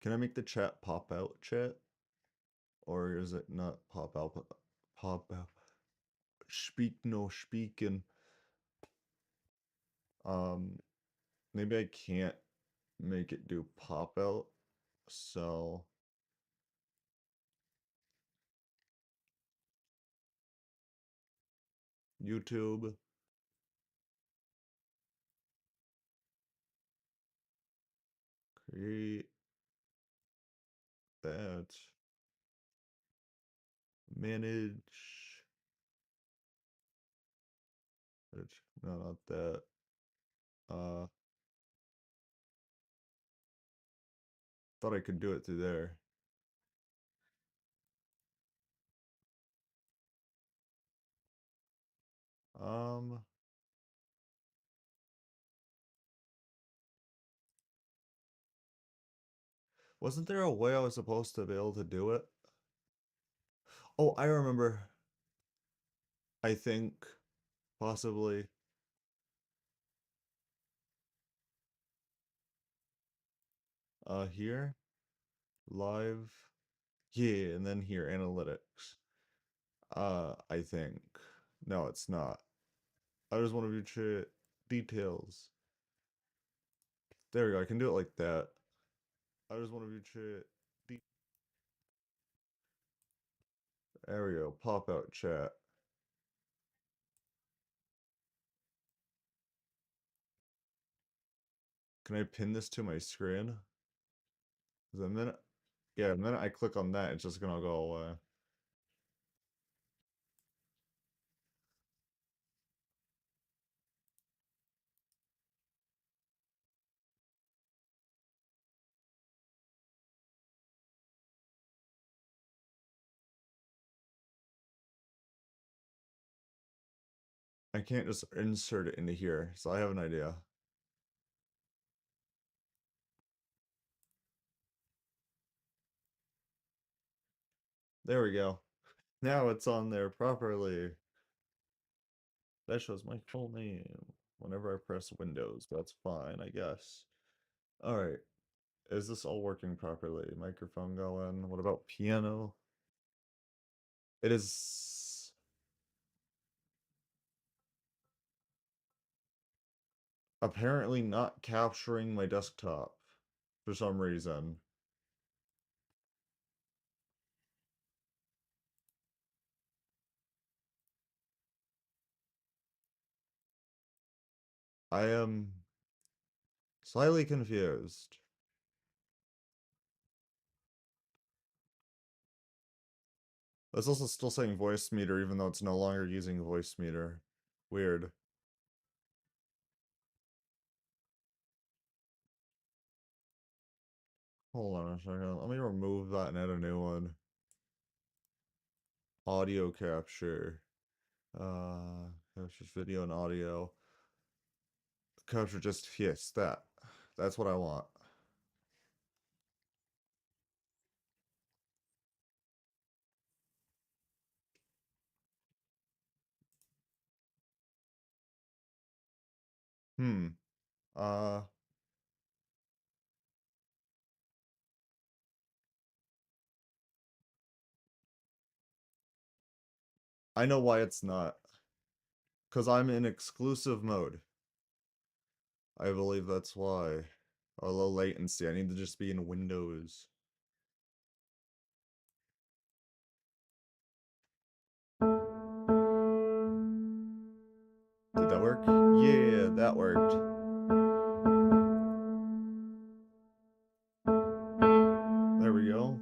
Can I make the chat pop out, chat? Or is it not pop out, but pop out? Speak no speaking. Maybe I can't make it do pop out, so YouTube. Create that. Manage. No, not that. Thought I could do it through there. Um, wasn't there a way I was supposed to be able to do it? Oh, I remember. I think possibly here, live. Yeah, and then here, analytics. I think. No, it's not. I just want to view chat details. There we go. I can do it like that. I just want to view chat. There we go. Pop out chat. Can I pin this to my screen? The minute, yeah, the minute I click on that, it's just gonna go away. I can't just insert it into here, so I have an idea. There we go. Now it's on there properly. That shows my full name whenever I press Windows. That's fine, I guess. All right. Is this all working properly? Microphone going. What about piano? It is. Apparently not capturing my desktop for some reason. I am slightly confused. It's also still saying Voicemeeter even though it's no longer using Voicemeeter. Weird. Hold on a second. Let me remove that and add a new one. Audio capture. Captures video and audio. Capture just, yes, that. That's what I want. Hmm. Uh, I know why it's not. Because I'm in exclusive mode. I believe that's why. A low latency. I need to just be in Windows. Did that work? Yeah, that worked. There we go.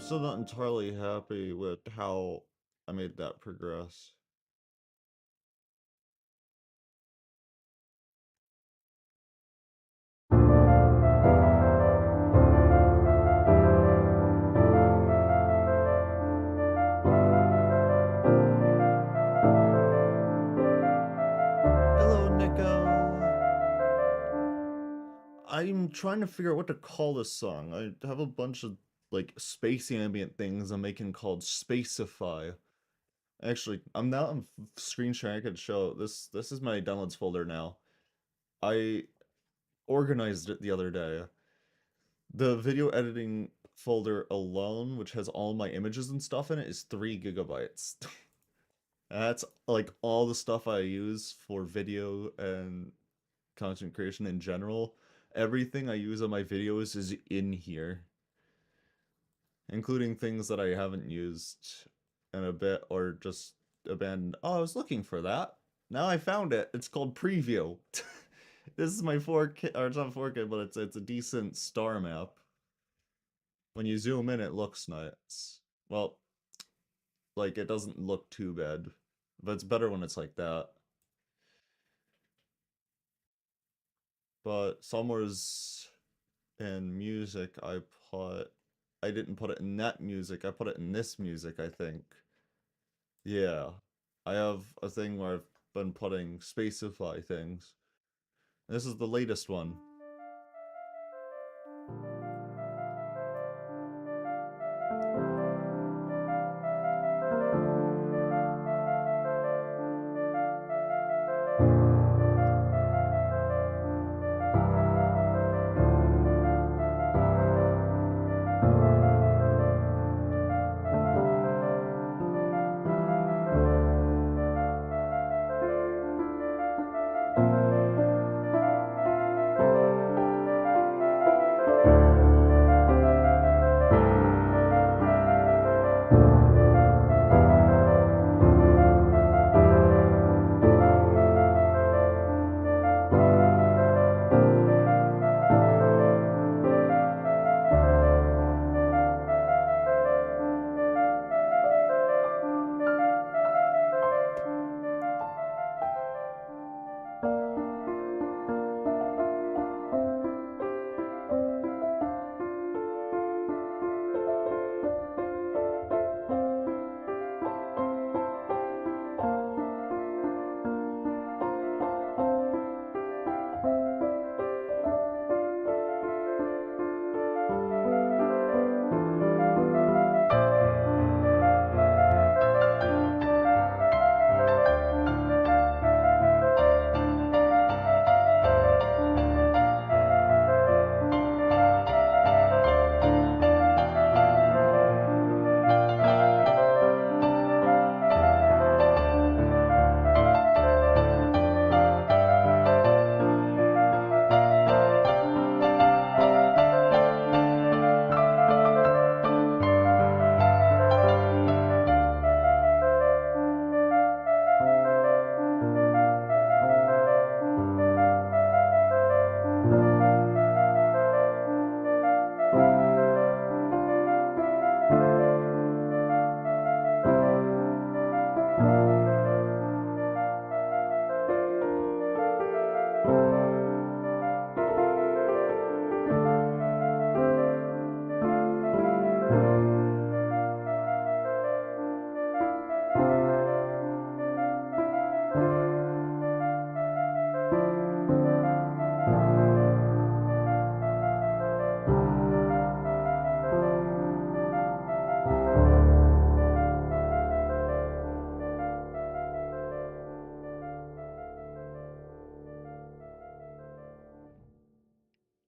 still not entirely happy with how I made that progress. Hello, Nico. I'm trying to figure out what to call this song. I have a bunch of like space ambient things I'm making called Spacify. Actually, I'm screen sharing. I could show this. This is my downloads folder now. I organized it the other day. The video editing folder alone, which has all my images and stuff in it, is 3 gigabytes. That's like all the stuff I use for video and content creation in general. Everything I use on my videos is in here, including things that I haven't used in a bit or just abandoned. Oh, I was looking for that. Now I found it. It's called Preview. This is my 4K, or it's not 4K, but it's a decent star map. When you zoom in, it looks nice. Well, like it doesn't look too bad, but it's better when it's like that. But somewhere's in music, I didn't put it in that music. I put it in this music, I think. Yeah, I have a thing where I've been putting Spacify things. This is the latest one.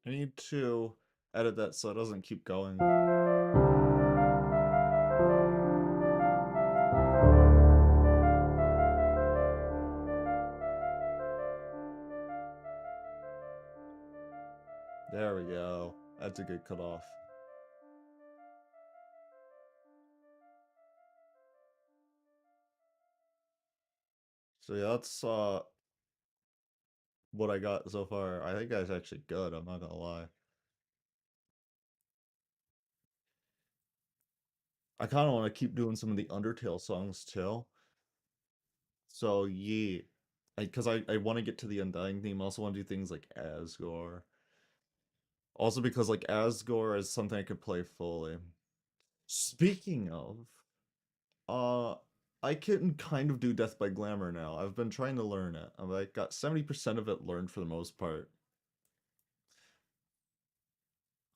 I need to edit that so it doesn't keep going. There we go. That's a good cutoff. So yeah, that's what I got so far. I think that's actually good, I'm not gonna lie. I kind of want to keep doing some of the Undertale songs too. So yeah, because I want to get to the Undying theme. I also want to do things like Asgore. Also because like Asgore is something I could play fully. Speaking of, uh, I can kind of do Death by Glamour now. I've been trying to learn it. I've like got 70% of it learned for the most part.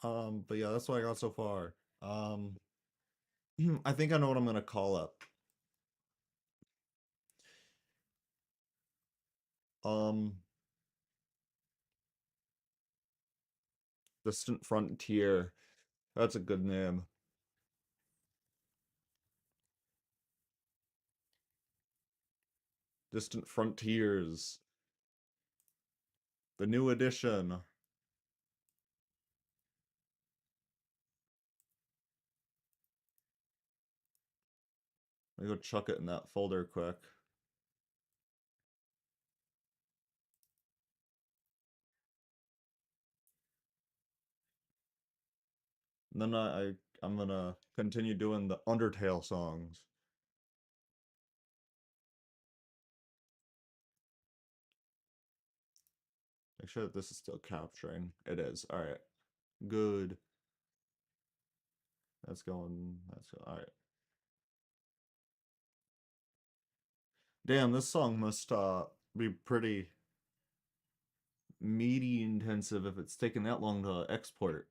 But yeah, that's what I got so far. Um, I think I know what I'm gonna call it. Um, Distant Frontier. That's a good name. Distant Frontiers. The new edition. Let me go chuck it in that folder quick. And then I'm gonna continue doing the Undertale songs. Make sure that this is still capturing. It is. All right. Good. That's going. All right. Damn, this song must be pretty meaty intensive if it's taking that long to export.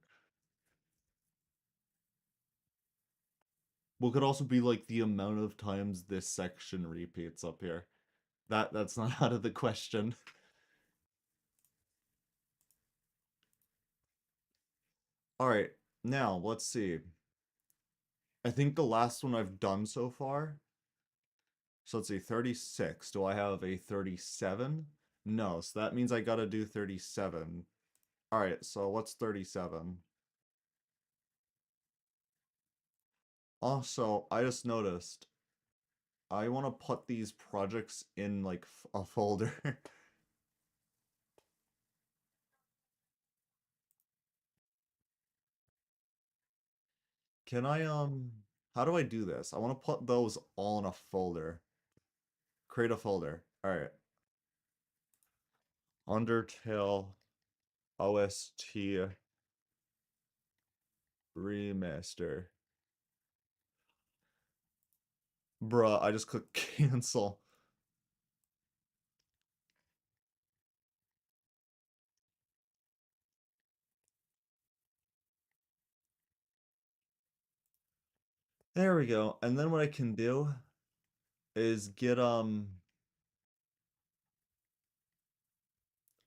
Well, could also be like the amount of times this section repeats up here. That's not out of the question. All right. Now, let's see. I think the last one I've done so far. So let's see, 36. Do I have a 37? No, so that means I gotta do 37. All right, so what's 37? Also, I just noticed I want to put these projects in like a folder. Can I how do I do this? I want to put those all in a folder. Create a folder. All right. Undertale OST remaster. Bruh, I just clicked cancel. There we go. And then what I can do is get all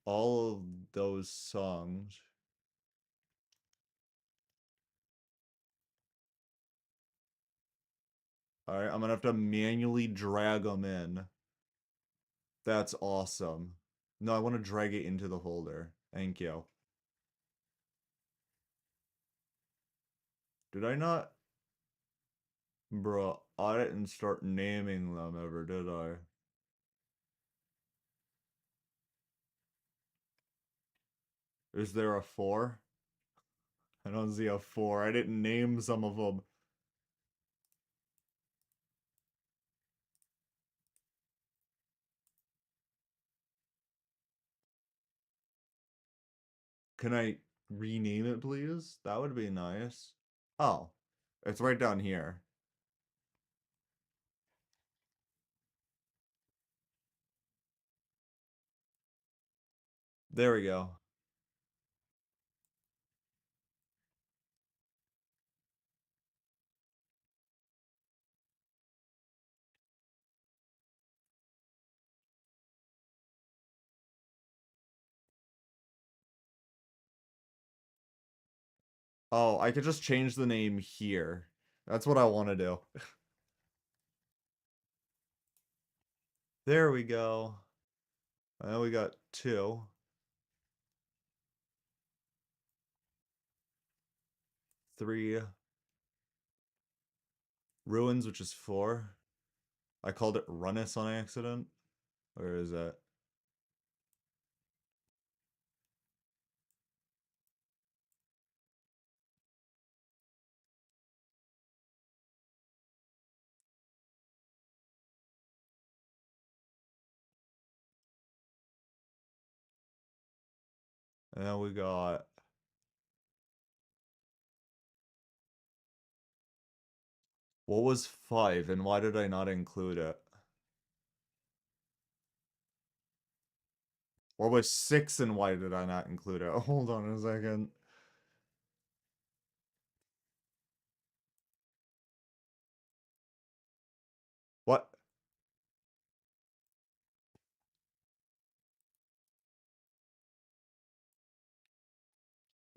of those songs. All right, I'm gonna have to manually drag them in. That's awesome. No, I want to drag it into the holder. Thank you. Did I not? Bruh, I didn't start naming them ever, did I? Is there a 4? I don't see a 4. I didn't name some of them. Can I rename it, please? That would be nice. Oh, it's right down here. There we go. Oh, I could just change the name here. That's what I want to do. There we go. Now we got 2. 3. Ruins, which is 4. I called it Runnis on accident. Where is that? And then we got... What was 5, and why did I not include it? What was 6, and why did I not include it? Hold on a second. What?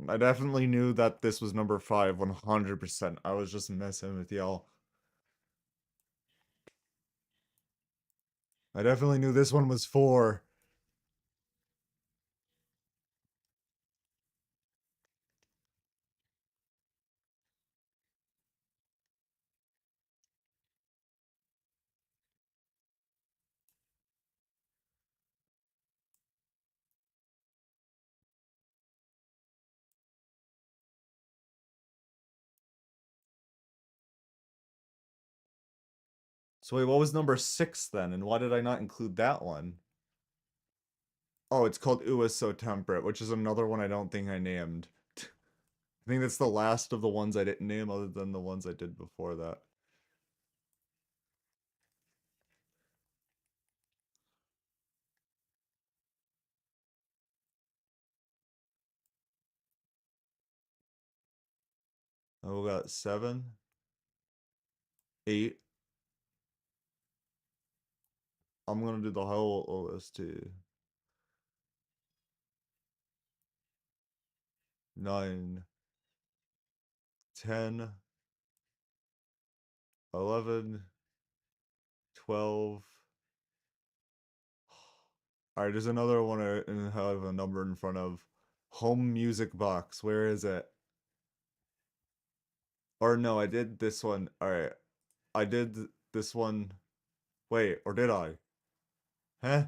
I definitely knew that this was number 5, 100%. I was just messing with y'all. I definitely knew this one was 4. So wait, what was number 6 then? And why did I not include that one? Oh, it's called Ooh Is So Temperate, which is another one I don't think I named. I think that's the last of the ones I didn't name other than the ones I did before that. Oh, we got 7, 8. I'm gonna do the whole OST. 9, 10, 11, 12. Alright, there's another one I have a number in front of. Home music box. Where is it? Or no, I did this one. Alright. I did this one. Wait, or did I? Huh?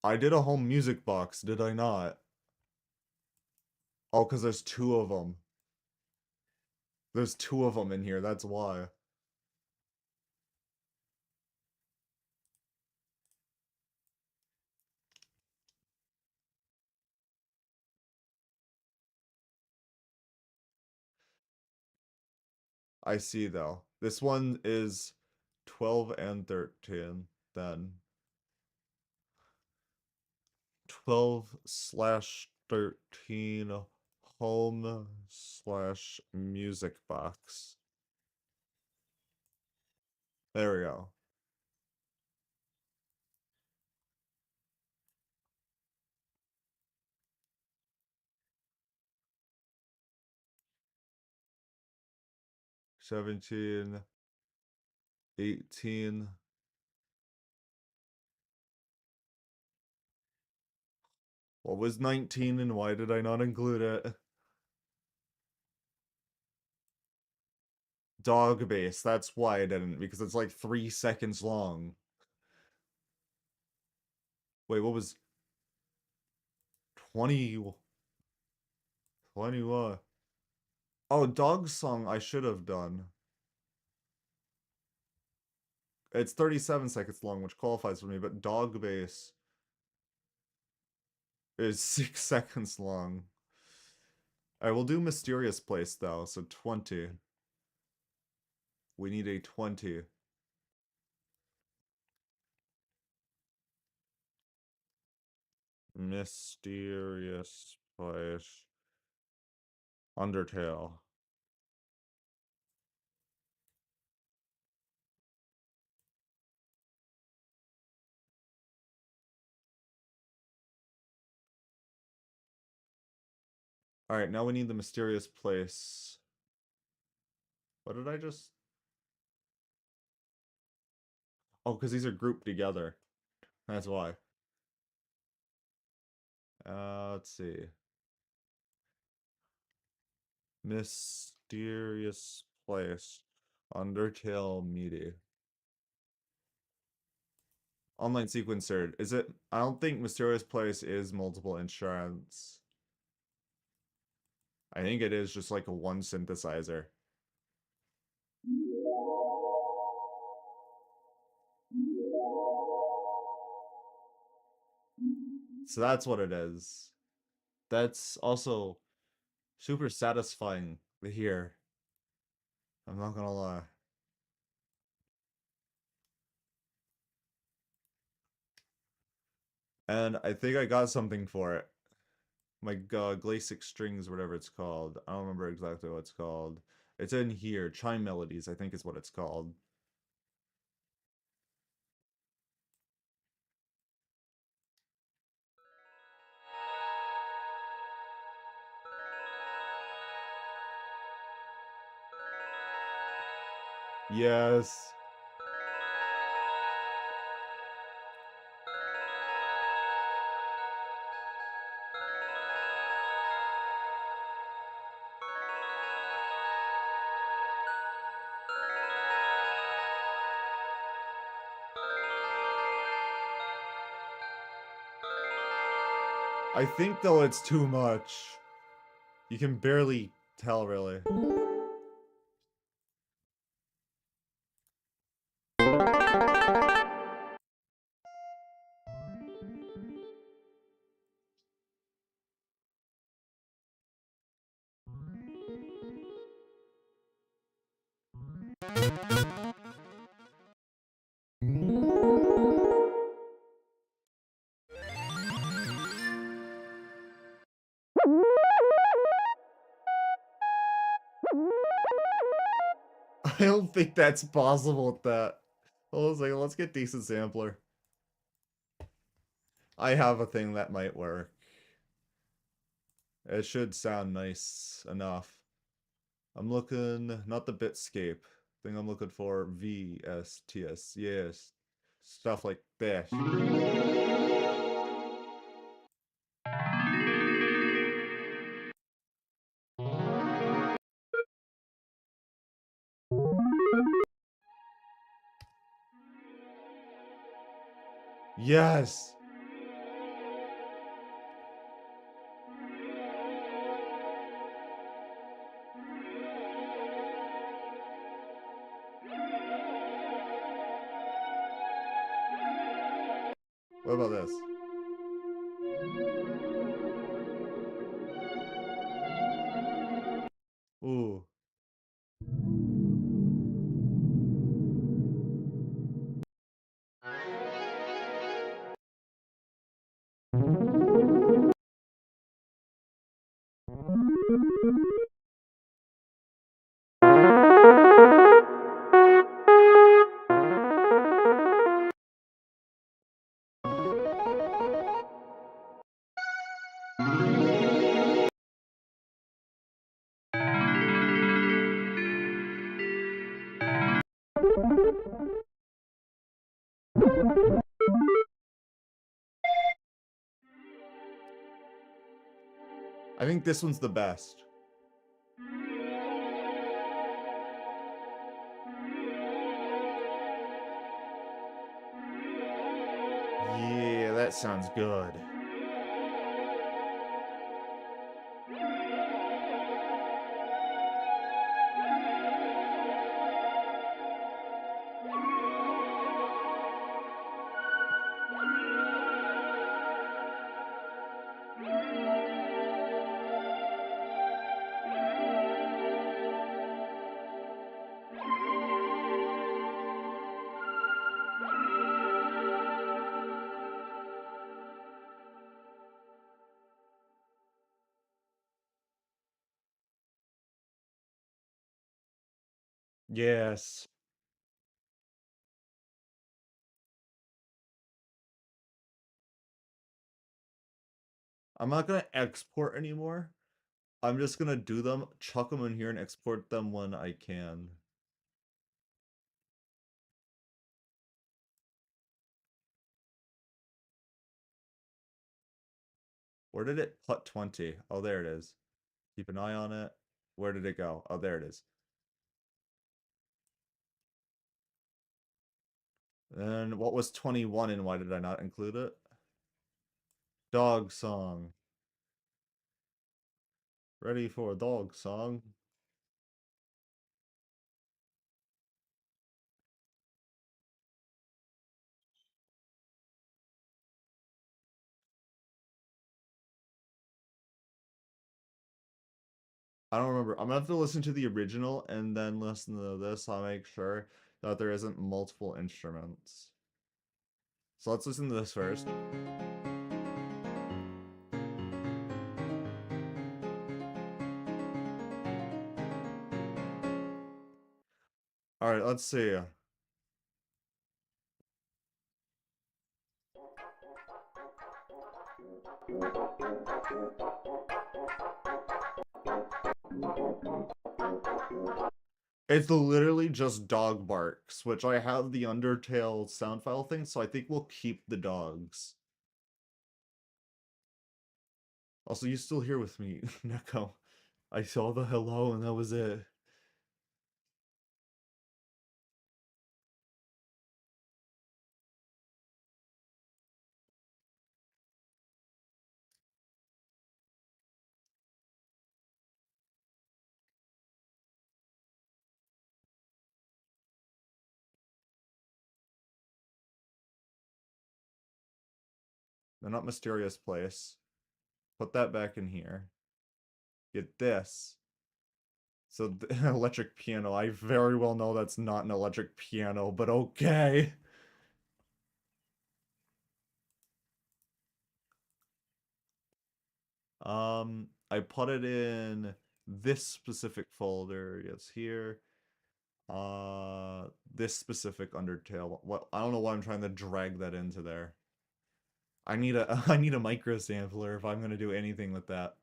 I did a home music box, did I not? Oh, because there's 2 of them. There's 2 of them in here, that's why. I see, though. This one is 12 and 13, then. 12/13 home/music box. There we go. $17, $18. What was 19 and why did I not include it? Dog base, that's why I didn't, because it's like 3 seconds long. Wait, what was 20? 20 what? Oh, dog song I should have done. It's 37 seconds long, which qualifies for me, but dog base is 6 seconds long. I will do Mysterious Place though, so 20. We need a 20. Mysterious Place. Undertale. Alright, now we need the Mysterious Place. What did I just... Oh, because these are grouped together. That's why. Let's see. Mysterious Place. Undertale Meaty. Online sequencer. Is it? I don't think Mysterious Place is multiple insurance. I think it is just like a one synthesizer. So that's what it is. That's also super satisfying to hear. I'm not gonna lie. And I think I got something for it. My Glasic strings, whatever it's called. I don't remember exactly what it's called. It's in here. Chime Melodies, I think is what it's called. Yes. I think though it's too much. You can barely tell really. I don't think that's possible with that. Hold on a second, let's get decent sampler. I have a thing that might work. It should sound nice enough. I'm looking, not the Bitscape. Thing I'm looking for, VSTS. Yes. Stuff like that. Yes! What about this? Ooh. I think this one's the best. Yeah, that sounds good. Yes. I'm not gonna export anymore. I'm just gonna do them, chuck them in here, and export them when I can. Where did it put 20? Oh, there it is. Keep an eye on it. Where did it go? Oh, there it is. Then what was 21 and why did I not include it? Dog song. Ready for a dog song. I don't remember. I'm gonna have to listen to the original and then listen to this. I'll make sure that there isn't multiple instruments. So let's listen to this first. Alright, let's see. It's literally just dog barks, which I have the Undertale sound file thing, so I think we'll keep the dogs. Also, you still here with me, Neko. I saw the hello and that was it. They're not mysterious place. Put that back in here. Get this. So, the electric piano. I very well know that's not an electric piano, but okay. I put it in this specific folder. Yes, here. This specific Undertale. What? I don't know why I'm trying to drag that into there. I need a I need a micro sampler if I'm gonna do anything with that.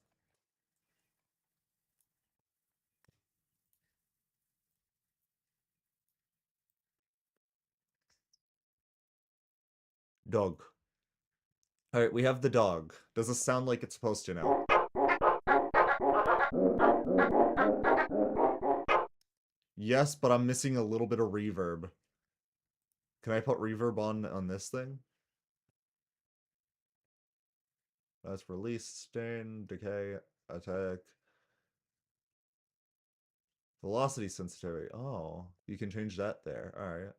Dog. Alright, we have the dog. Does it sound like it's supposed to now? Yes, but I'm missing a little bit of reverb. Can I put reverb on this thing? That's release, stain, decay, attack. Velocity sensitivity. Oh, you can change that there. Alright.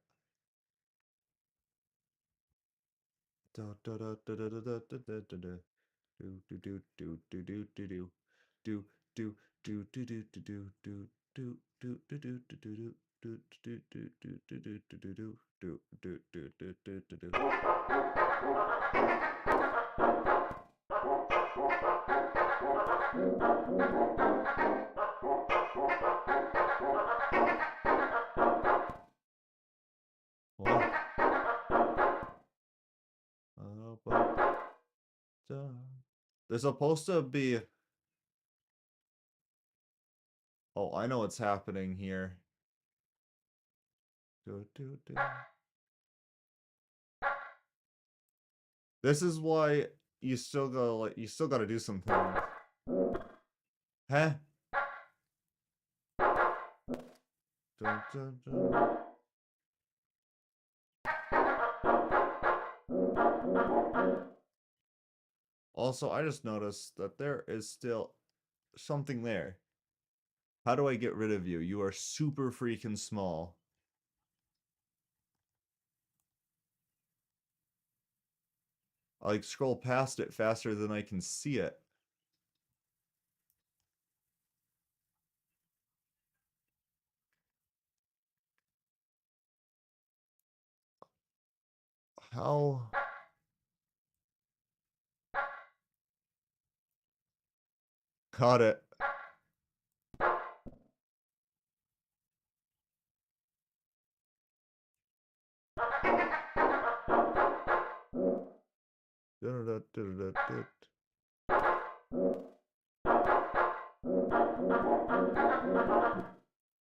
What? There's supposed to be... Oh, I know what's happening here. This is why you still gotta you still gotta do some things. Huh? Dun, dun, dun. Also, I just noticed that there is still something there. How do I get rid of you? You are super freaking small. I like scroll past it faster than I can see it. How? Got it.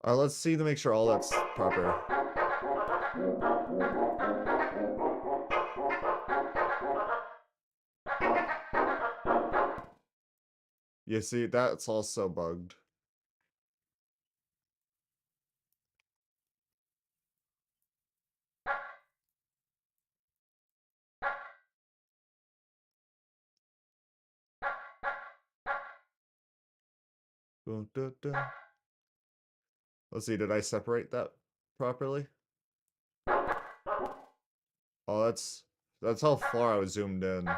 Let's see to make sure all that's proper. You see, that's also bugged. Let's see, did I separate that properly? Oh, that's how far I was zoomed in.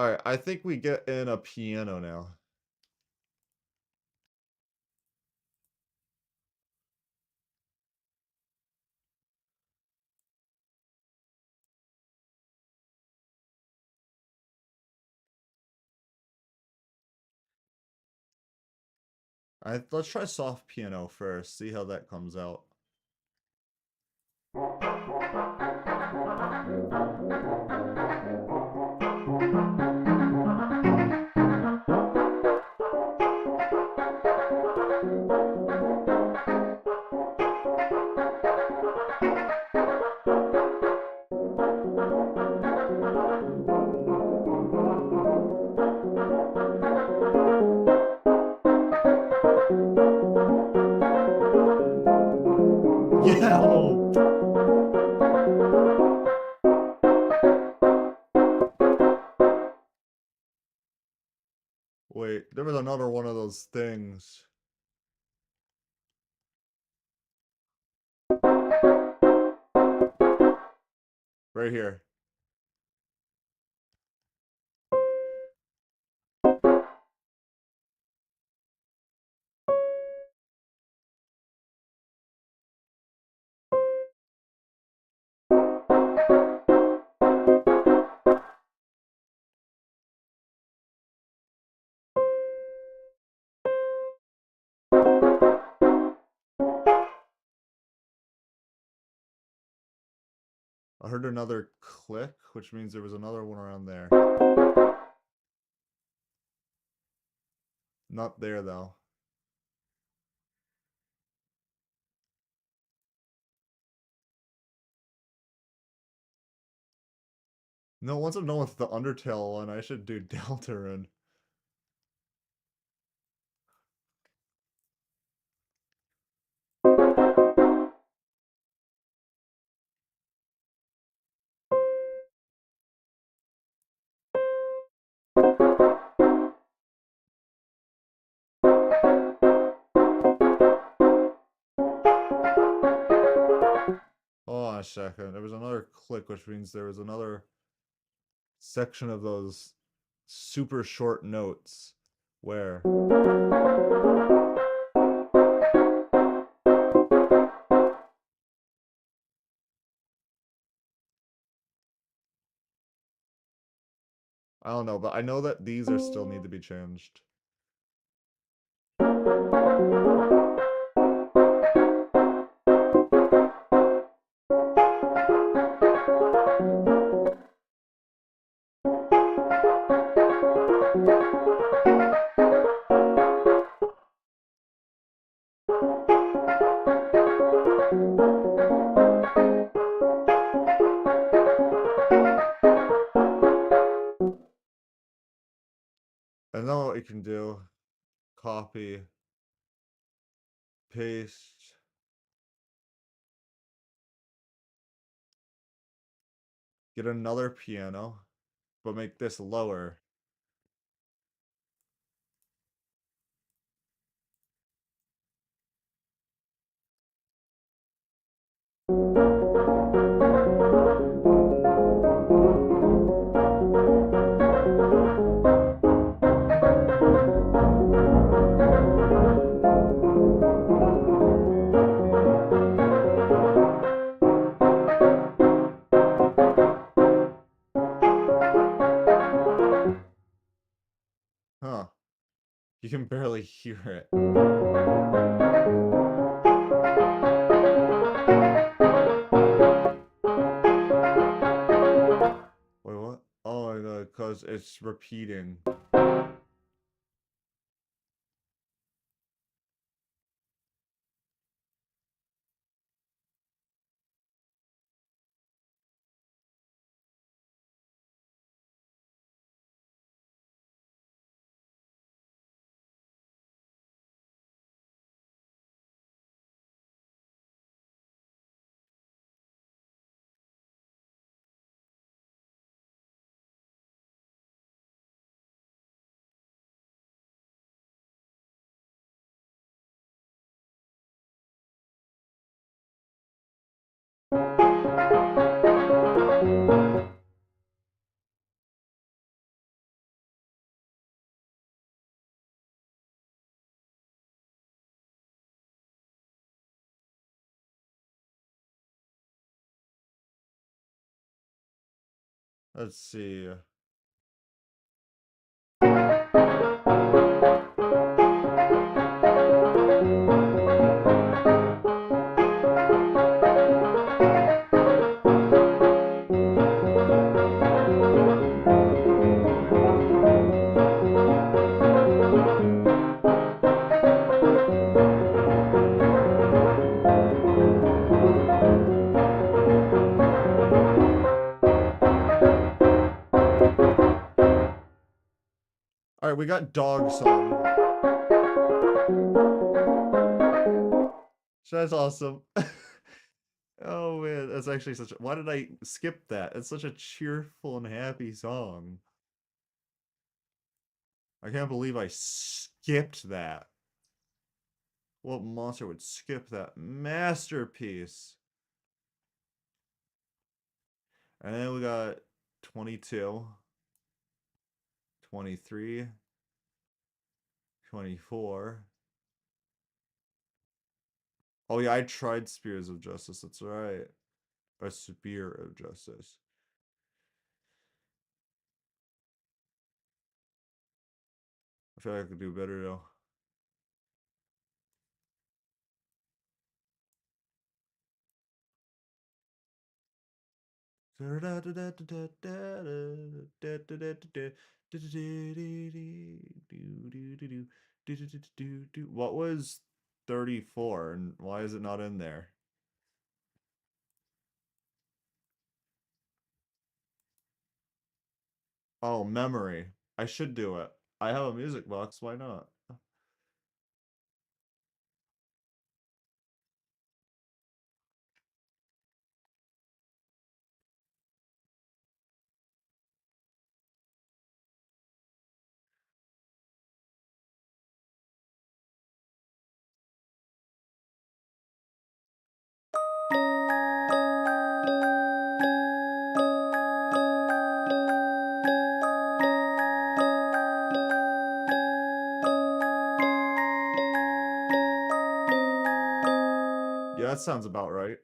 Alright, I think we get in a piano now. Let's try soft piano first, see how that comes out. Yeah! Wait, there was another one of those things. Right here. I heard another click, which means there was another one around there. Not there, though. No, once I'm done with the Undertale one, I should do Deltarune. Hold on a second. There was another click, which means there was another section of those super short notes where... I don't know, but I know that these are still need to be changed. And now what we can do, copy, paste, get another piano, but make this lower. Huh. You can barely hear it. Wait, what? Oh my god, because it's repeating. Let's see. All right, we got Dog Song. So that's awesome. Oh man, that's actually such a, why did I skip that? It's such a cheerful and happy song. I can't believe I skipped that. What monster would skip that masterpiece? And then we got 22, 23, 24. Oh yeah, I tried Spears of Justice, that's right. A Spear of Justice. I feel like I could do better though. What was 34 and why is it not in there? Oh, memory. I should do it. I have a music box, why not? Yeah, that sounds about right.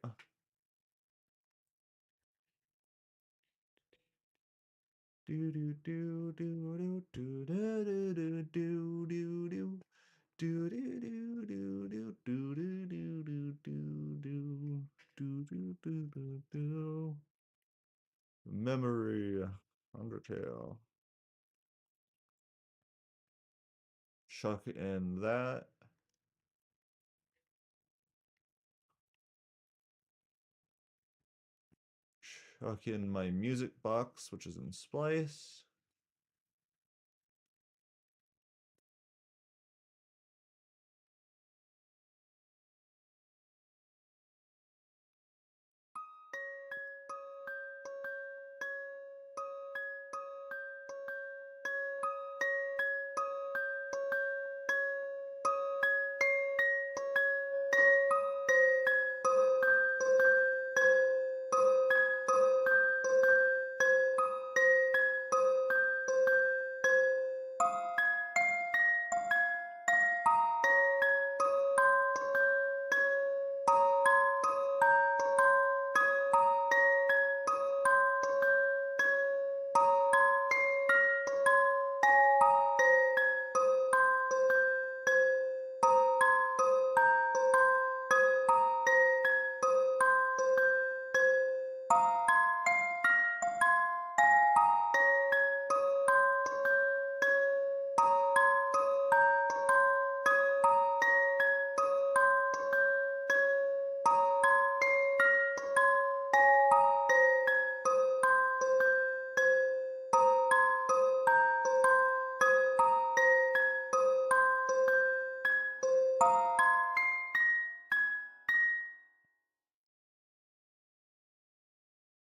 Do do do do do do do do do do do. Do do do do do do do do do do do do do do do. Memory, Undertale. Chuck in that. Chuck in my music box, which is in Splice.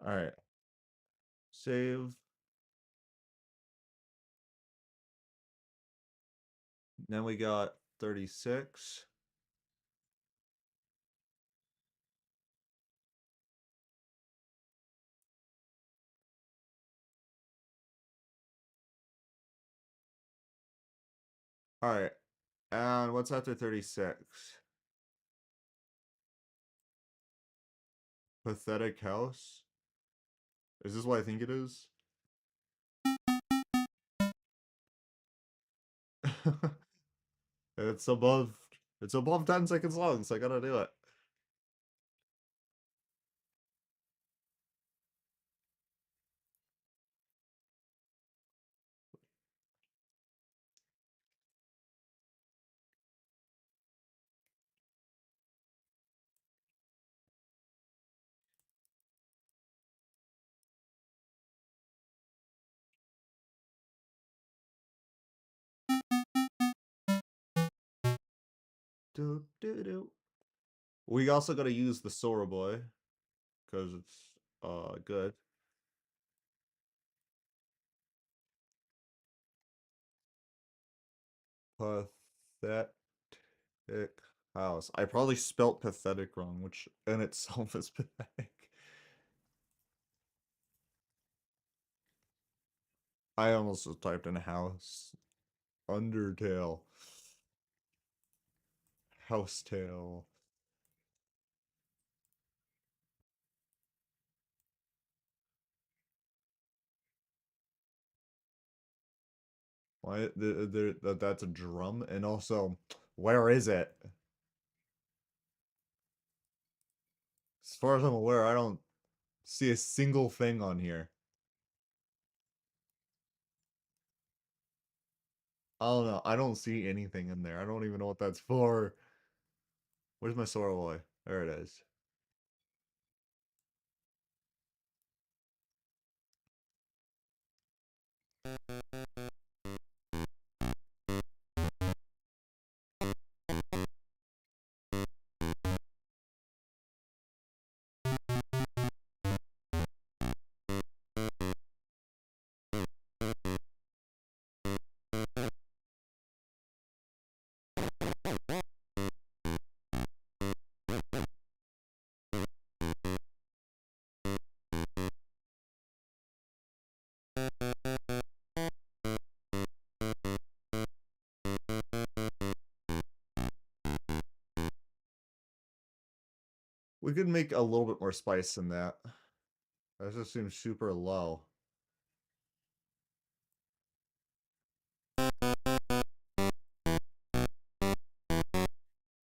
All right. Save. Then we got 36. Alright. And what's after 36? Pathetic House? Is this what I think it is? It's above 10 seconds long, so I gotta do it. Do, do, do. We also gotta use the Sora Boy, because it's good. Pathetic House. I probably spelt pathetic wrong, which in itself is pathetic. I almost just typed in house. Undertale. Housetail. Why that's a drum? And also, where is it? As far as I'm aware, I don't see a single thing on here. I don't know. I don't see anything in there. I don't even know what that's for. Where's my Sora Boy? There it is. We could make a little bit more spice than that. That just seems super low.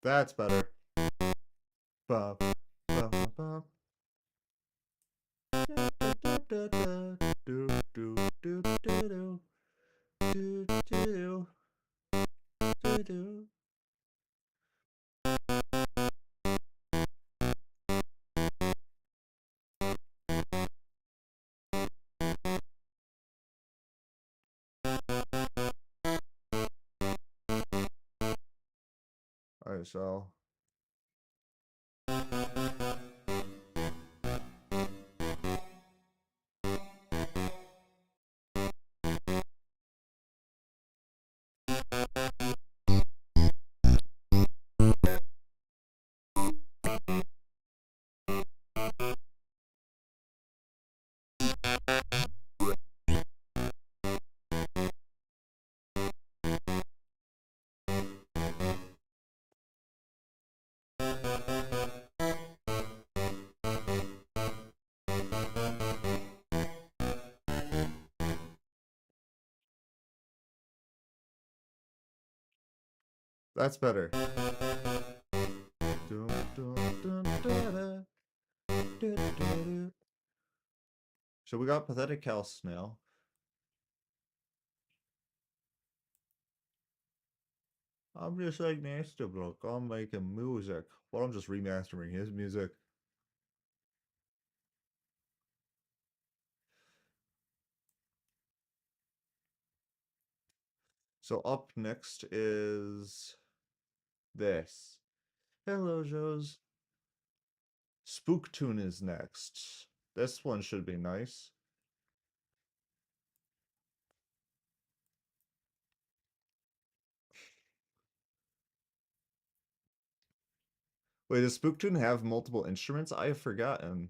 That's better. Bum, bum, bum. Alright, so that's better. So we got Pathetic House now. I'm just like Nasty I'm making music. Well, I'm just remastering his music. So up next is this. Hello, Joes. Spooktune is next. This one should be nice. Wait, does Spooktune have multiple instruments? I have forgotten.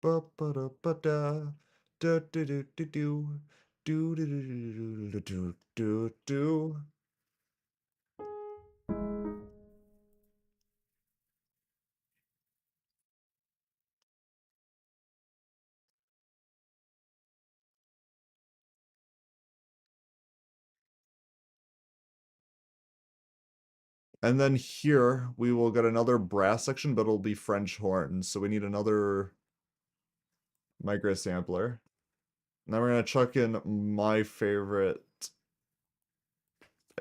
Ba ba da ba da. Da do do do do. Do do do do do do do do. And then here we will get another brass section, but it'll be French horns. So we need another micro sampler. And then we're gonna chuck in my favorite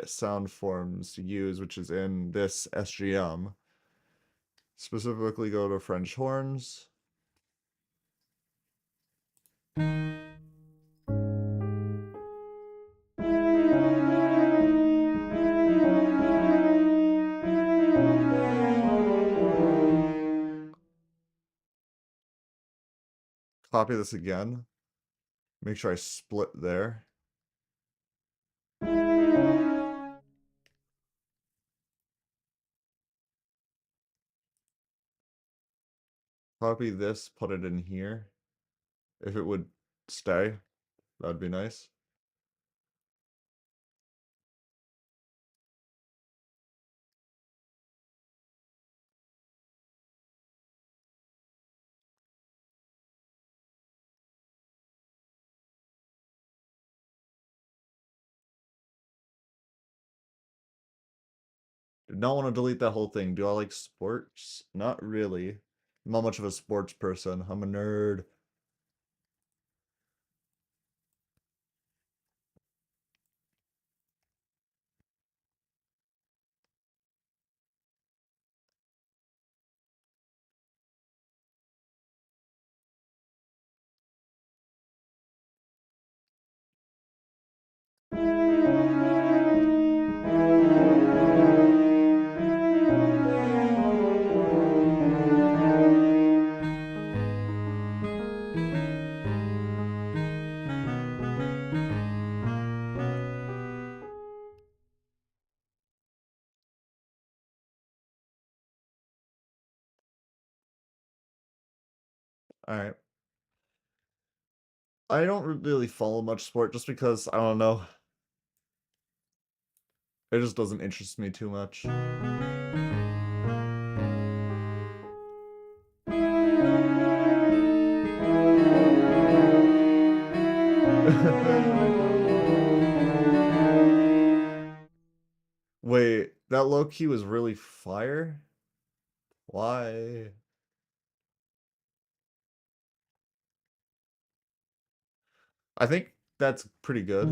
sound forms to use, which is in this SGM. Specifically go to French horns. Copy this again. Make sure I split there. Copy this, put it in here. If it would stay, that'd be nice. Did not want to delete that whole thing. Do I like sports? Not really. I'm not much of a sports person. I'm a nerd. Alright. I don't really follow much sport just because, I don't know. It just doesn't interest me too much. Wait, that low key was really fire? Why? I think that's pretty good.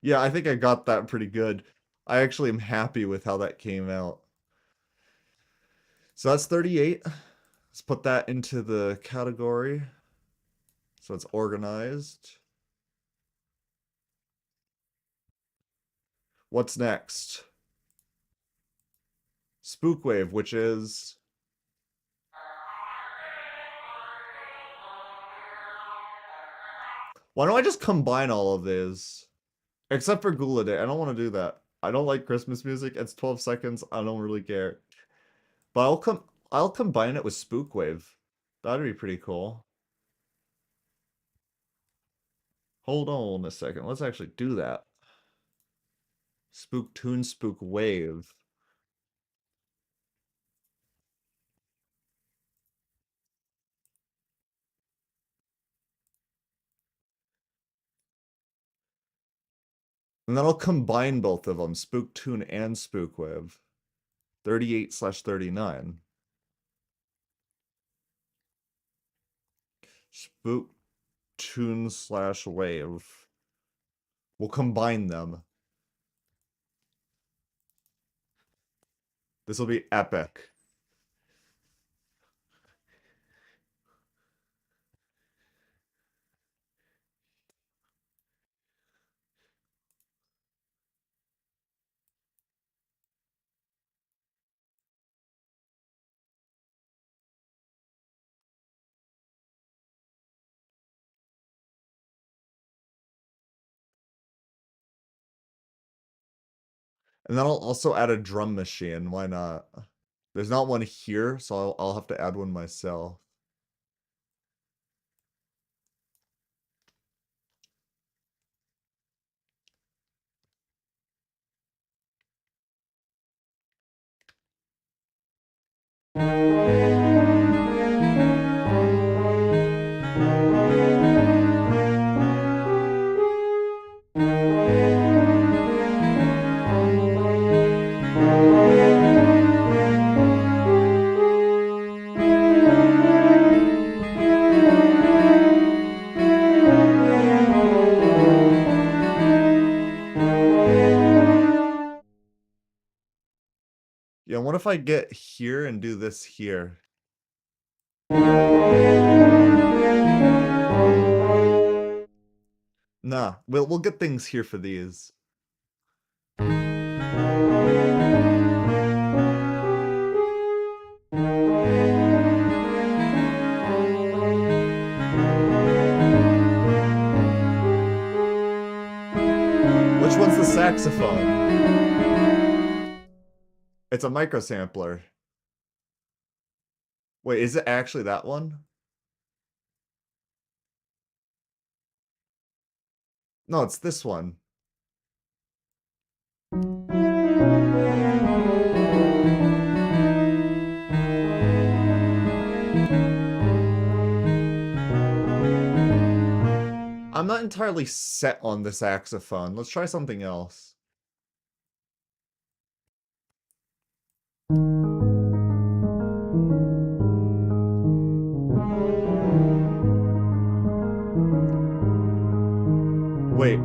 Yeah, I think I got that pretty good. I actually am happy with how that came out. So that's 38. Let's put that into the category. So it's organized. What's next? Spookwave, which is... Why don't I just combine all of these? Except for Gula Day. I don't want to do that. I don't like Christmas music. It's 12 seconds. I don't really care. But I'll combine it with Spookwave. That'd be pretty cool. Hold on a second. Let's actually do that. Spook Tune, Spook Wave. And then I'll combine both of them, Spooktune and Spookwave. 38/39. Spooktune/wave. We'll combine them. This will be epic. And then I'll also add a drum machine. Why not? There's not one here, so I'll have to add one myself. Yeah, what if I get here and do this here? Nah, we'll get things here for these. Which one's the saxophone? It's a microsampler. Wait, is it actually that one? No, it's this one. I'm not entirely set on the saxophone. Let's try something else. Wait.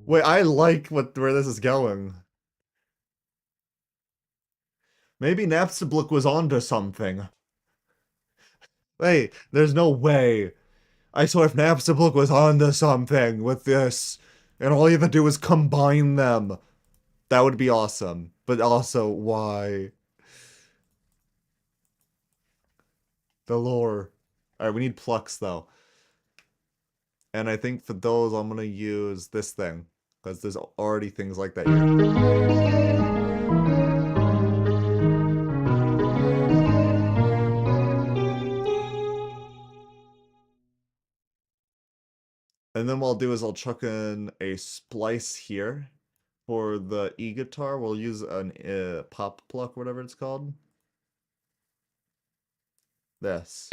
Wait, I like where this is going. Maybe Napstablook was onto something. Wait, there's no way. I swear if Napstablook was onto something with this, and all you have to do is combine them, that would be awesome. But also, why? The lore. Alright, we need plucks, though. And I think for those, I'm gonna use this thing. Because there's already things like that here. And then what I'll do is I'll chuck in a splice here. For the e-guitar, we'll use an pop pluck, whatever it's called. This.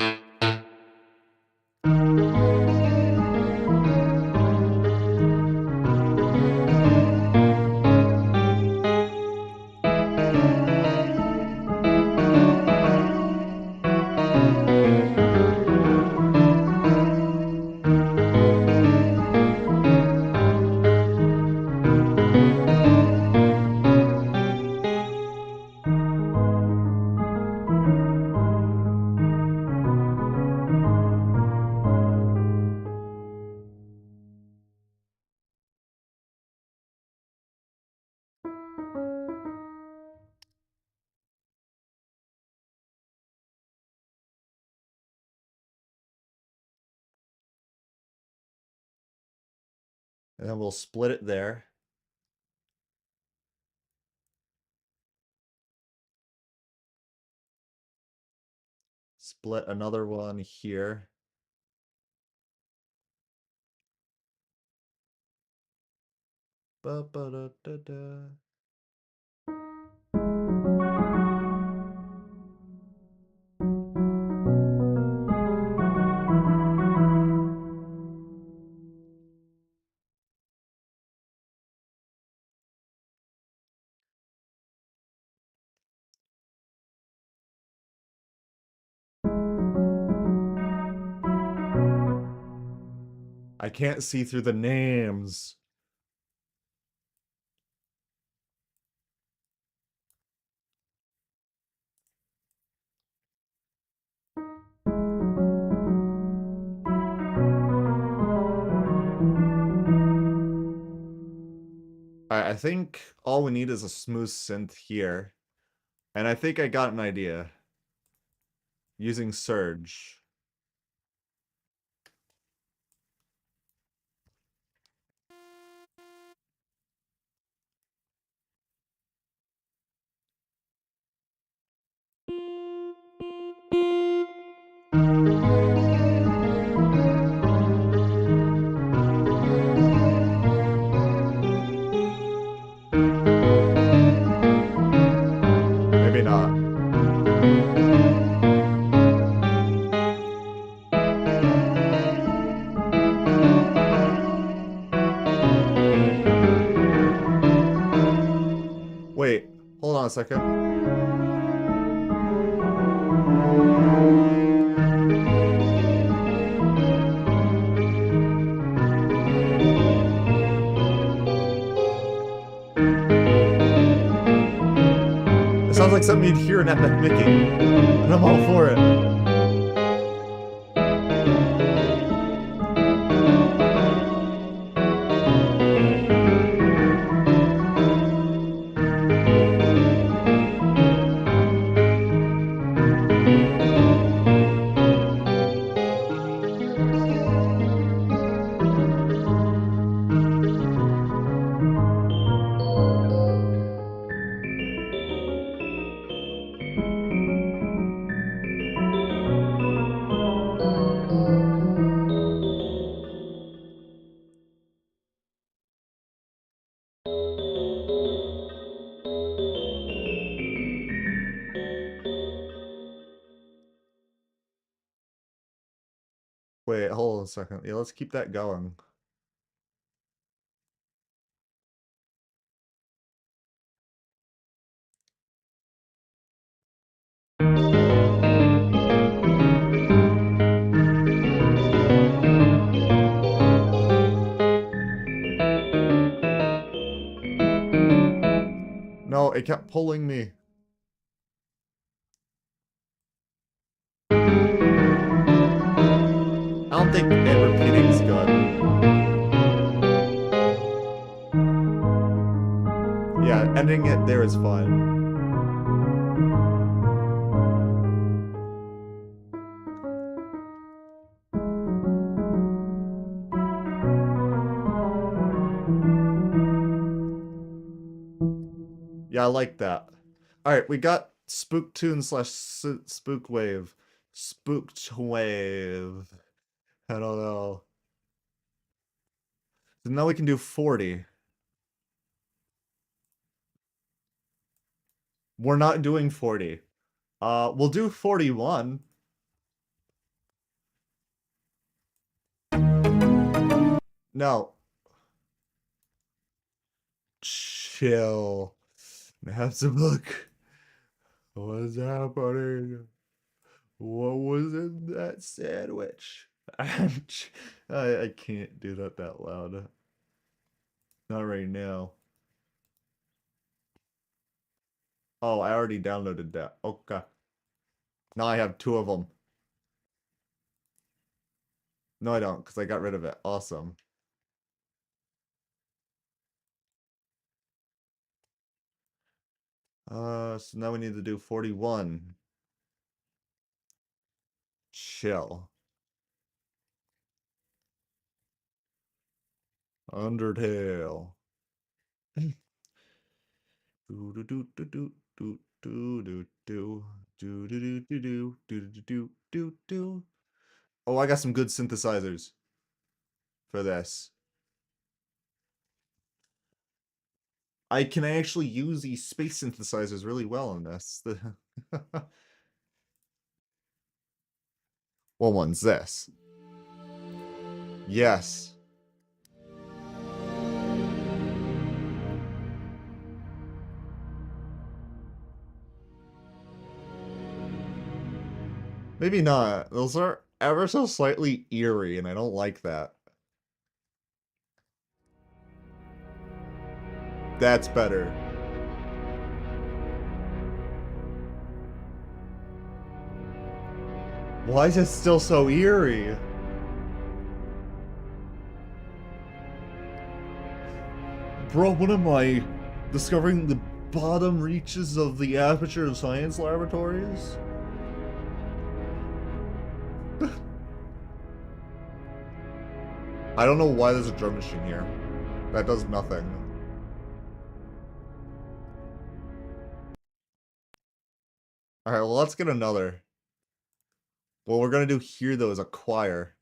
And then we'll split it there. Split another one here. Ba -ba -da -da -da. I can't see through the names. I think all we need is a smooth synth here. And I think I got an idea. Using Surge. Maybe not. Wait, hold on a second. It sounds like something you'd hear in Epic Mickey. And I'm all for it. Wait, hold on a second. Yeah, let's keep that going. No, it kept pulling me. I don't think it repeating's good. Yeah, ending it there is fine. Yeah, I like that. Alright, we got Spook Tune slash Spook Wave. Spooked Wave. I don't know. So now we can do 40. We're not doing 40. We'll do 41. No. Chill. Have some look. What's happening? What was in that sandwich? I can't do that loud. Not right now. Oh, I already downloaded that. Okay. Now I have 2 of them. No, I don't, because I got rid of it. Awesome. So now we need to do 41. Chill. Undertale. Do do do do do do do do do do do do do do do do do. Oh, I got some good synthesizers for this. I can actually use these space synthesizers really well in this. What one's this? Yes. Maybe not. Those are ever so slightly eerie, and I don't like that. That's better. Why is it still so eerie? Bro, what am I? Discovering the bottom reaches of the aperture of science laboratories? I don't know why there's a drum machine here. That does nothing. Alright, well, let's get another. What we're gonna do here, though, is a choir.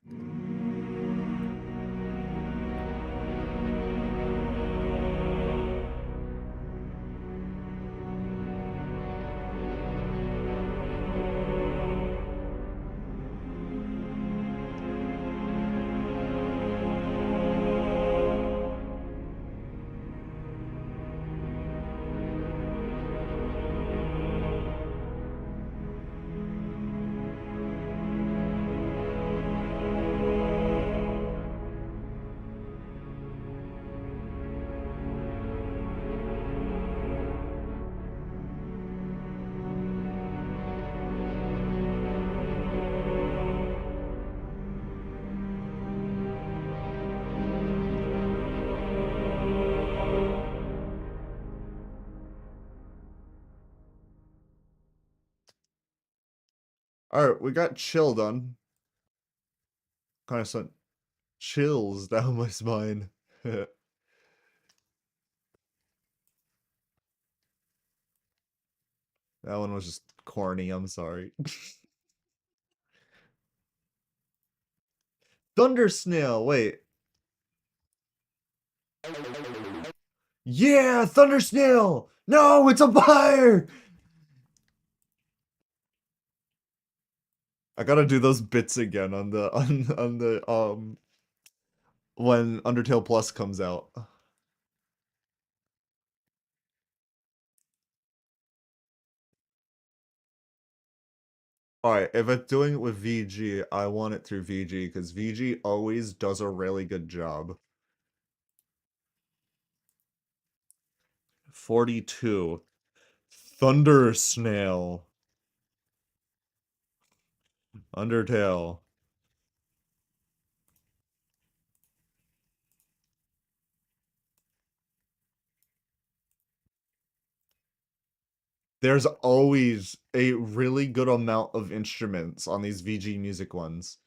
Alright, we got chill done. Kind of sent chills down my spine. That one was just corny, I'm sorry. Thunder Snail, wait. Yeah, Thunder Snail! No, it's a fire! I gotta do those bits again on the when Undertale Plus comes out. Alright, if it's doing it with VG, I want it through VG, because VG always does a really good job. 42. Thunder Snail. Undertale. There's always a really good amount of instruments on these VG music ones.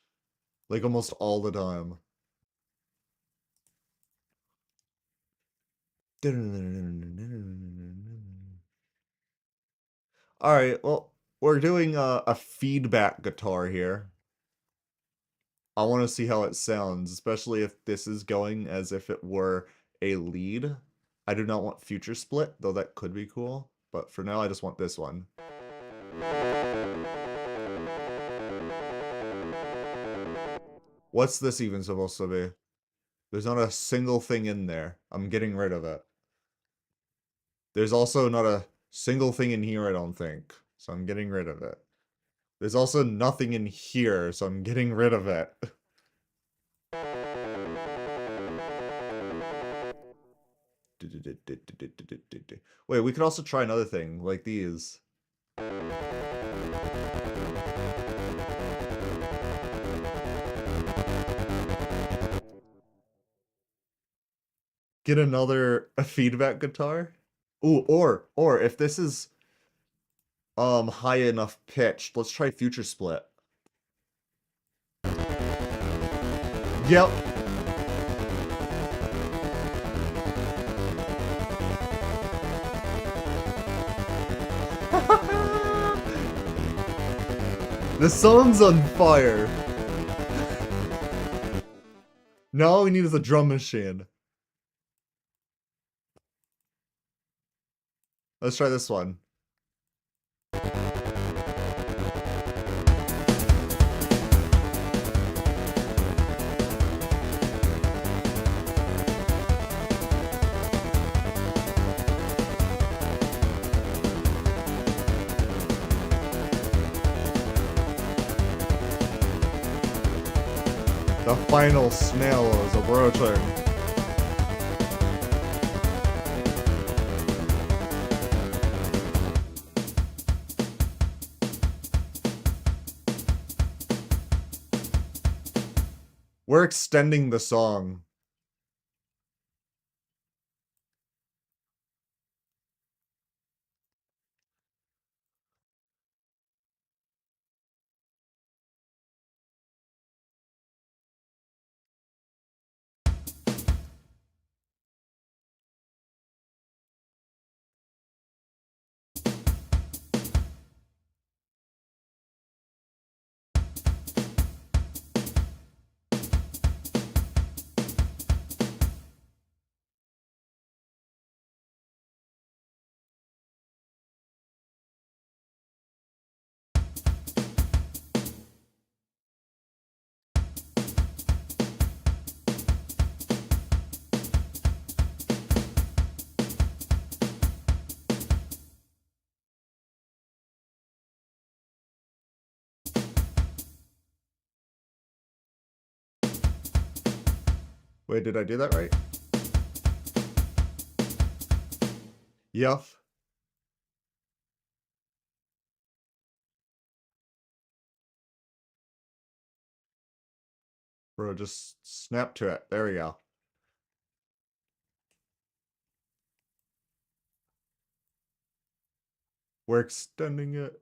Like almost all the time. Alright, well, we're doing a feedback guitar here. I want to see how it sounds, especially if this is going as if it were a lead. I do not want Future Split, though that could be cool. But for now, I just want this one. What's this even supposed to be? There's not a single thing in there. I'm getting rid of it. There's also not a single thing in here, I don't think. So I'm getting rid of it. There's also nothing in here, so I'm getting rid of it. Wait, we could also try another thing, like these. Get another feedback guitar? Ooh, or if this is high enough pitched, let's try Future Split. Yep. The song's on fire. Now all we need is a drum machine. Let's try this one. The final snail is approaching. We're extending the song. Wait, did I do that right? Yup. Bro, just snap to it. There we go. We're extending it.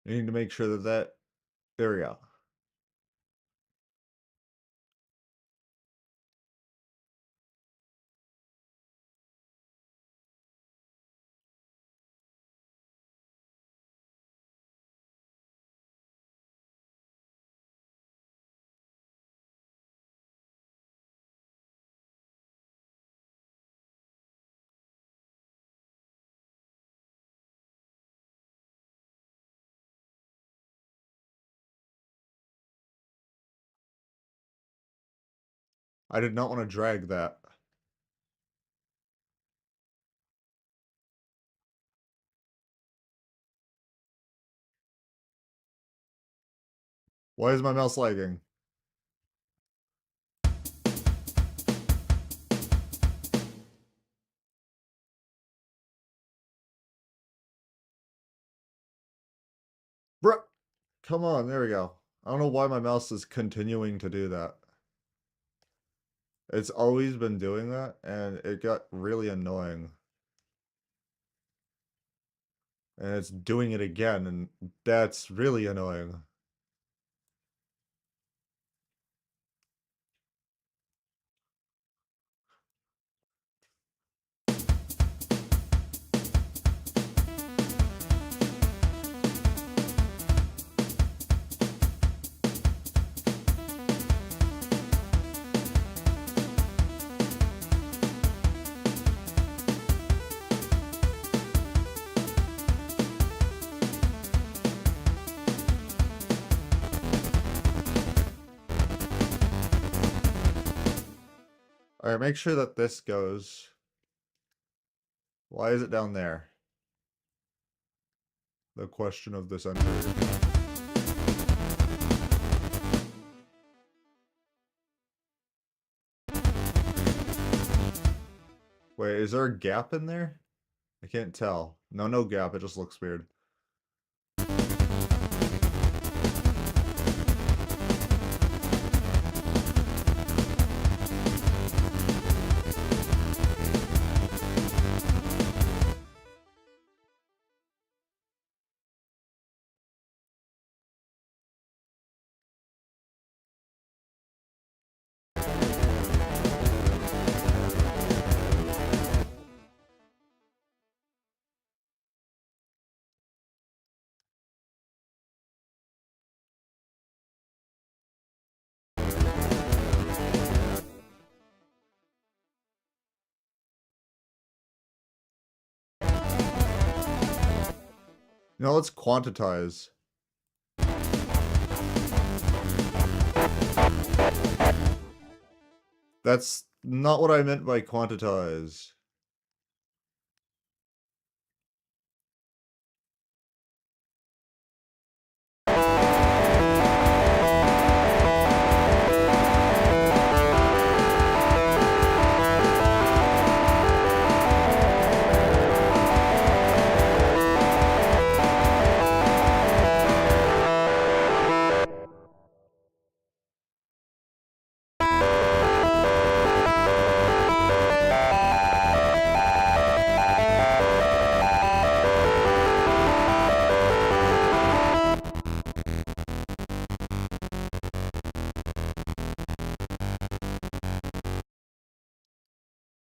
You need to make sure that there we go. I did not want to drag that. Why is my mouse lagging? Bruh! Come on, there we go. I don't know why my mouse is continuing to do that. It's always been doing that, and it got really annoying. And it's doing it again, and that's really annoying. Alright, make sure that this goes. Why is it down there? The question of the century. Wait, is there a gap in there? I can't tell. No gap, it just looks weird. No, let's quantize. That's not what I meant by quantize.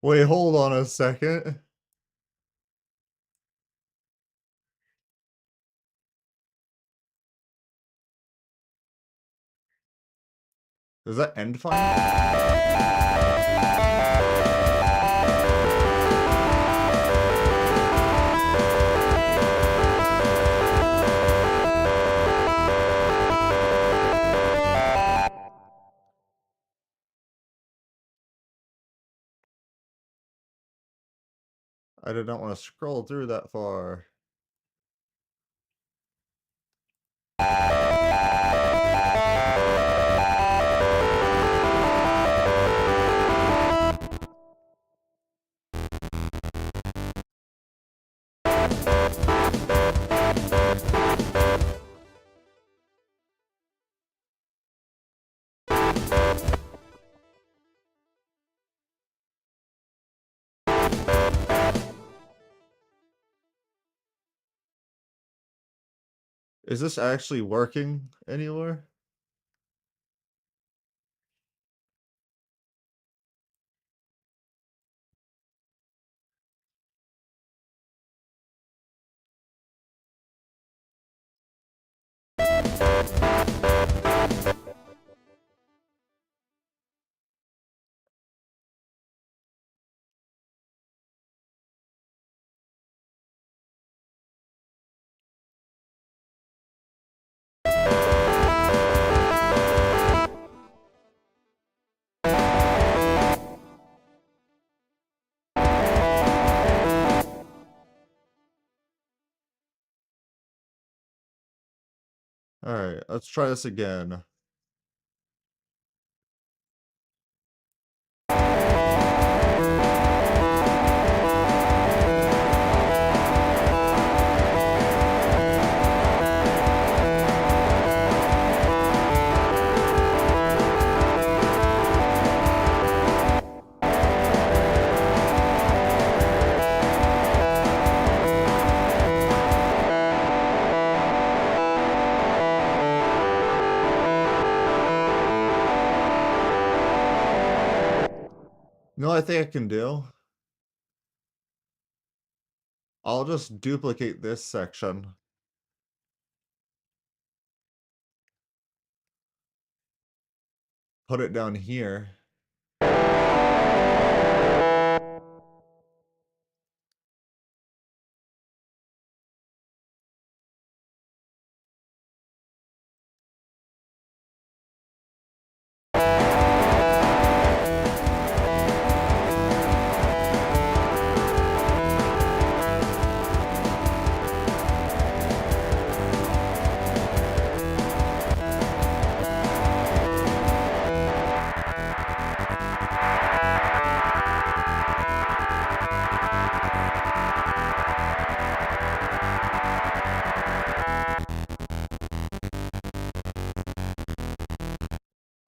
Wait, hold on a second. Does that end fine? I did not want to scroll through that far. Is this actually working anywhere? Alright, let's try this again. You know what I think I can do? I'll just duplicate this section. Put it down here.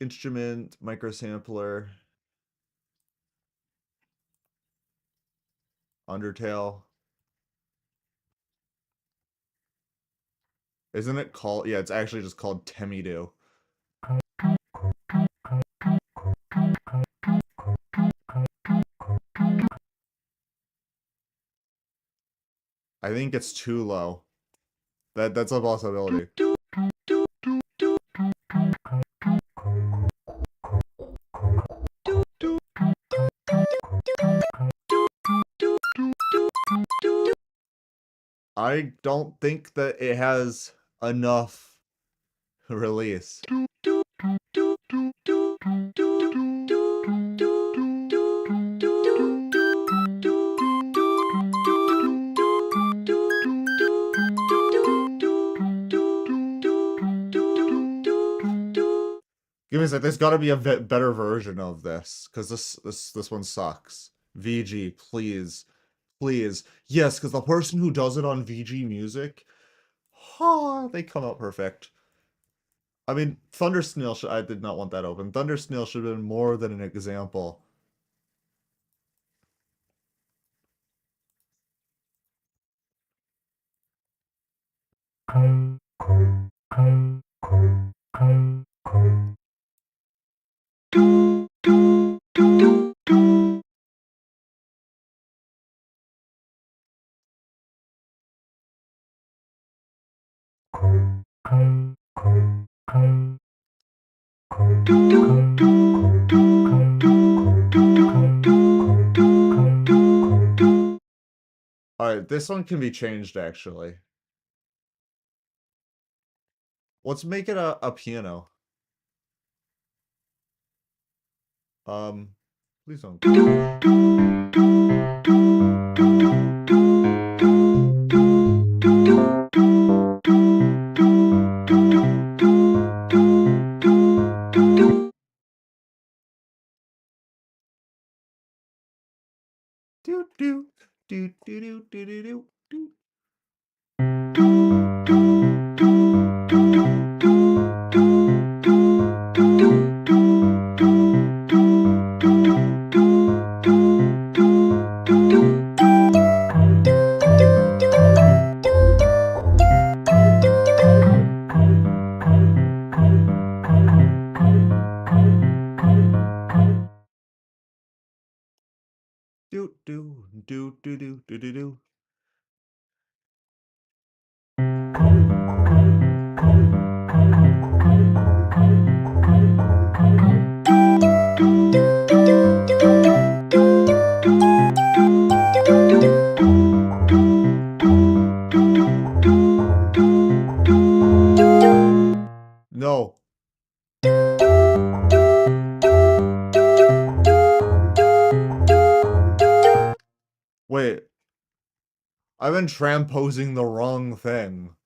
instrument, microsampler, Undertale. Isn't it called? Yeah, it's actually just called Temido. I think it's too low. That's a possibility. I don't think that it has enough release. Give me a sec. There's got to be a better version of this because this one sucks. VG, please, please, yes, because the person who does it on VG Music, they come out perfect. I mean, Thunder Snail. I did not want that open. Thunder Snail should have been more than an example. Alright, this one can be changed actually. Let's make it a piano. Please don't. Do do do do do do do do do. Do do do do do do do do. No. Wait. I've been transposing the wrong thing.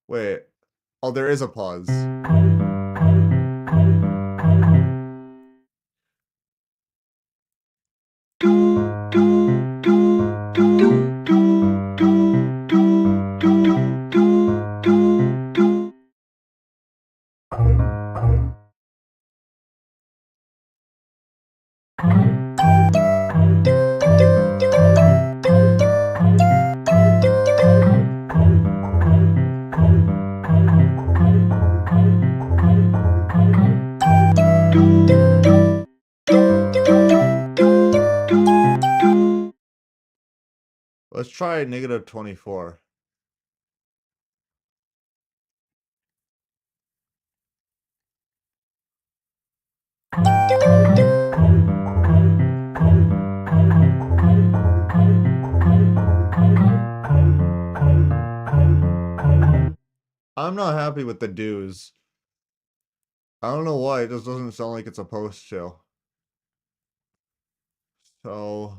Wait. Oh, there is a pause. Let's try negative 24. I'm not happy with the dues. I don't know why, it just doesn't sound like it's supposed to. So...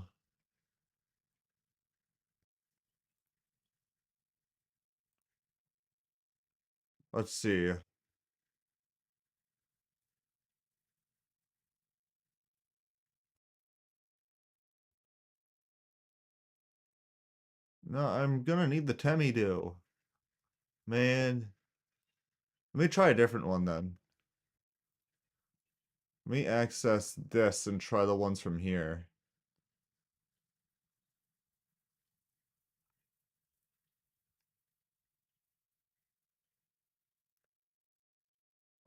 let's see. No, I'm gonna need the Temmie-do. Man. Let me try a different one then. Let me access this and try the ones from here.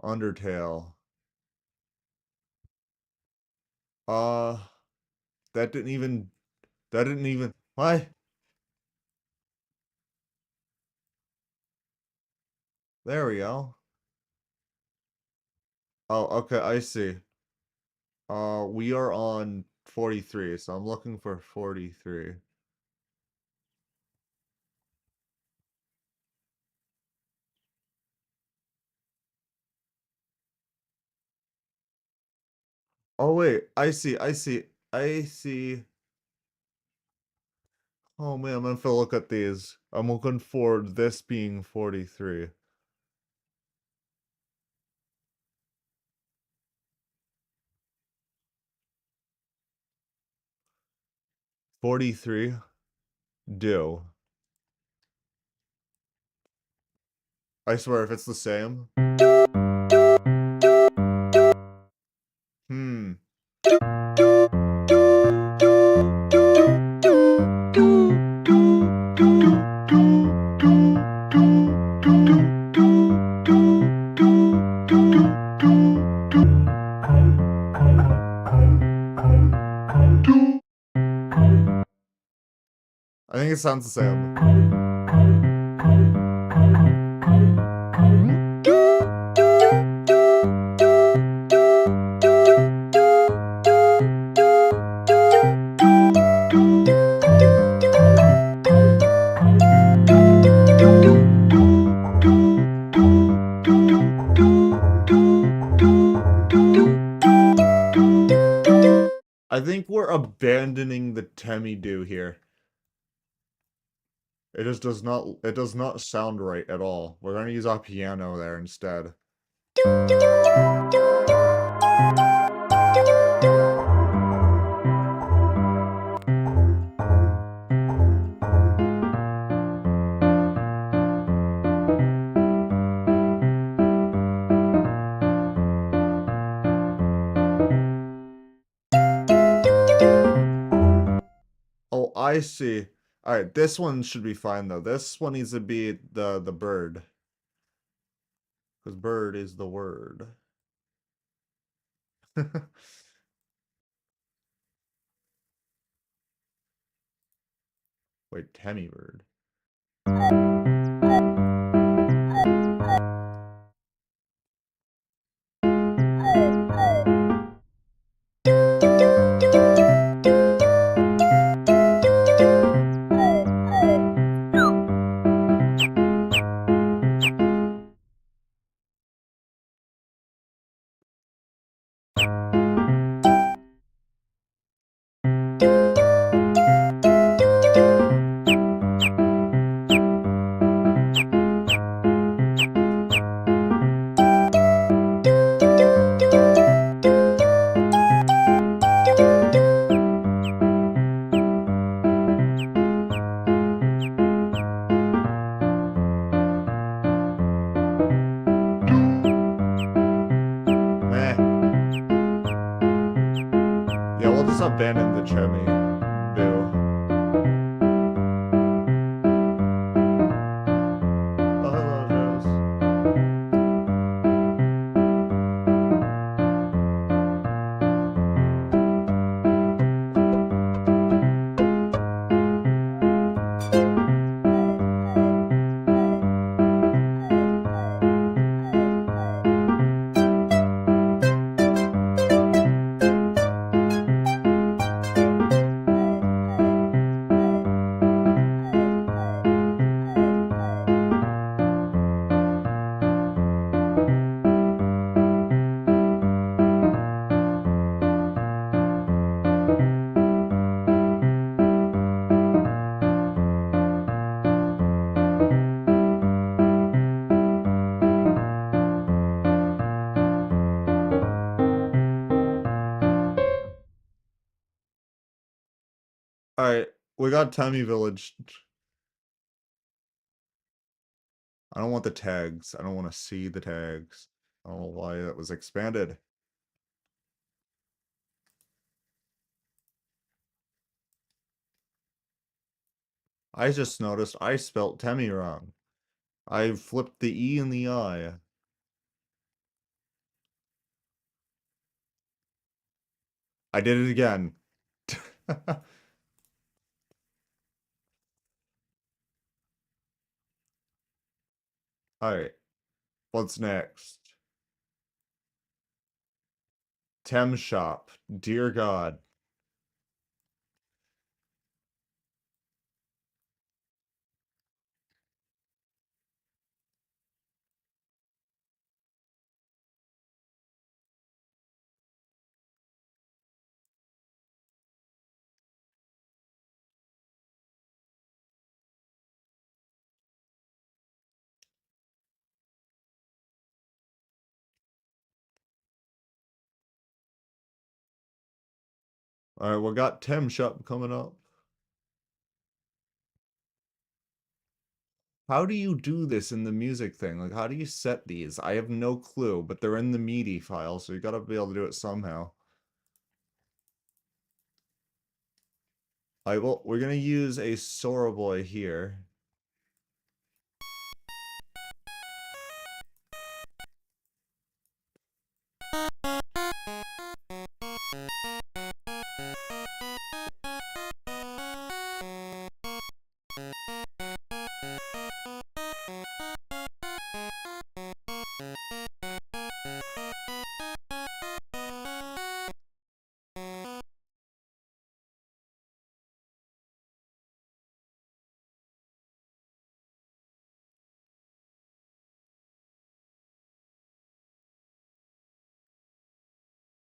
Undertale. Uh, that didn't even, what? There we go. Oh, okay, I see. We are on 43, so I'm looking for 43. Oh wait, I see, I see, I see. Oh man, I'm gonna have to look at these. I'm looking for this being 43. 43 do. I swear if it's the same. Hmm. I think it sounds the same. I think we're abandoning the Temmie-do here. It just does not sound right at all. We're gonna use our piano there instead. Oh, I see. Alright, this one should be fine though. This one needs to be the bird. Because bird is the word. Wait, Temmie bird. Meh. Yeah, we'll just abandon the Temmie-do. Oh, hello, Joes. Alright, we got Temmie Village. I don't want the tags. I don't want to see the tags. I don't know why that was expanded. I just noticed I spelt Temmie wrong. I flipped the E and the I. I did it again. Alright, what's next? Tem Shop. Dear God. Alright, we got Tem Shop coming up. How do you do this in the music thing? Like, how do you set these? I have no clue, but they're in the MIDI file, so you gotta be able to do it somehow. Alright, well, we're gonna use a Sora Boy here.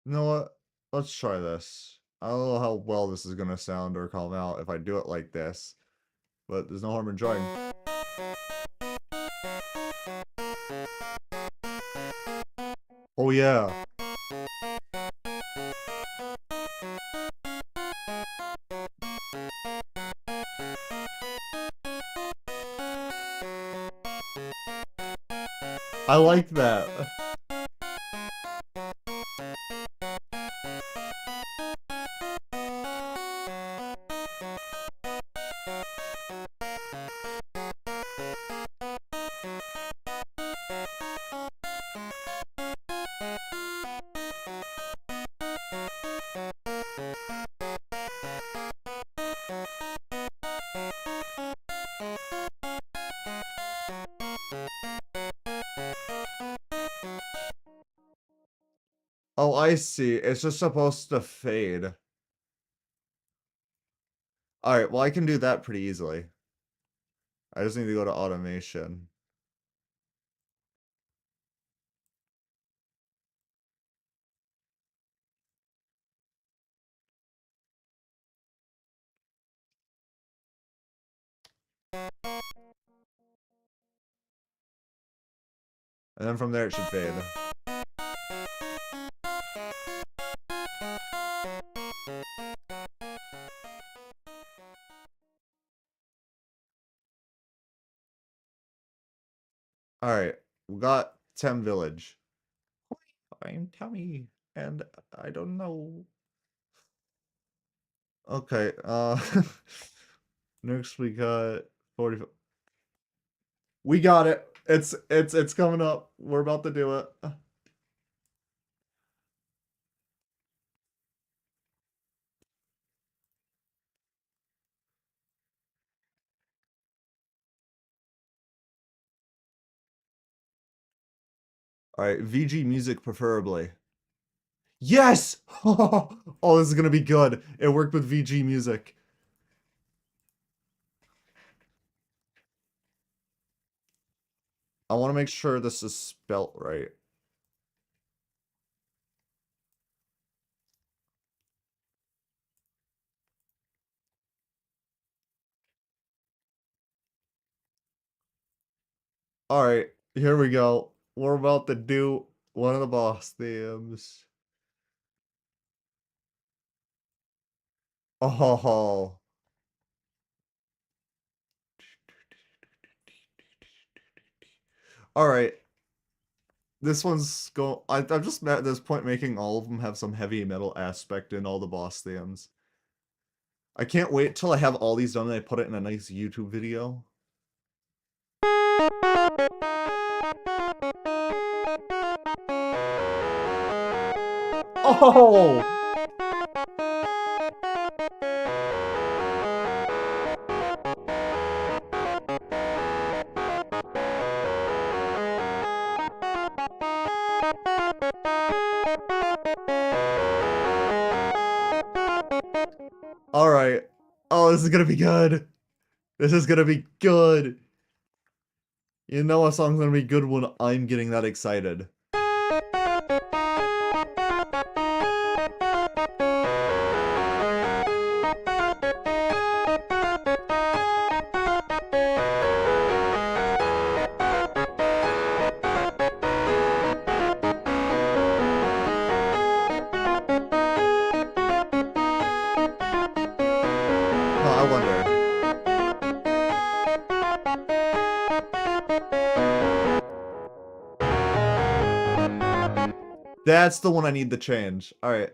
You know what? Let's try this. I don't know how well this is gonna sound or come out if I do it like this, but there's no harm in trying. Oh yeah. I like that. Oh, I see. It's just supposed to fade. Alright, well I can do that pretty easily. I just need to go to automation. And then from there it should fade. Alright, we got Tem Village. I'm Tommy, and I don't know. Okay, next we got 40. We got it. It's coming up. We're about to do it. Alright, VG music preferably. Yes! Oh, this is gonna be good. It worked with VG music. I want to make sure this is spelt right. Alright, here we go. We're about to do one of the boss themes. Oh. All right. This one's go. I'm just at this point making all of them have some heavy metal aspect in all the boss themes. I can't wait till I have all these done and I put it in a nice YouTube video. Oh! Alright. Oh, this is gonna be good. This is gonna be good. You know a song's gonna be good when I'm getting that excited. I wonder. That's the one I need to change. Alright.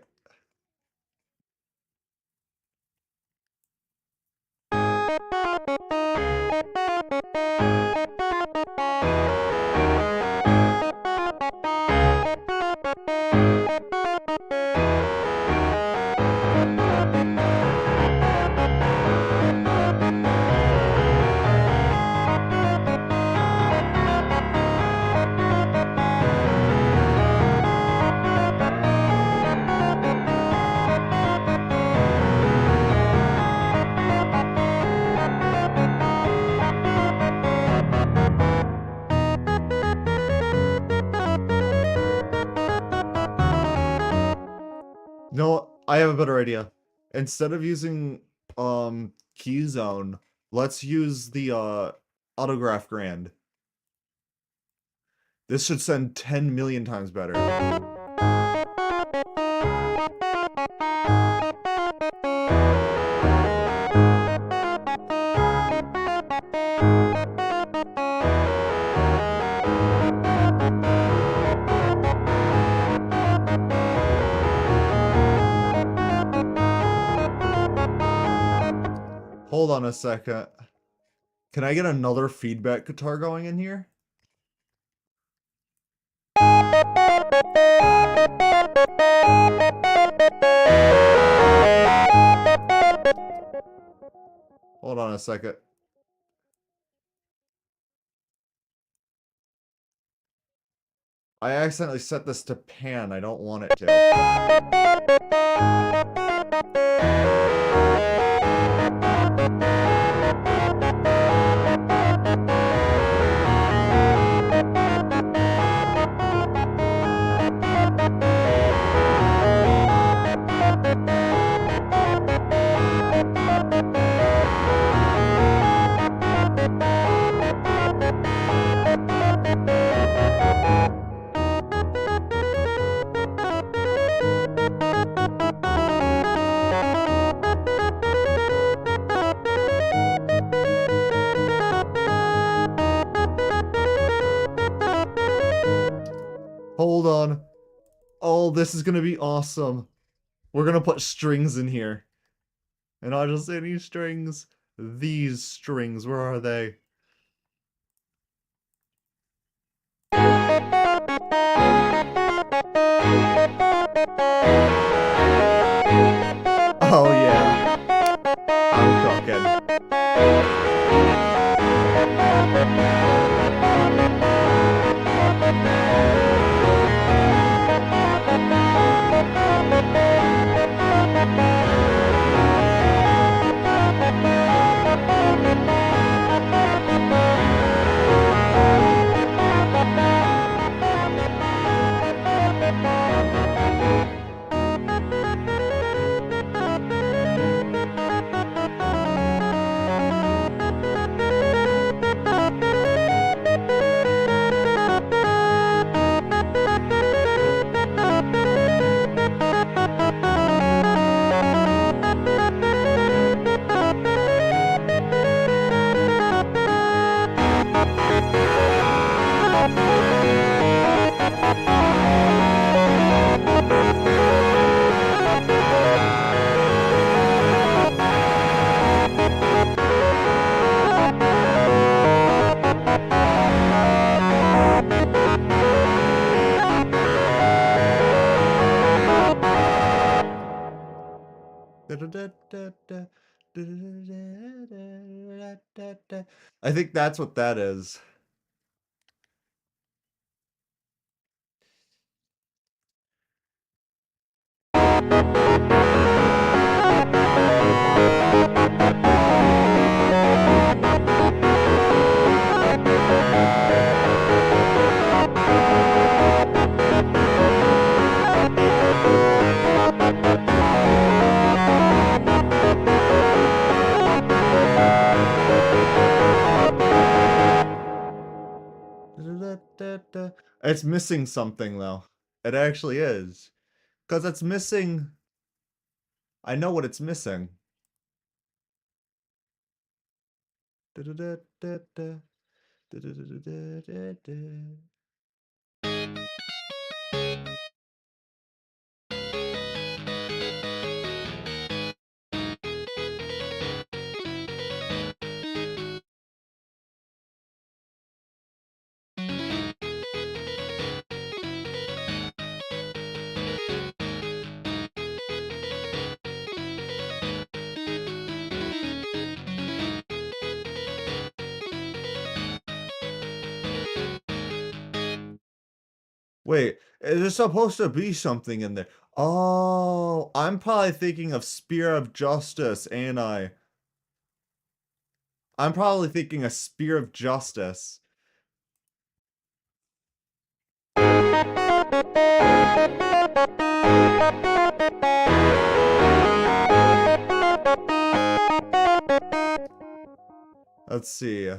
No, I have a better idea. Instead of using Keyzone, let's use the Autograph Grand. This should send 10 million times better. Hold on a second. Can I get another feedback guitar going in here? Hold on a second. I accidentally set this to pan. I don't want it to. Hold on. Oh, this is gonna be awesome. We're gonna put strings in here. And not just any strings. These strings, where are they? Oh yeah. I'm cooking. I think that's what that is. It's missing something though. It actually is. Because it's missing. I know what it's missing. Wait, there's supposed to be something in there. Oh, I'm probably thinking of Spear of Justice, ain't I? I'm probably thinking of Spear of Justice. Let's see.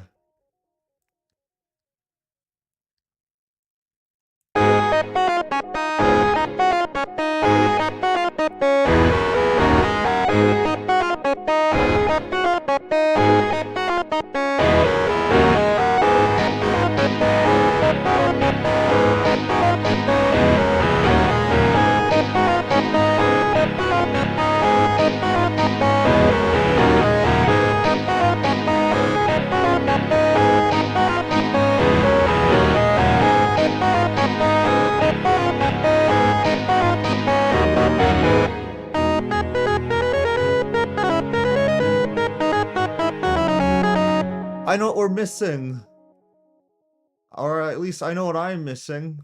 I know what we're missing. Or at least I know what I'm missing.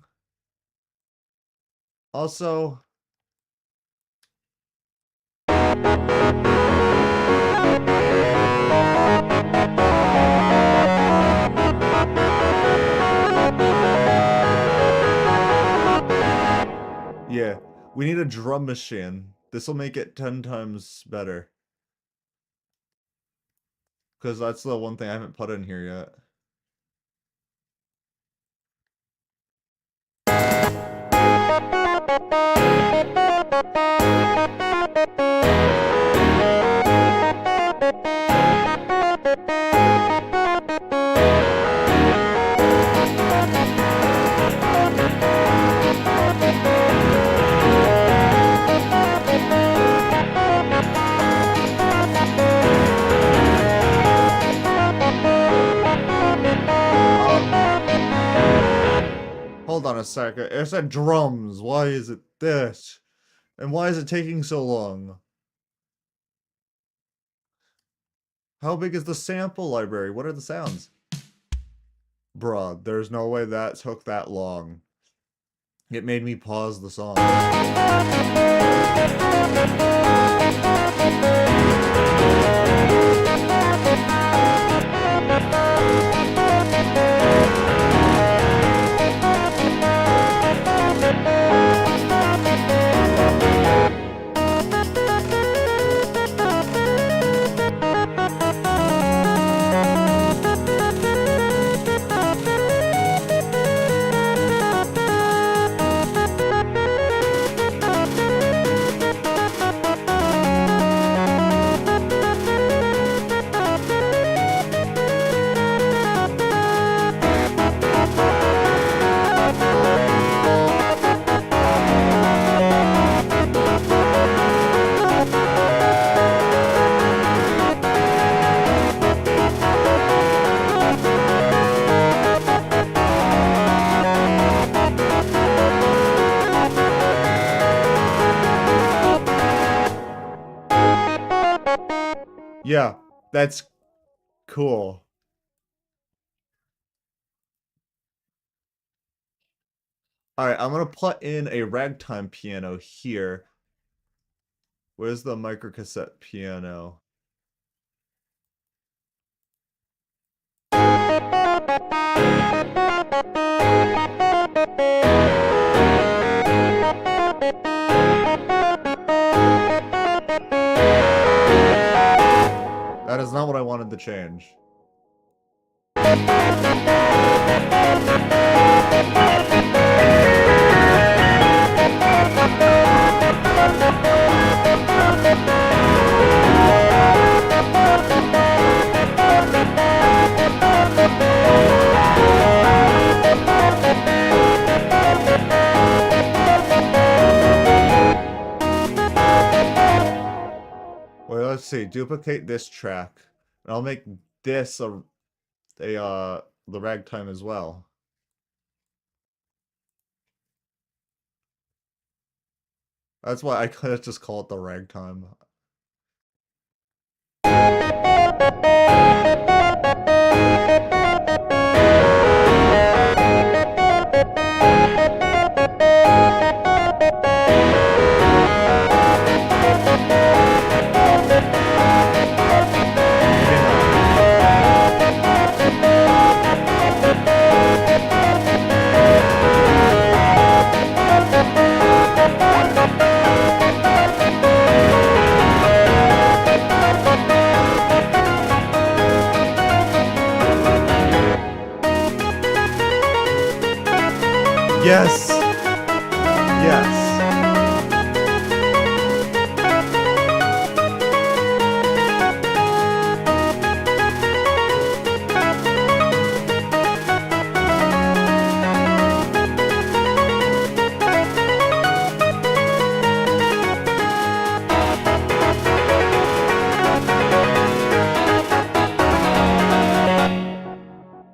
Also... Yeah, we need a drum machine. This will make it 10 times better. Because that's the one thing I haven't put in here yet. Hold on a second. It said drums. Why is it this? And why is it taking so long? How big is the sample library? What are the sounds? Bruh, there's no way that took that long. It made me pause the song. Yeah, that's cool. All right, I'm gonna put in a ragtime piano here. Where's the microcassette piano? That is not what I wanted to change. Wait, let's see. Duplicate this track. And I'll make this the ragtime as well. That's why I could just call it the ragtime. Yes. Yes.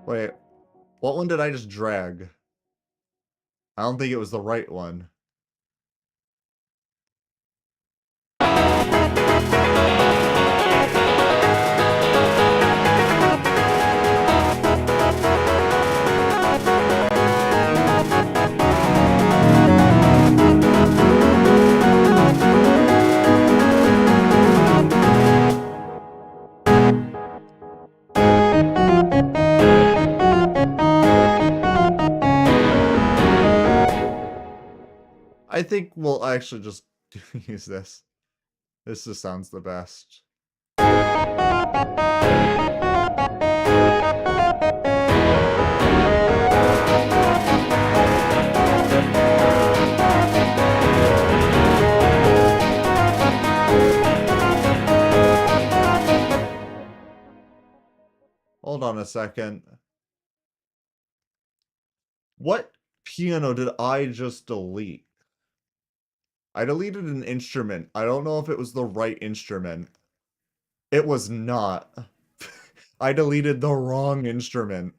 Wait, what one did I just drag? I don't think it was the right one. I think we'll actually just use this. This just sounds the best. Hold on a second. What piano did I just delete? I deleted an instrument. I don't know if it was the right instrument. It was not. I deleted the wrong instrument.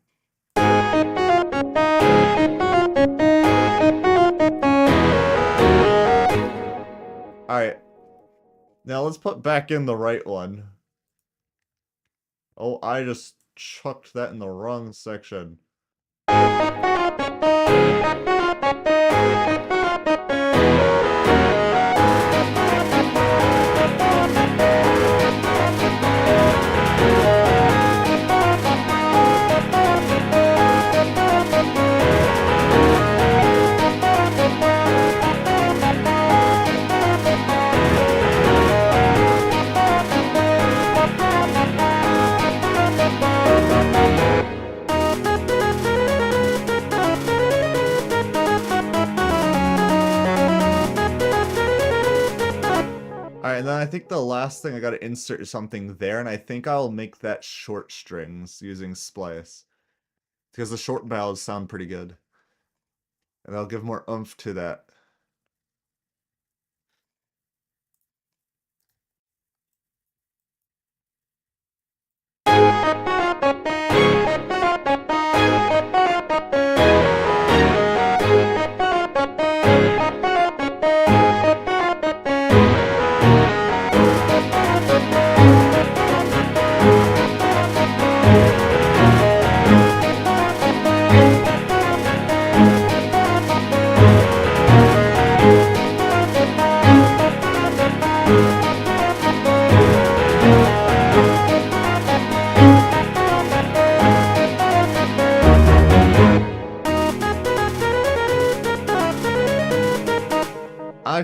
Alright. Now let's put back in the right one. Oh, I just chucked that in the wrong section. Alright, and then I think the last thing I gotta insert is something there, and I think I'll make that short strings using splice. Because the short bows sound pretty good. And I'll give more oomph to that.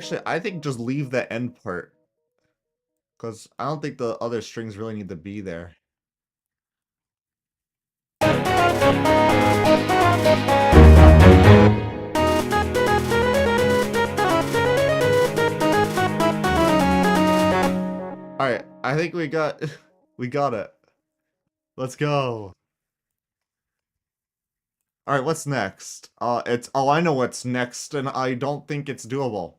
Actually, I think just leave the end part. Because I don't think the other strings really need to be there. Alright, I think we got we got it. Let's go. Alright, what's next? I know what's next, and I don't think it's doable.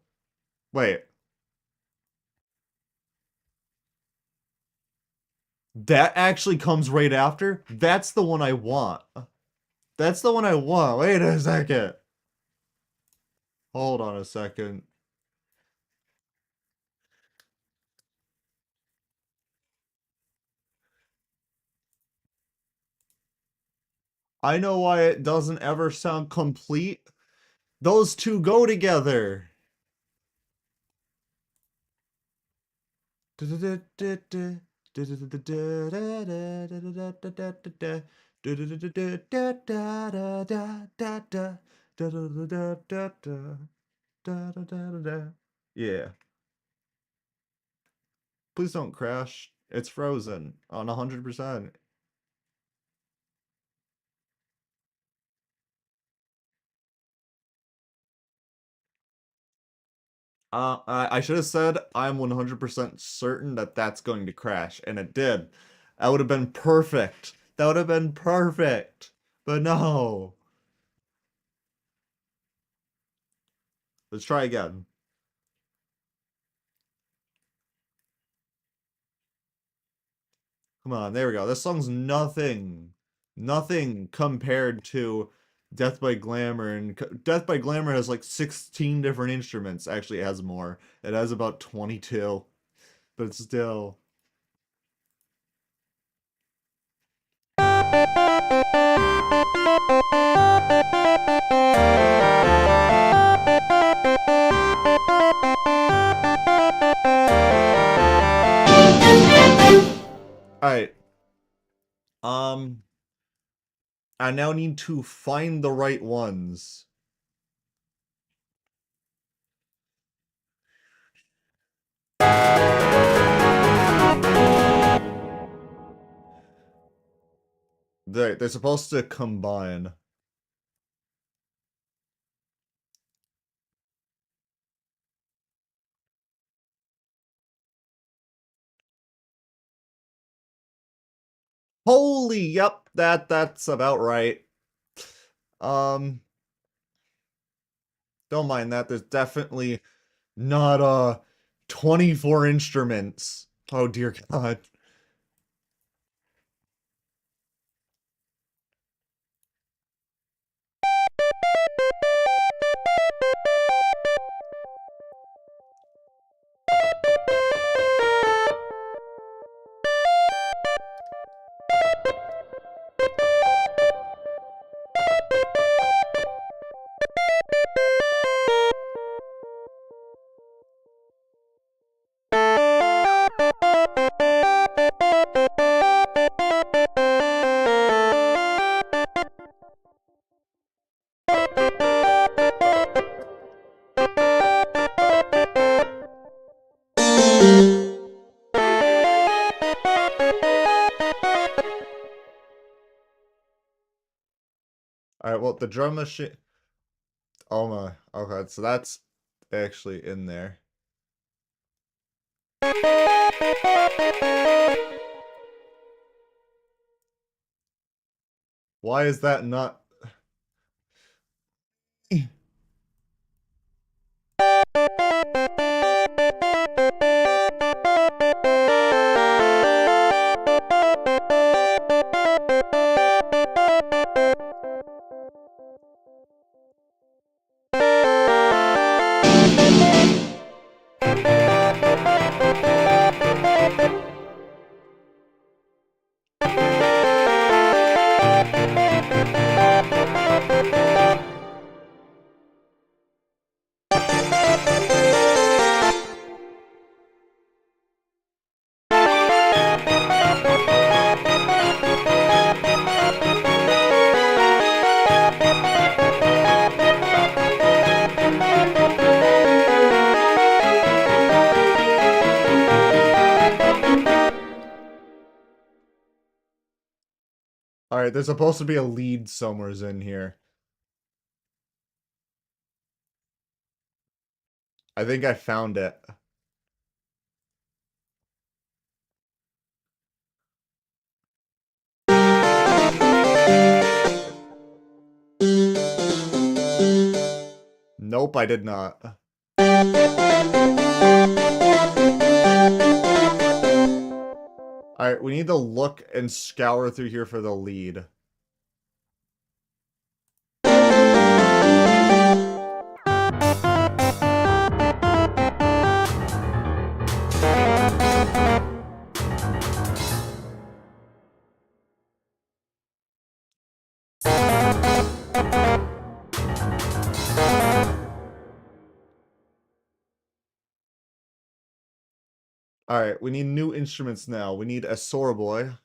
Wait. That actually comes right after? That's the one I want. That's the one I want. Wait a second. Hold on a second. I know why it doesn't ever sound complete. Those two go together. Yeah. Please don't crash. It's frozen on 100%. I should have said I'm 100% certain that that's going to crash, and it did. That would have been perfect. That would have been perfect. But no. Let's try again. Come on, there we go. This song's nothing. Nothing compared to Death by Glamour. And Death by Glamour has like 16 different instruments. Actually, it has more. It has about 22. But still. Alright. I now need to find the right ones. They're supposed to combine. Holy, yep, that's about right. Don't mind that. There's definitely not 24 instruments. Oh dear God. Alright, well, the drum machine. Oh my. Okay, so that's actually in there. Why is that not? Alright, there's supposed to be a lead somewheres in here. I think I found it. Nope, I did not. Alright, we need to look and scour through here for the lead. Alright, we need new instruments now. We need a Soroboy.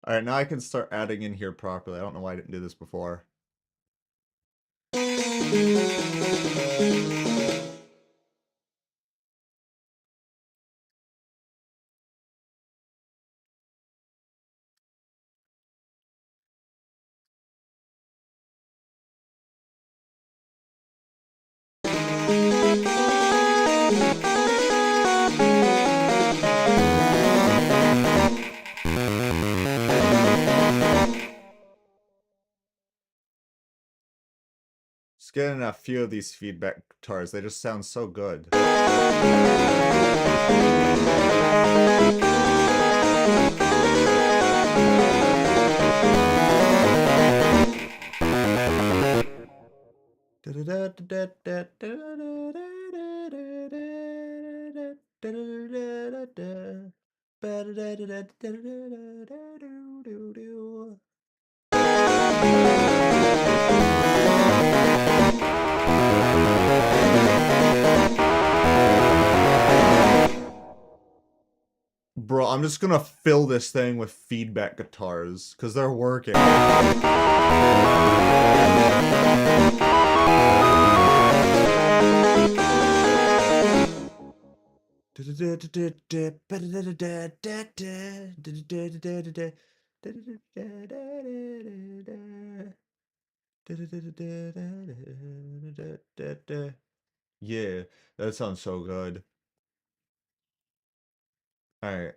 Alright, now I can start adding in here properly. I don't know why I didn't do this before. Just getting a few of these feedback guitars. They just sound so good. Bro, I'm just gonna fill this thing with feedback guitars, because they're working. Yeah, that sounds so good. Alright,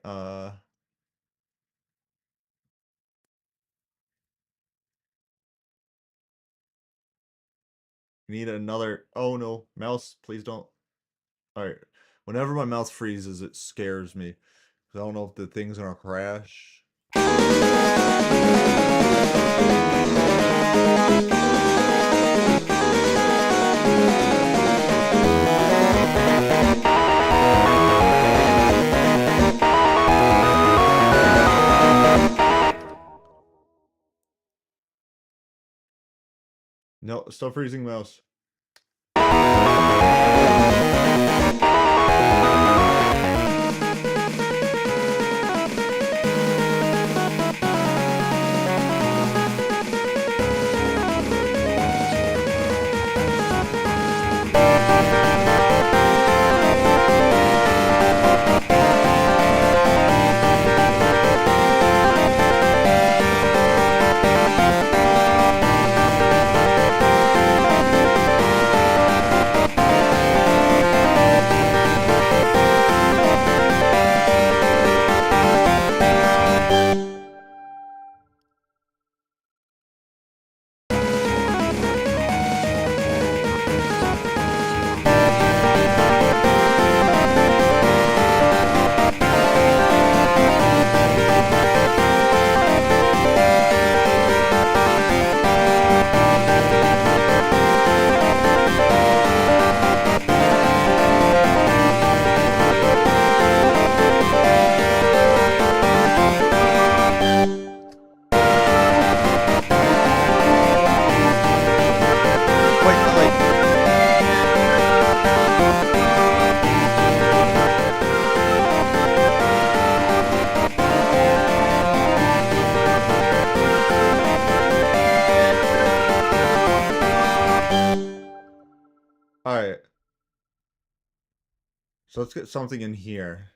need another... Oh no, mouse, please don't... Alright, whenever my mouse freezes, it scares me. I don't know if the thing's gonna crash. No, stop freezing mouse. Alright. So let's get something in here.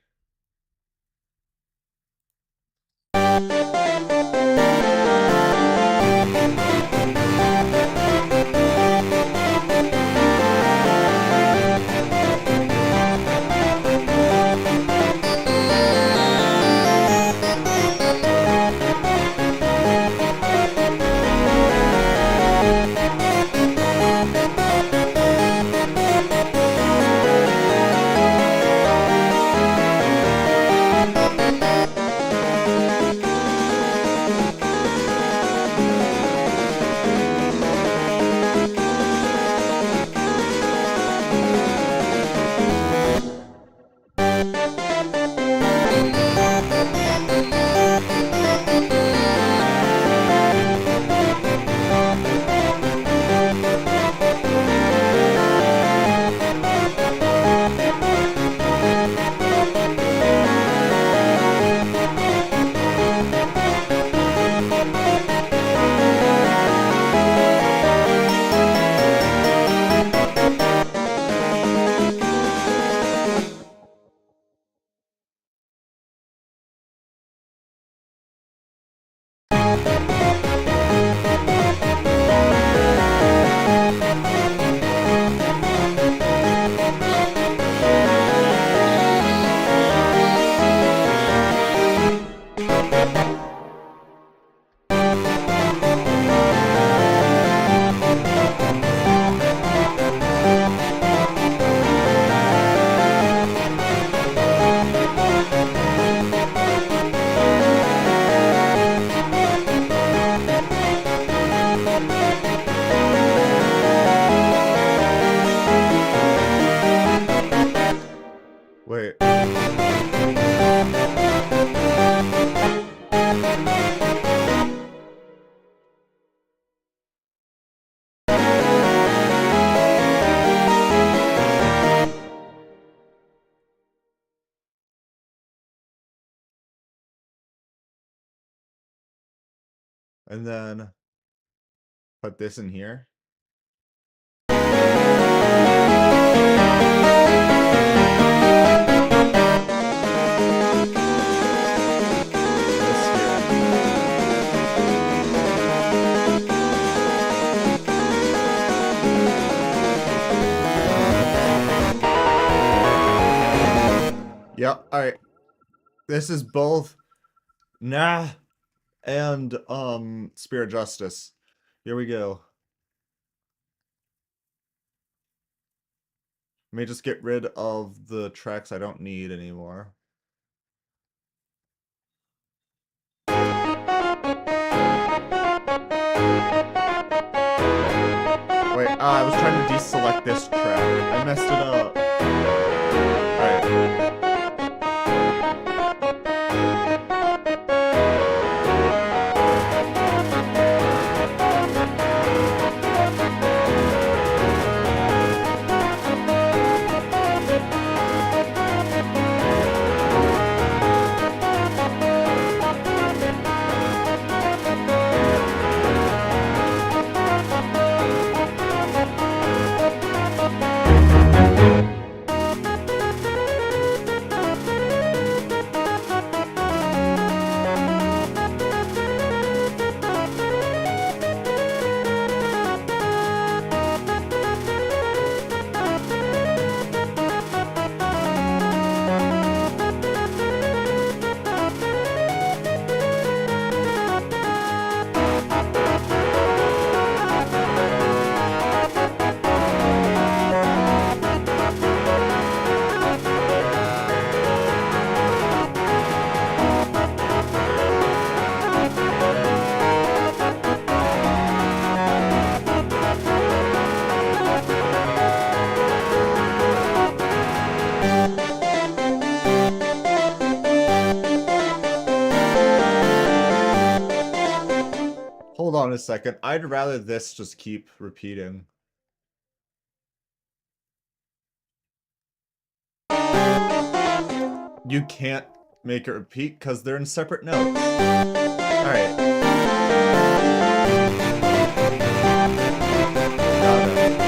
Wait. And then put this in here. This here. Yep, alright. This is both nah and Spirit Justice. Here we go. Let me just get rid of the tracks I don't need anymore. Wait, I was trying to deselect this track. I messed it up. Alright. Hold on a second. I'd rather this just keep repeating. You can't make it repeat because they're in separate notes. Alright. Got it.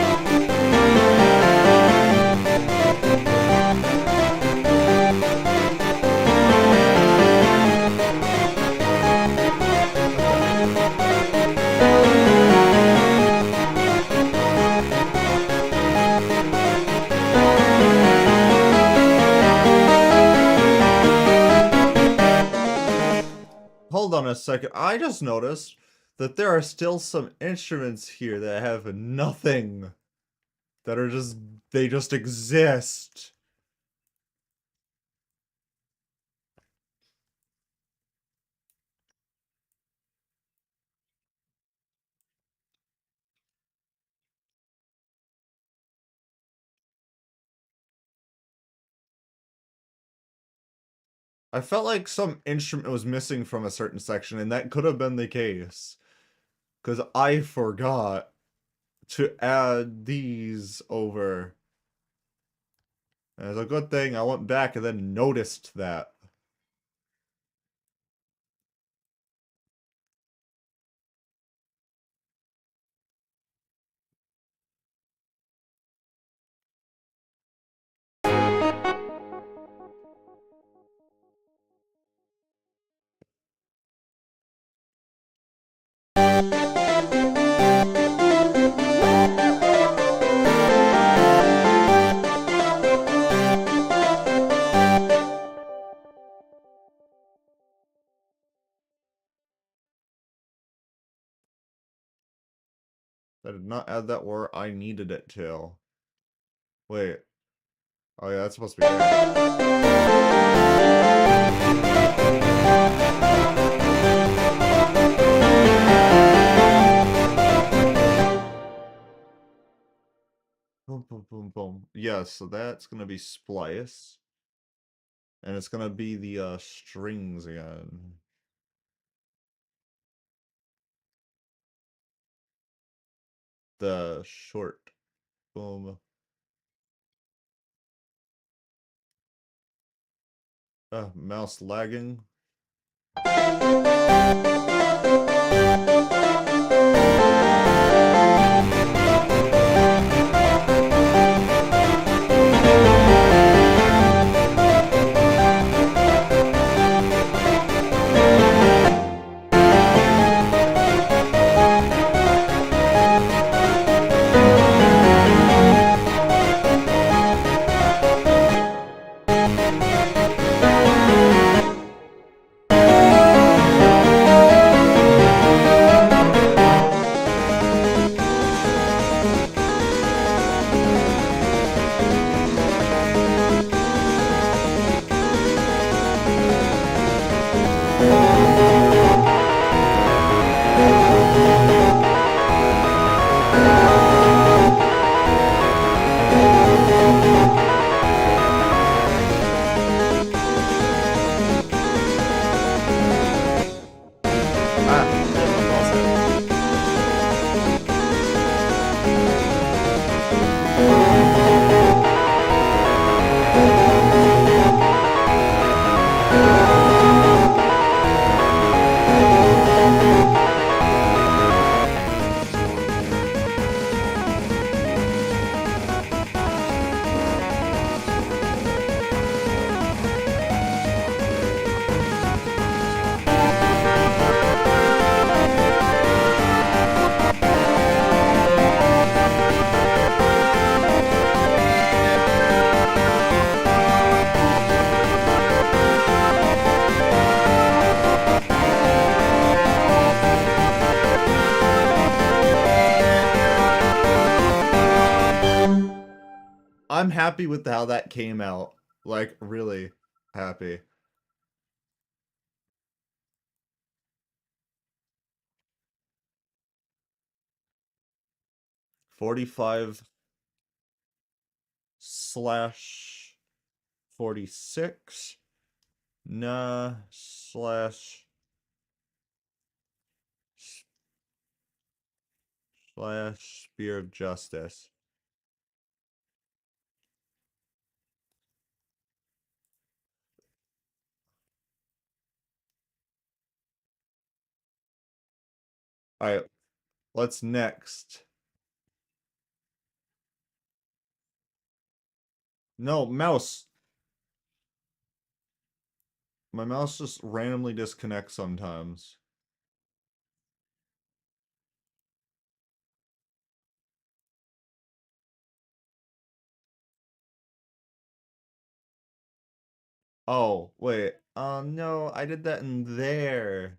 second. I just noticed that there are still some instruments here that have nothing. That are just, they just exist. I felt like some instrument was missing from a certain section, and that could have been the case. Because I forgot to add these over. And it's a good thing I went back and then noticed that. I did not add that where I needed it to. Wait. Oh yeah, that's supposed to be boom, boom, boom, boom. Yeah, so that's gonna be splice. And it's gonna be the strings again. The short. Boom. Mouse lagging. Ah, damn, my mouse hit. I'm happy with how that came out. Like, really happy. '45 slash 46. Nah slash Spear of Justice. Alright, what's next? No, mouse. My mouse just randomly disconnects sometimes. Oh, wait. No, I did that in there.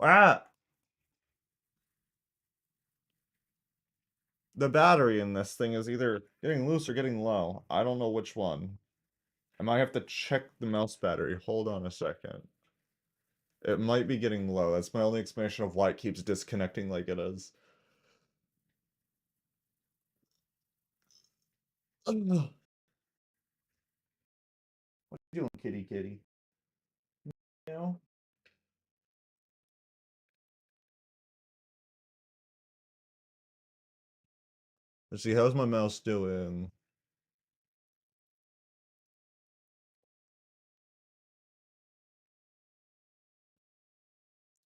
Ah! The battery in this thing is either getting loose or getting low. I don't know which one. I might have to check the mouse battery. Hold on a second. It might be getting low. That's my only explanation of why it keeps disconnecting like it is. Ugh. What you doing, kitty kitty? You know? Let's see, how's my mouse doing?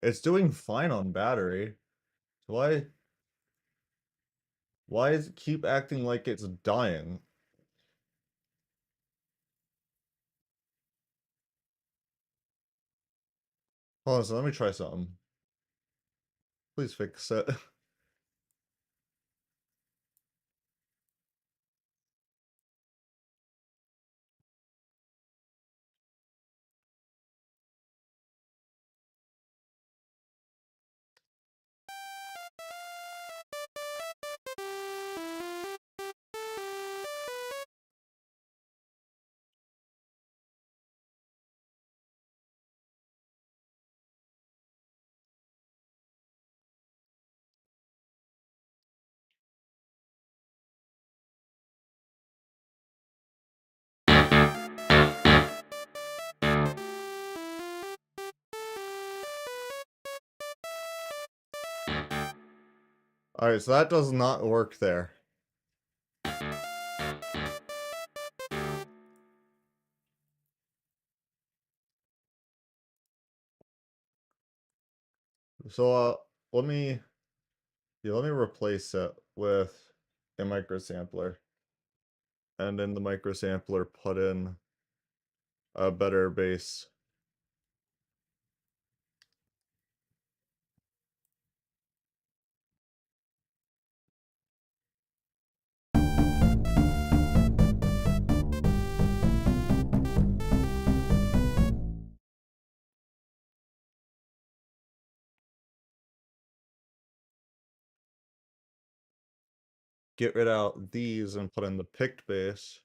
It's doing fine on battery. Why does it keep acting like it's dying? Hold on, so let me try something. Please fix it. Alright, so that does not work there. So, let me replace it with a microsampler. And in the microsampler, put in a better bass. Get rid out these and put in the picked bass.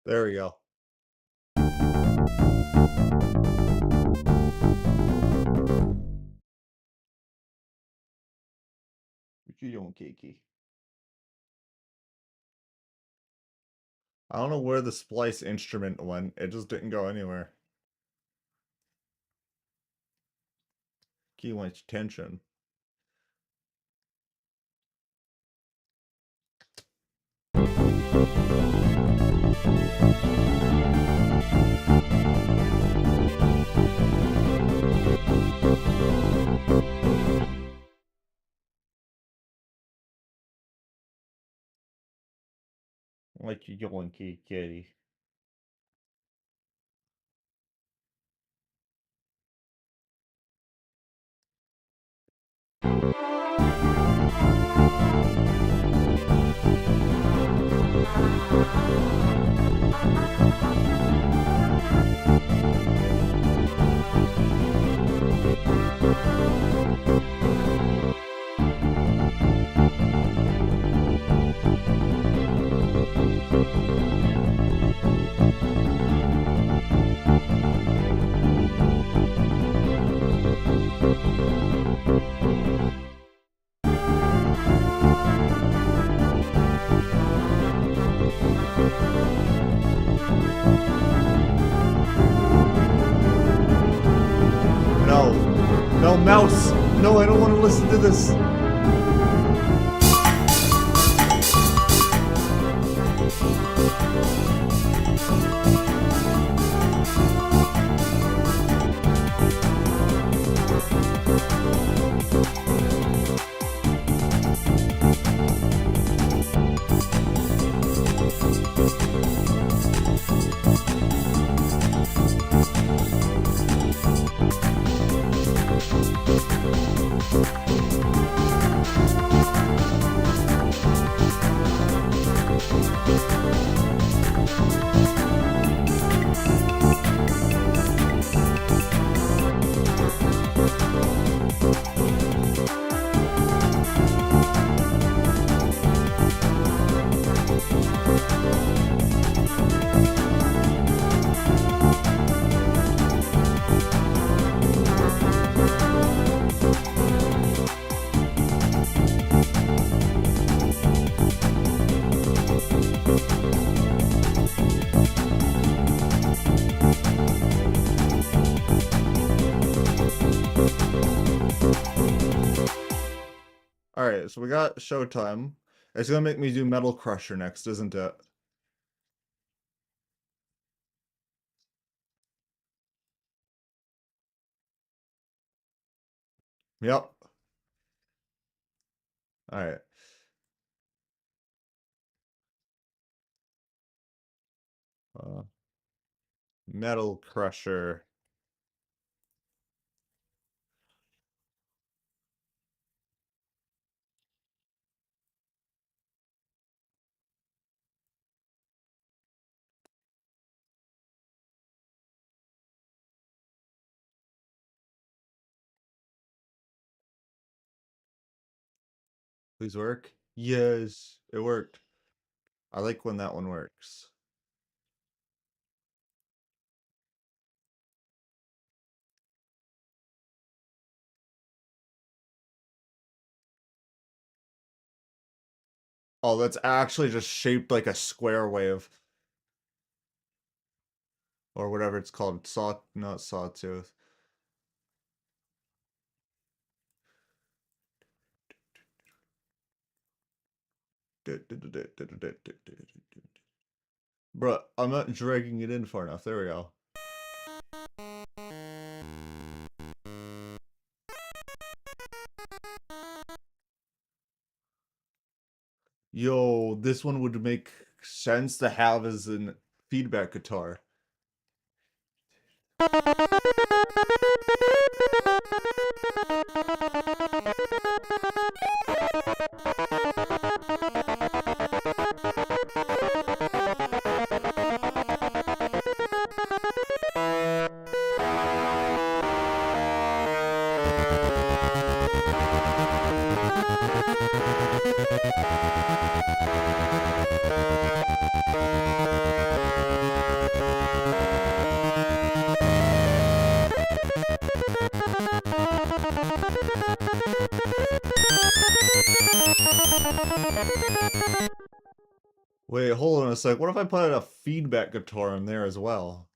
There we go. What you doing, Kiki? I don't know where the splice instrument went. It just didn't go anywhere. Key wants attention. What you doing, kitty? mouse! No, I don't want to listen to this. Alright, so we got Showtime. It's gonna make me do Metal Crusher next, isn't it? Yep. Alright. Metal Crusher. Please work. Yes, it worked. I like when that one works. Oh, that's actually just shaped like a square wave. Or whatever it's called. Not sawtooth. Bruh, I'm not dragging it in far enough. There we go. Yo, this one would make sense to have as a feedback guitar. Wait, hold on a sec. What if I put a feedback guitar in there as well?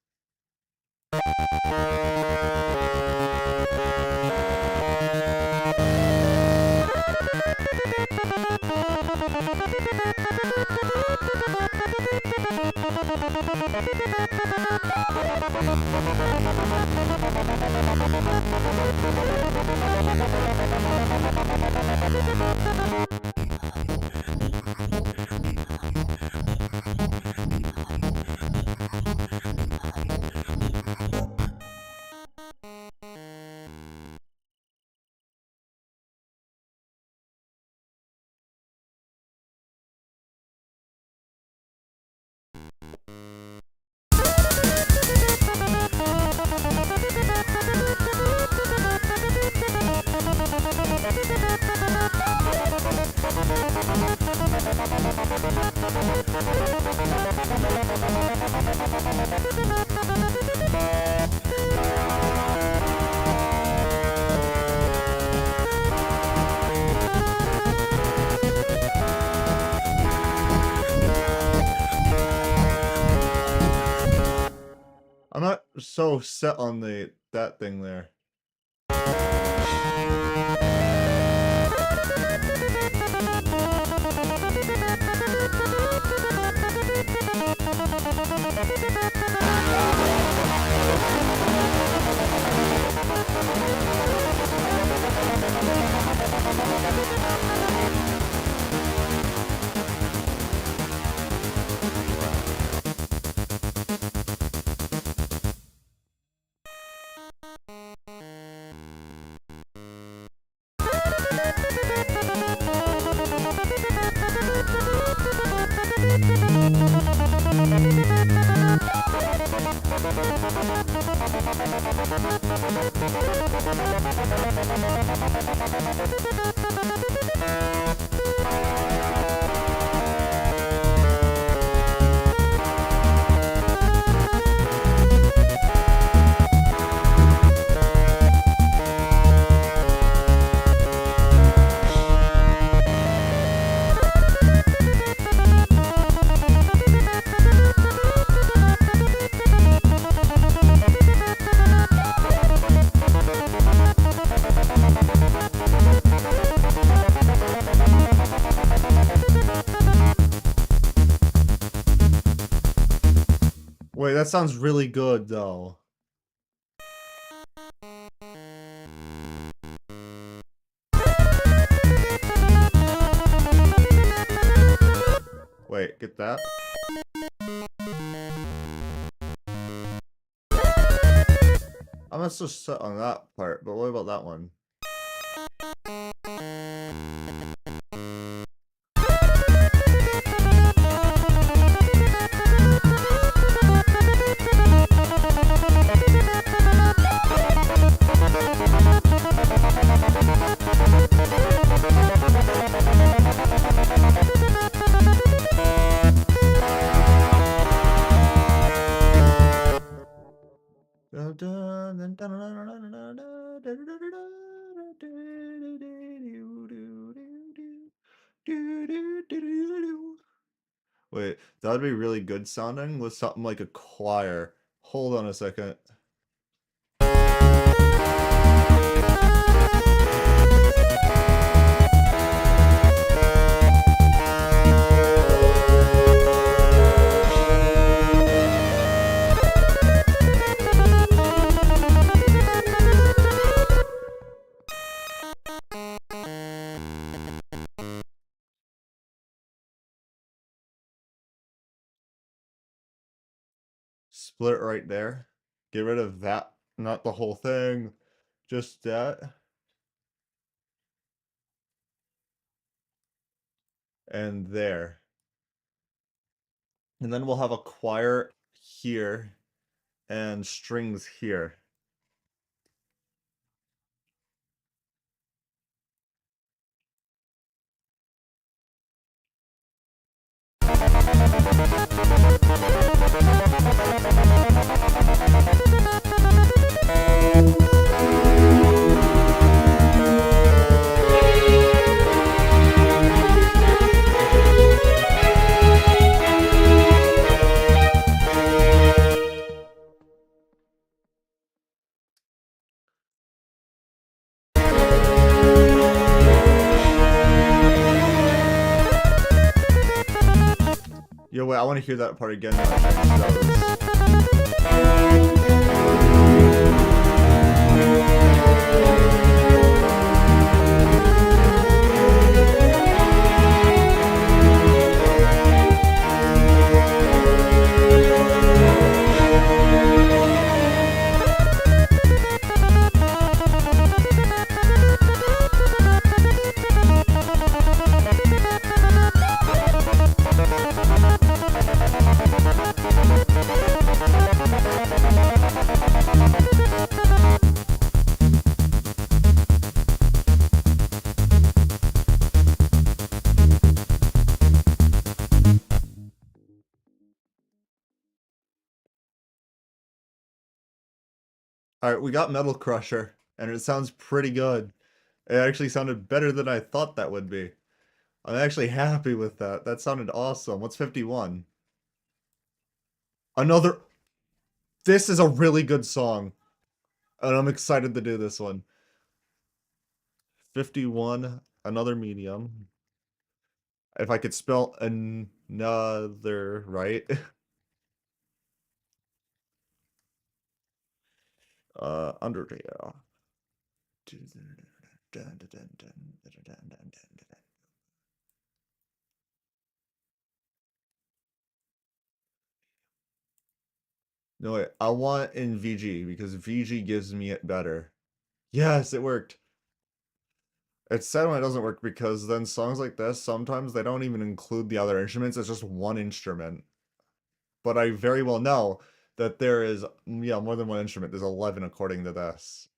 I'm not so set on that thing there. Wait, that sounds really good, though. Wait, get that? I must have set on that part, but what about that one? Wait, that would be really good sounding with something like a choir. Hold on a second. Split it right there. Get rid of that, not the whole thing, just that. And there. And then we'll have a choir here and strings here. Yo, wait, I want to hear that part again. Alright, we got Metal Crusher, and it sounds pretty good. It actually sounded better than I thought that would be. I'm actually happy with that. That sounded awesome. What's 51? Another... This is a really good song. And I'm excited to do this one. 51, another medium. If I could spell another right. Undertale. No, wait, I want in VG because VG gives me it better. Yes, it worked. It's sad when it doesn't work because then songs like this, sometimes they don't even include the other instruments, it's just one instrument. But I very well know that there is, yeah, more than one instrument. There's 11 according to this.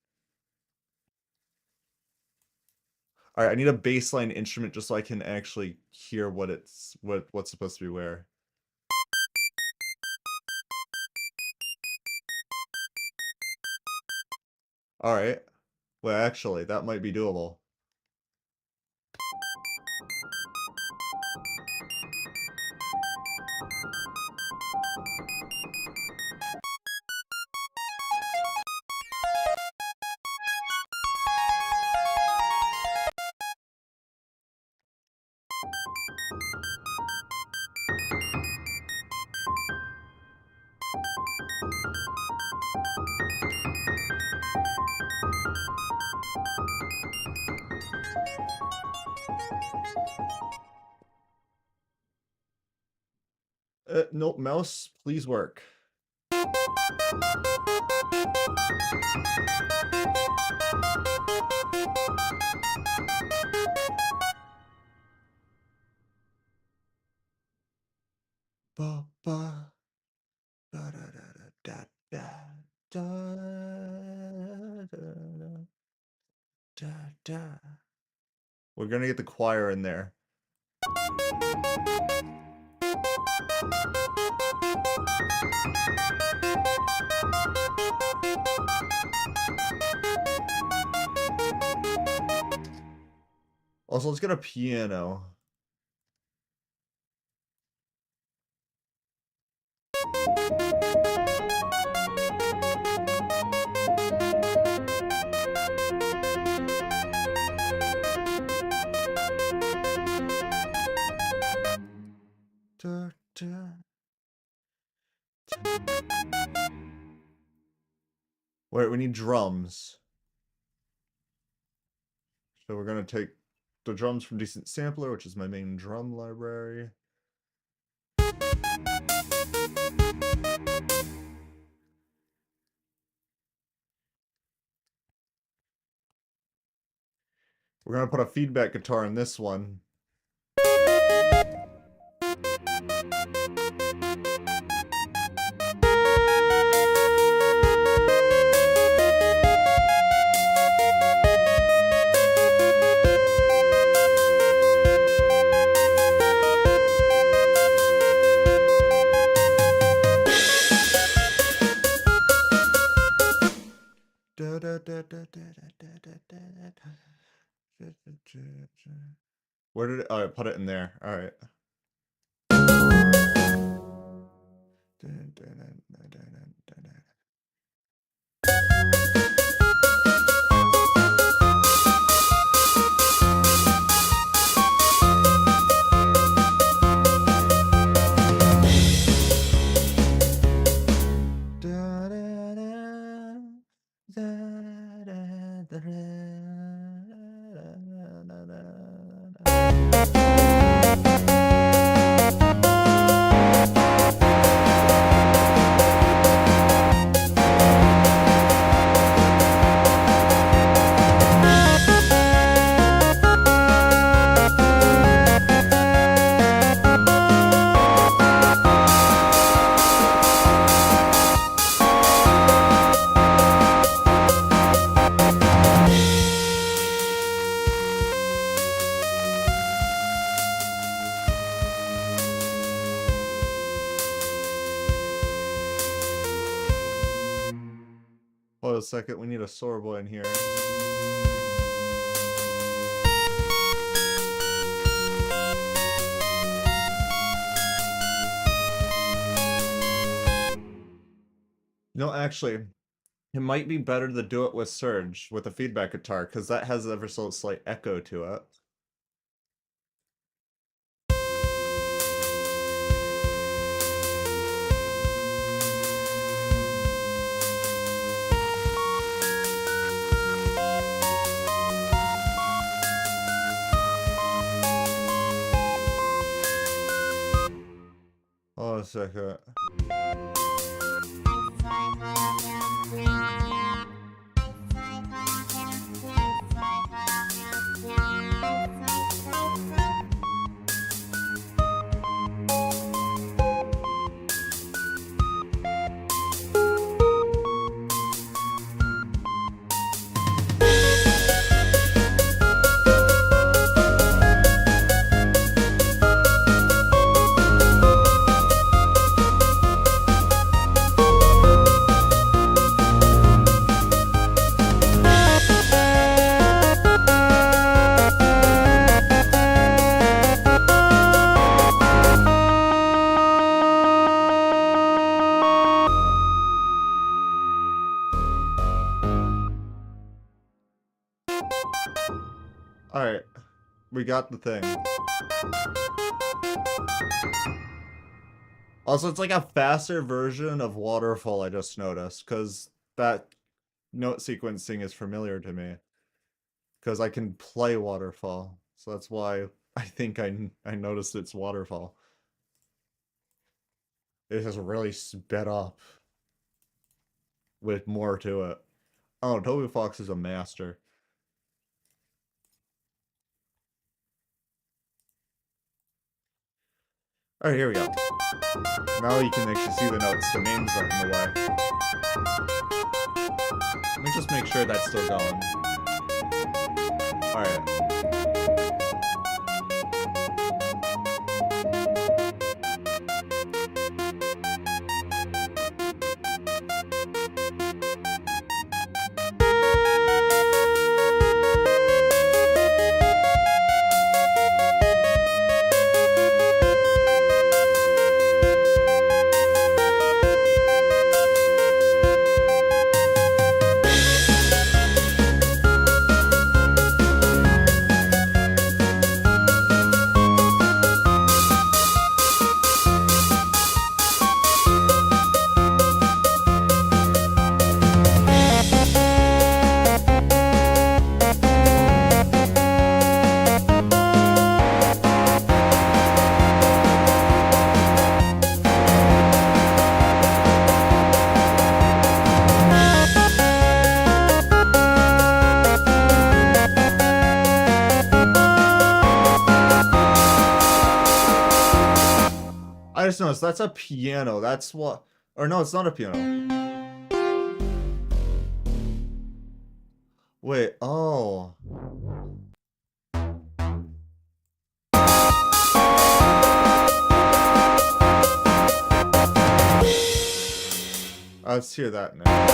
All right, I need a baseline instrument just so I can actually hear what's supposed to be where. All right. Well, actually, that might be doable. Nope, mouse, please work. Ba ba da da da da da da da. We're gonna get the choir in there. Also, let's get a piano. Da, da. Wait, we need drums. So we're gonna take the drums from Decent Sampler, which is my main drum library. We're gonna put a feedback guitar in this one. Where did it? Oh, I put it in there. All right. Hold a second, we need a Sora boy in here. No, actually, it might be better to do it with Surge, with a feedback guitar, because that has ever so slight echo to it. Hold a second. We got the thing. Also, it's like a faster version of Waterfall, I just noticed, because that note sequencing is familiar to me. Because I can play Waterfall. So that's why I think I noticed it's Waterfall. It has really sped up with more to it. Oh, Toby Fox is a master. Alright, here we go. Now you can actually see the notes. The names aren't in the way. Let me just make sure that's still going. Alright. I just noticed that's a piano. That's what. Or no, it's not a piano. Wait, oh. Let's hear that now.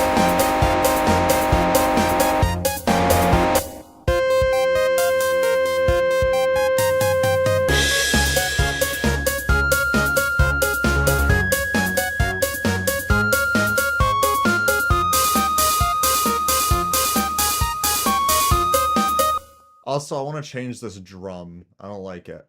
Also, I want to change this drum. I don't like it.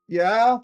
Yeah?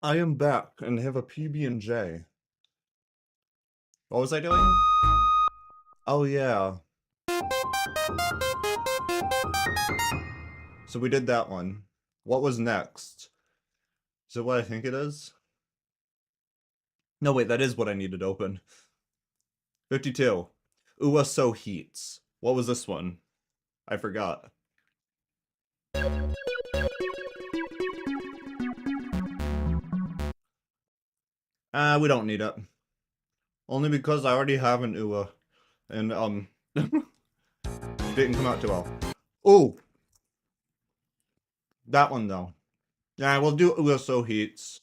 I am back and have a PB&J. What was I doing? Oh yeah. So we did that one. What was next? Is it what I think it is? No, wait, that is what I needed to open. 52. Uwa So Heats. What was this one? I forgot. We don't need it. Only because I already have an Uwa. And, didn't come out too well. Ooh! That one, though. Yeah, we'll do Uwa So Heats.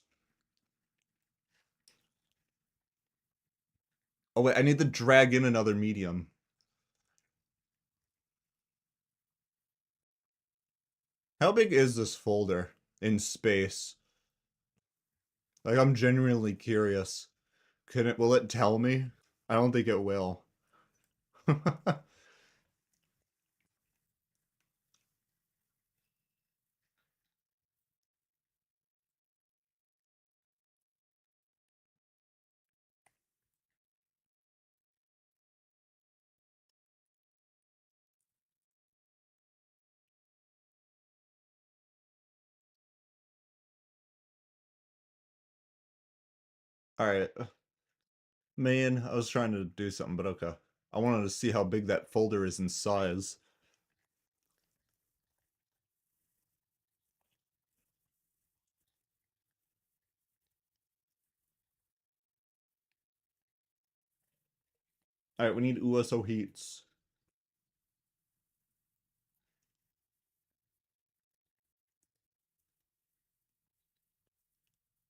Oh, wait, I need to drag in another medium. How big is this folder in space? Like, I'm genuinely curious. Will it tell me? I don't think it will. Alright. Man, I was trying to do something, but okay. I wanted to see how big that folder is in size. Alright, we need Uwa So Heats.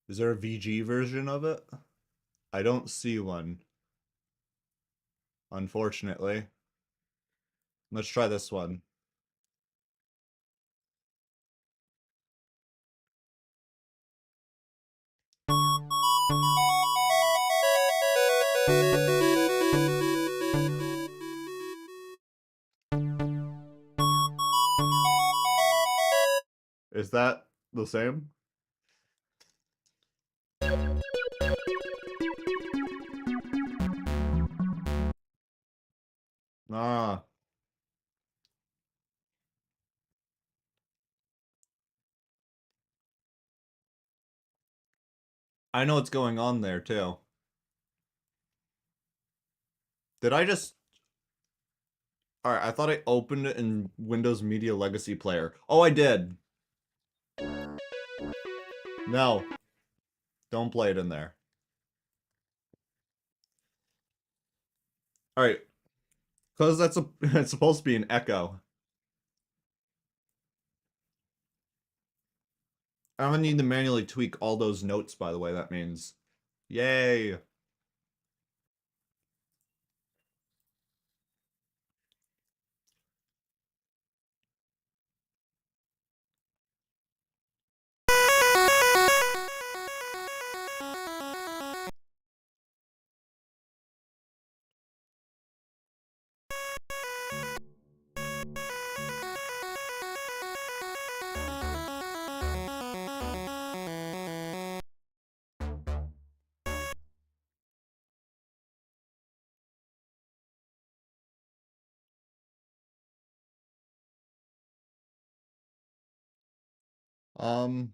Is there a VG version of it? I don't see one. Unfortunately. Let's try this one. Is that the same? Ah. I know what's going on there, too. Did I just... Alright, I thought I opened it in Windows Media Legacy Player. Oh, I did! No. Don't play it in there. Alright. Because it's supposed to be an echo. I'm gonna need to manually tweak all those notes, by the way, that means. Yay! Um...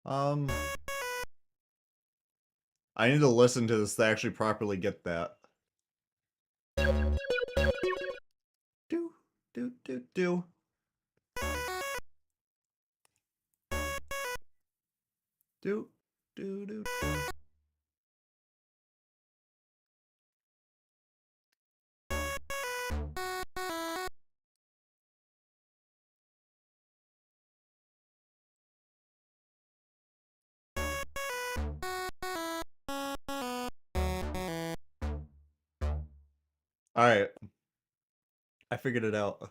Um... I need to listen to this to actually properly get that. Do, do, do, do. Do, do, do, do. Alright. I figured it out.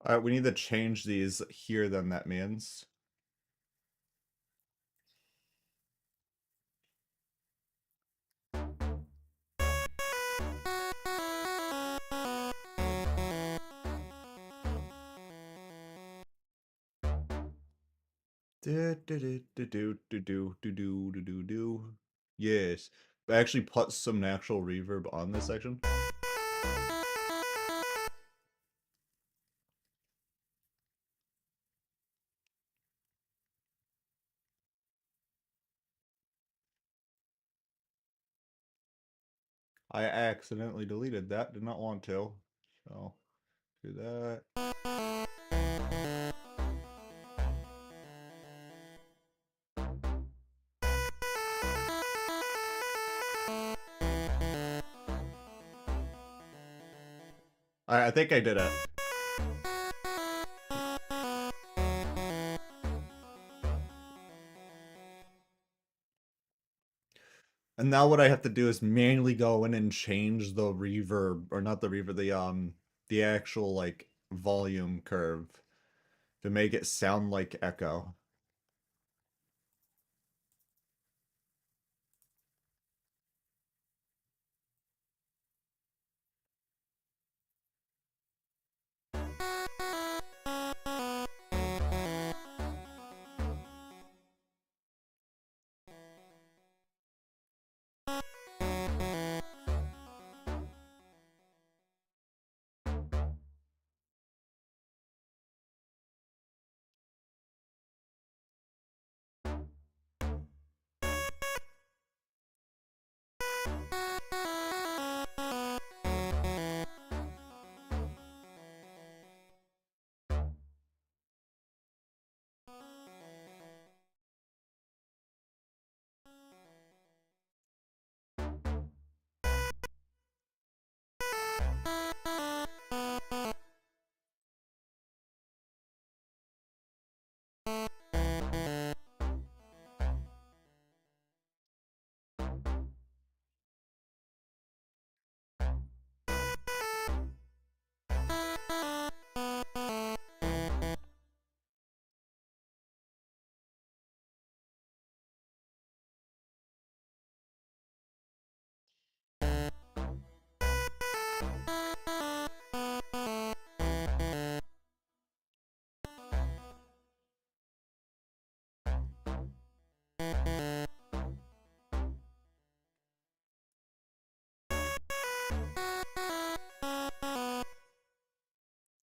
Alright, we need to change these here then, that means. Yes. I actually put some natural reverb on this section. I accidentally deleted that, did not want to. So, do that. I think I did it. And now what I have to do is manually go in and change the reverb, or not the reverb, the actual, like, volume curve to make it sound like echo.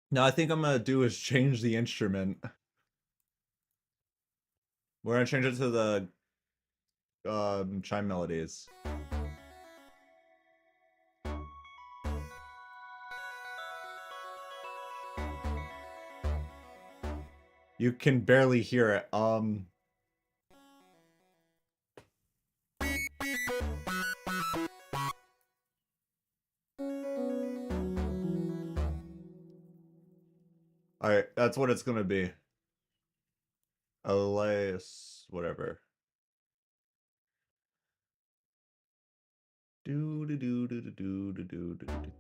Now I think I'm gonna do is change the instrument. We're gonna change it to the chime melodies. You can barely hear it. Alright, that's what it's gonna be. Elias, whatever. Do do do do do do do do do do.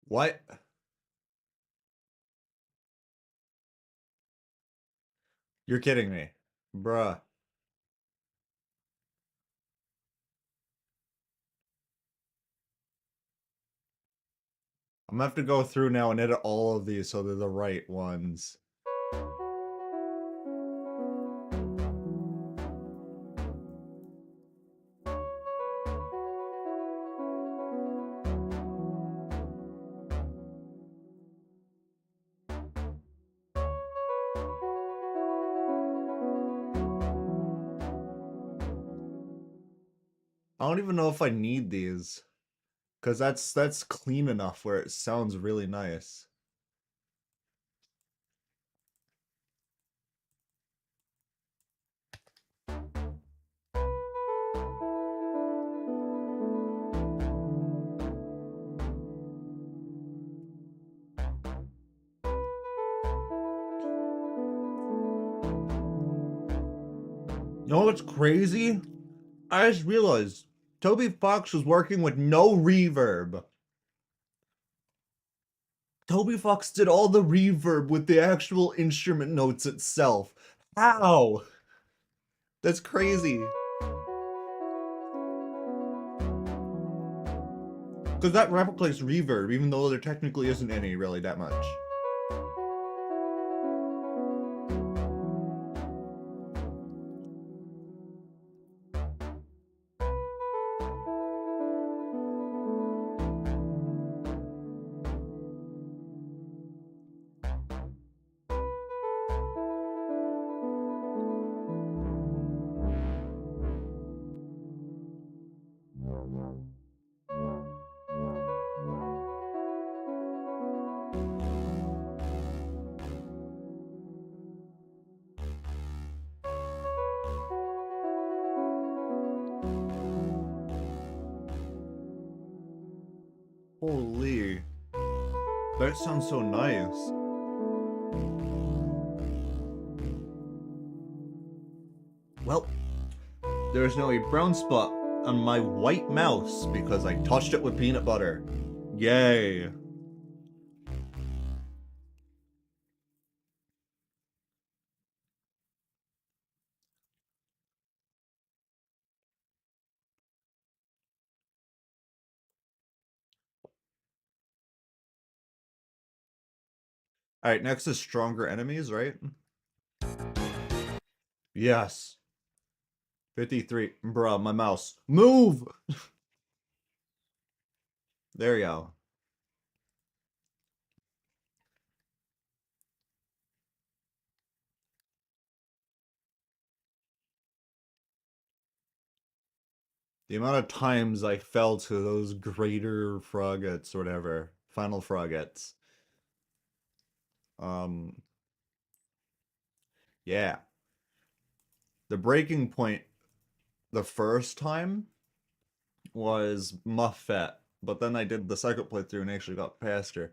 What? You're kidding me. Bruh. I'm gonna have to go through now and edit all of these so they're the right ones. I don't even know if I need these. Cause that's clean enough where it sounds really nice. know what's crazy? I just realized Toby Fox was working with no reverb. Toby Fox did all the reverb with the actual instrument notes itself. How? That's crazy. Because that replicates reverb, even though there technically isn't any really that much. Holy. That sounds so nice. Well, there's now a brown spot on my white mouse because I touched it with peanut butter. Yay. Alright, next is stronger enemies, right? Yes. 53. Bruh, my mouse. Move! There you go. The amount of times I fell to those greater froggets or whatever. Final froggets. Yeah. The breaking point the first time was Muffet, but then I did the second playthrough and actually got past her.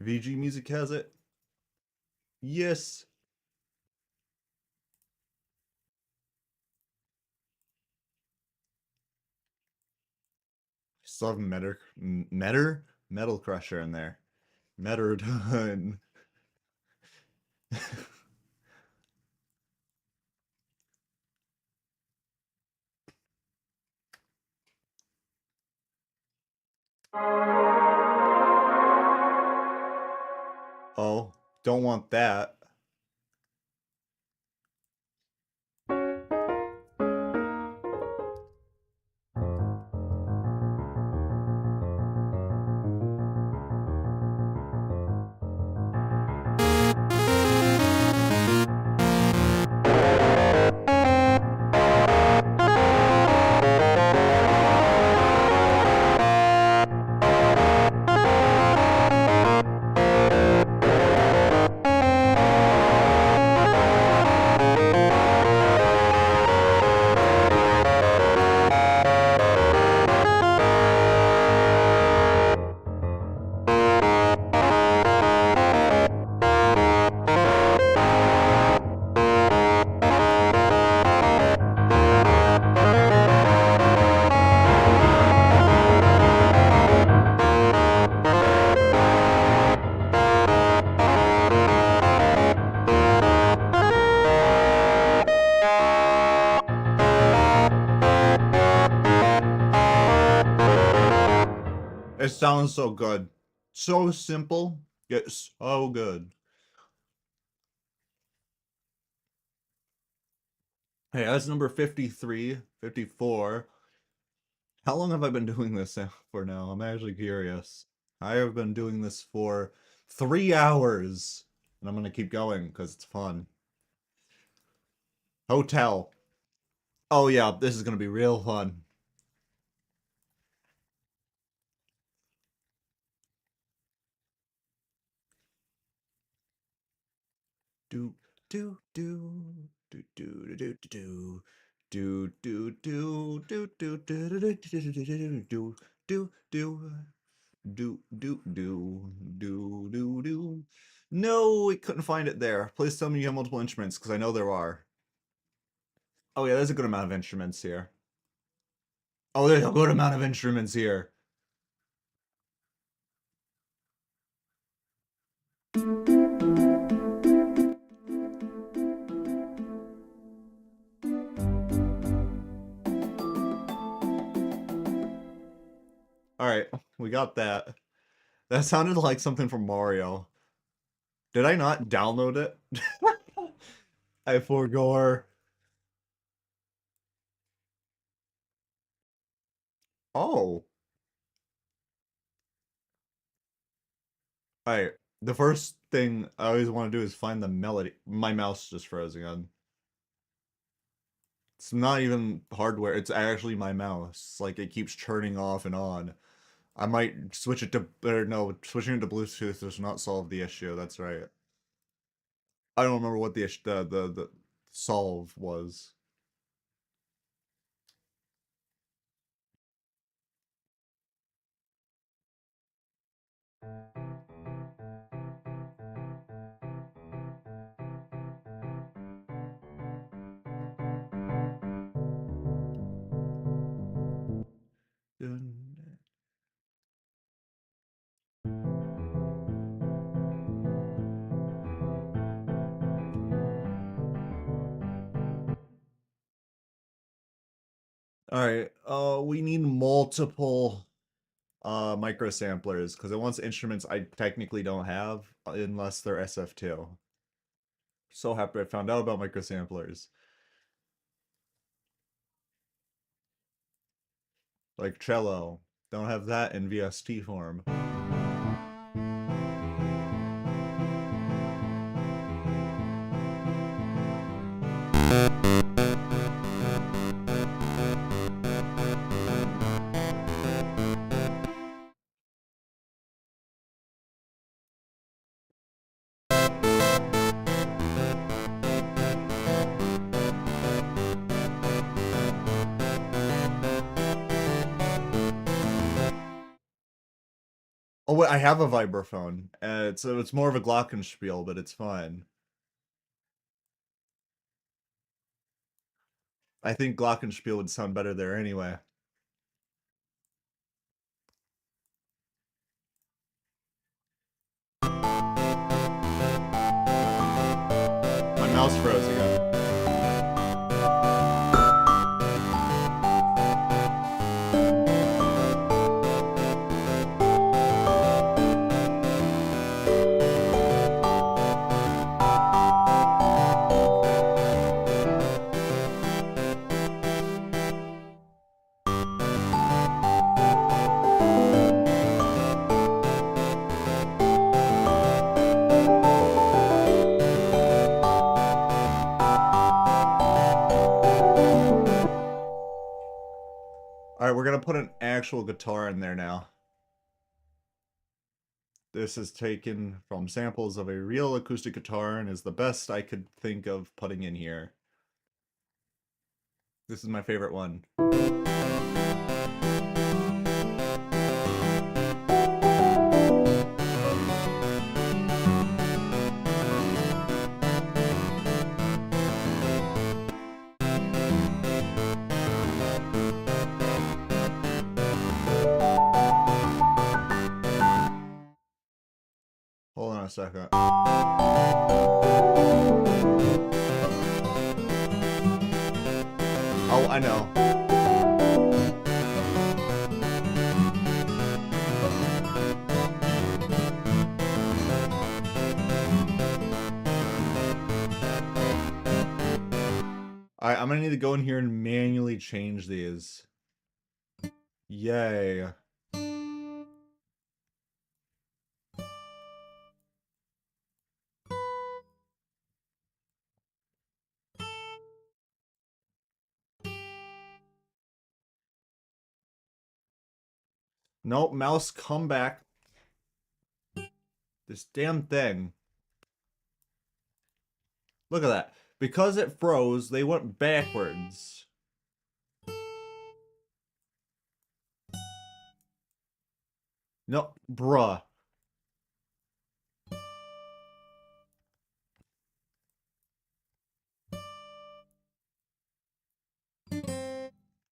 VG Music has it? Yes. Still have Metal Crusher in there. Meterdon. Oh, don't want that. It sounds so good. So simple, yet so good. Hey, that's number 53, 54. How long have I been doing this for now? I'm actually curious. I have been doing this for 3 hours. And I'm gonna keep going because it's fun. Hotel. Oh yeah, this is gonna be real fun. Do do do do do do do do do do do do do do do do do Do, do, do, do, do, do, do, do. No, we couldn't find it there. Please tell me you have multiple instruments, because I know there are. Oh yeah, there's a good amount of instruments here. Oh, there's a good amount of instruments here. Alright, we got that. That sounded like something from Mario. Did I not download it? I forgore. Oh. Alright. The first thing I always want to do is find the melody. My mouse just froze again. It's not even hardware, it's actually my mouse. Like, it keeps turning off and on. I might switch it to, or no, switching it to Bluetooth does not solve the issue, that's right. I don't remember what the issue, the solve was. Alright, we need multiple micro samplers because it wants instruments I technically don't have unless they're SF2. So happy I found out about micro samplers. Like cello. Don't have that in VST form. Oh wait, I have a vibraphone. It's more of a glockenspiel, but it's fine. I think glockenspiel would sound better there anyway. My mouse froze again. Alright, we're gonna put an actual guitar in there now. This is taken from samples of a real acoustic guitar and is the best I could think of putting in here. This is my favorite one. Hold on a second. Oh, I know. Alright, I'm gonna need to go in here and manually change these. Yay. Nope, mouse, come back. This damn thing. Look at that. Because it froze, they went backwards. No, bruh.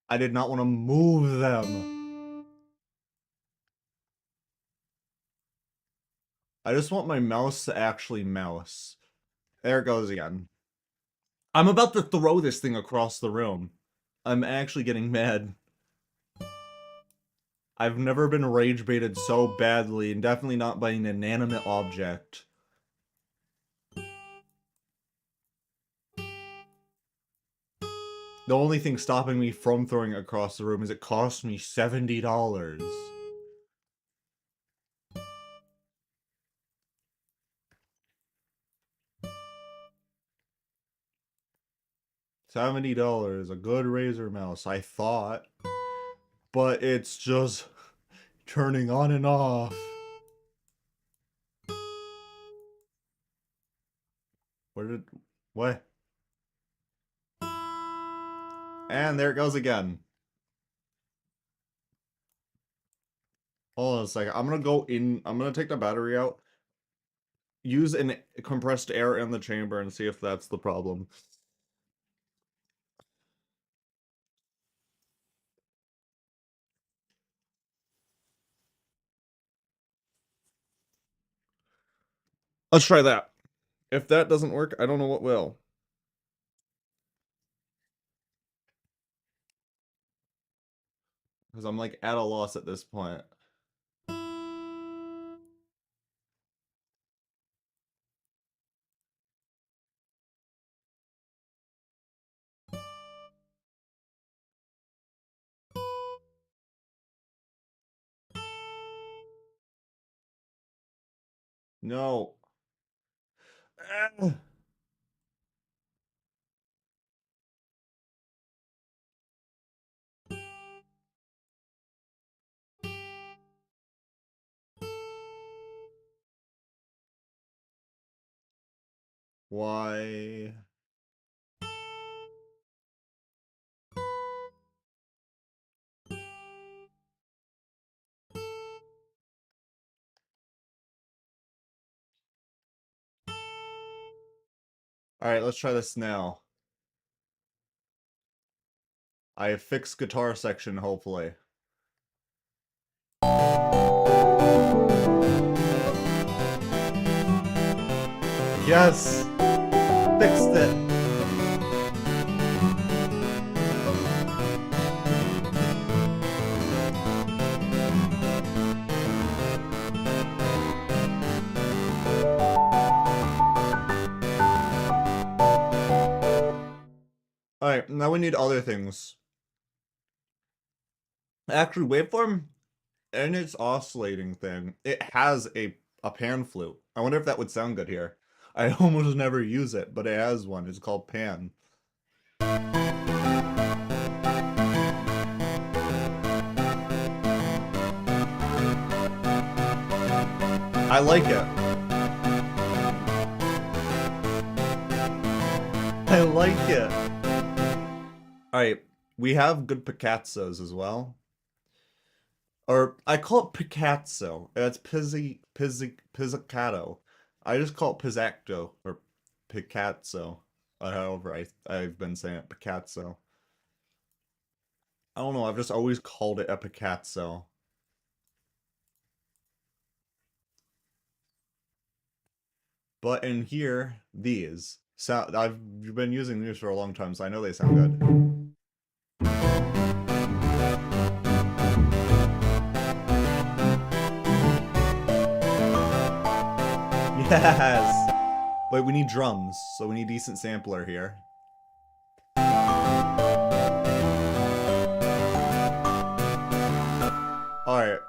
I did not want to move them. I just want my mouse to actually mouse. There it goes again. I'm about to throw this thing across the room. I'm actually getting mad. I've never been rage baited so badly, and definitely not by an inanimate object. The only thing stopping me from throwing it across the room is it cost me $70. $70, a good Razer mouse, I thought. But it's just turning on and off. What? And there it goes again. Hold on a second. I'm gonna take the battery out, use an compressed air in the chamber, and see if that's the problem. Let's try that. If that doesn't work, I don't know what will. Because I'm like at a loss at this point. No. Why? Alright, let's try this now. I have fixed guitar section, hopefully. Yes! Fixed it! Alright, now we need other things. Actually, waveform and its oscillating thing, it has a pan flute. I wonder if that would sound good here. I almost never use it, but it has one. It's called pan. I like it. I like it. Alright, we have good picazzos as well. Or, I call it picazzo. It's pizzicato. I just call it pizzacto, or picazzo. However, I've been saying it, picazzo. I don't know, I've just always called it a picazzo. But in here, these. I've been using these for a long time, so I know they sound good. Yes! Wait, we need drums, so we need a decent sampler here. Alright,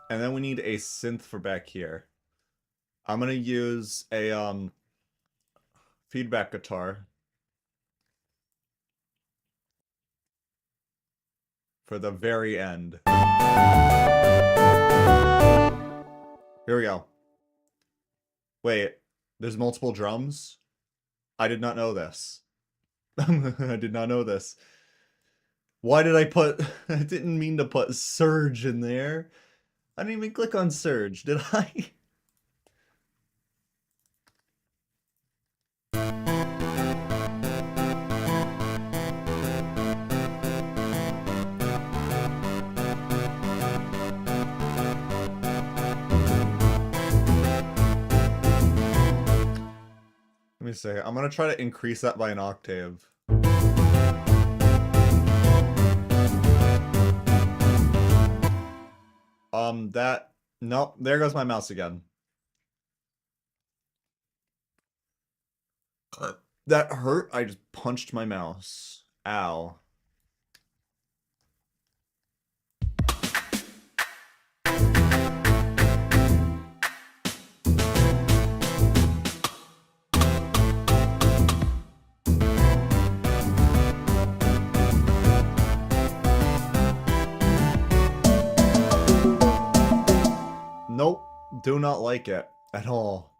and then we need a synth for back here. I'm gonna use a, feedback guitar for the very end. Here we go. Wait, there's multiple drums? I did not know this. I did not know this. Why did I put... I didn't mean to put Surge in there. I didn't even click on Surge, did I? Let me see. I'm gonna try to increase that by an octave. Nope, there goes my mouse again. That hurt. I just punched my mouse. Ow. Nope, do not like it at all.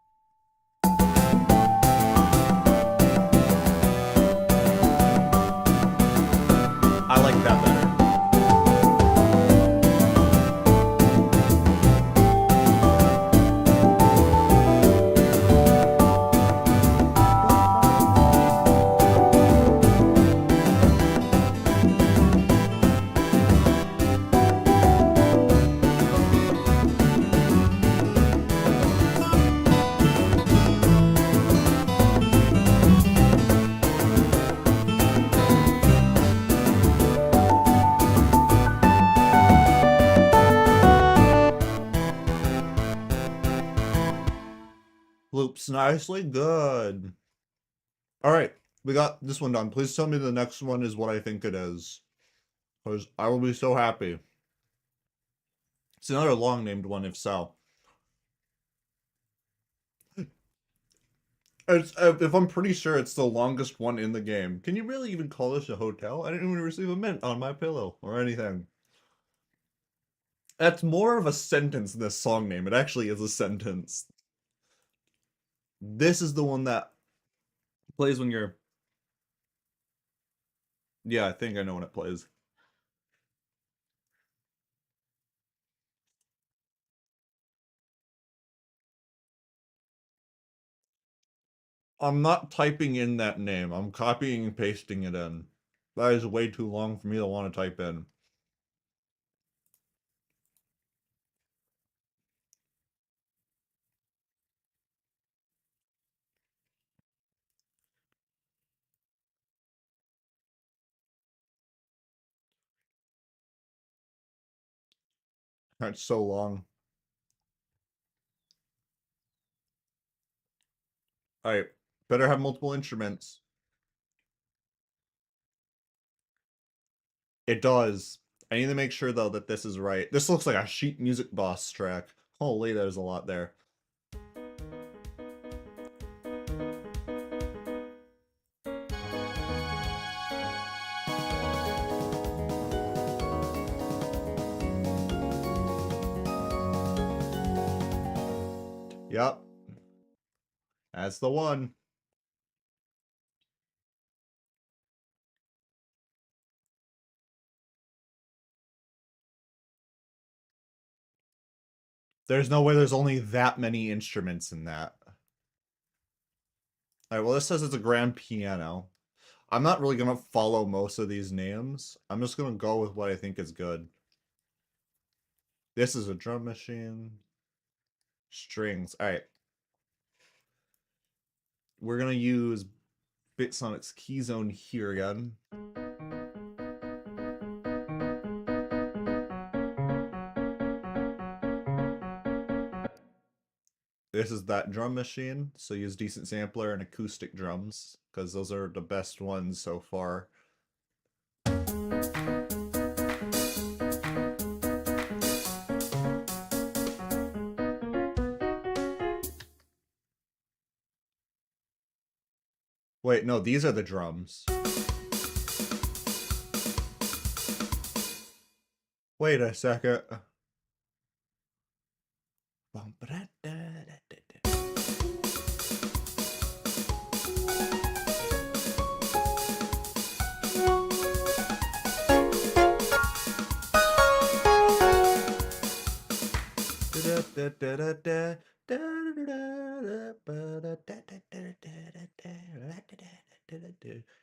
I like that better. Loops nicely good. Alright, we got this one done. Please tell me the next one is what I think it is. Because I will be so happy. It's another long named one if so. If I'm pretty sure it's the longest one in the game. Can you really even call this a hotel? I didn't even receive a mint on my pillow or anything. That's more of a sentence than a song name. It actually is a sentence. This is the one that plays when you're... Yeah, I think I know when it plays. I'm not typing in that name. I'm copying and pasting it in. That is way too long for me to want to type in. That's so long. Alright, better have multiple instruments. It does. I need to make sure, though, that this is right. This looks like a sheet music boss track. Holy, there's a lot there. Yep. That's the one. There's no way there's only that many instruments in that. Alright, well this says it's a grand piano. I'm not really gonna follow most of these names. I'm just gonna go with what I think is good. This is a drum machine. Strings. Alright. We're gonna use Bitsonic's Keyzone here again. This is that drum machine, so use decent sampler and acoustic drums, because those are the best ones so far. Wait, no, these are the drums. Wait a second.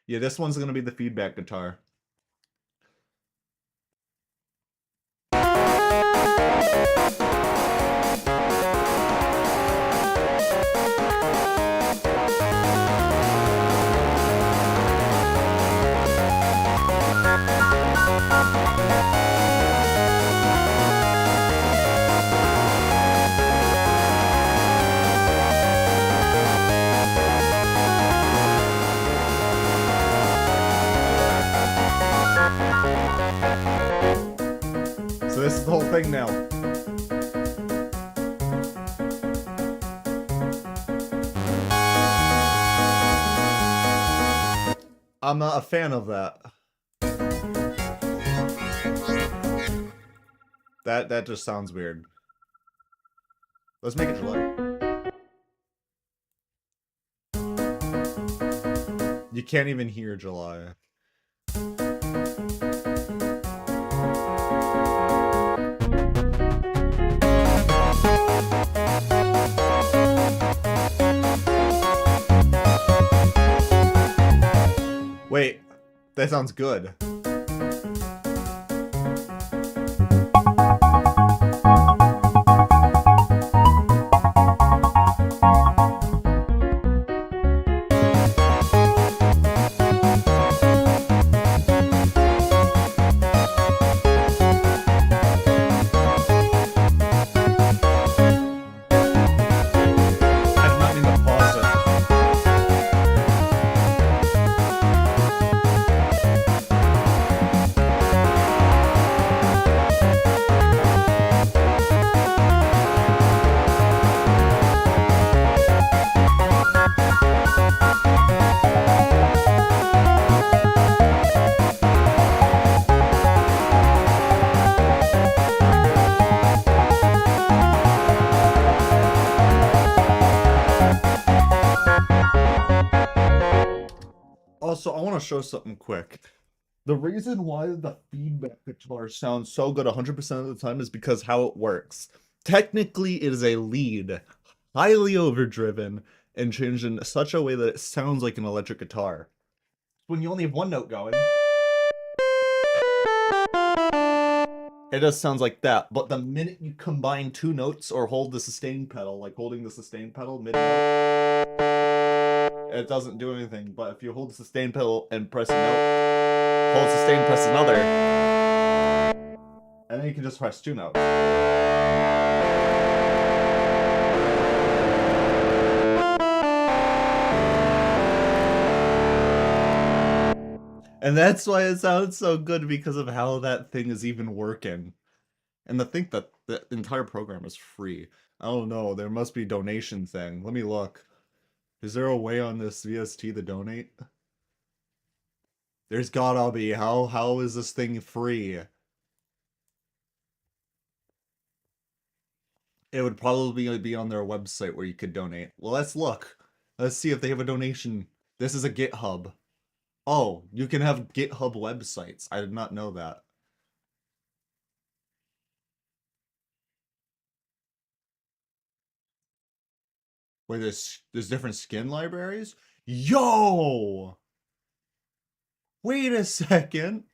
Yeah, this one's gonna be the feedback guitar. So this is the whole thing now. I'm not a fan of that. That just sounds weird. Let's make it July. You can't even hear July. Wait, that sounds good. Also, I want to show something quick. The reason why the feedback guitar sounds so good 100% of the time is because how it works. Technically, it is a lead, highly overdriven, and changed in such a way that it sounds like an electric guitar. When you only have one note going, it just sounds like that. But the minute you combine two notes or hold the sustain pedal, like holding the sustain pedal mid-note, it doesn't do anything. But if you hold the sustain pedal and press a note, hold sustain, press another, and then you can just press two notes. And that's why it sounds so good, because of how that thing is even working. And to think that the entire program is free. I don't know, there must be a donation thing. Let me look. Is there a way on this VST to donate? There's gotta be. How is this thing free? It would probably be on their website where you could donate. Well, let's look. Let's see if they have a donation. This is a GitHub. Oh, you can have GitHub websites. I did not know that. Wait, there's different skin libraries? Yo! Wait a second.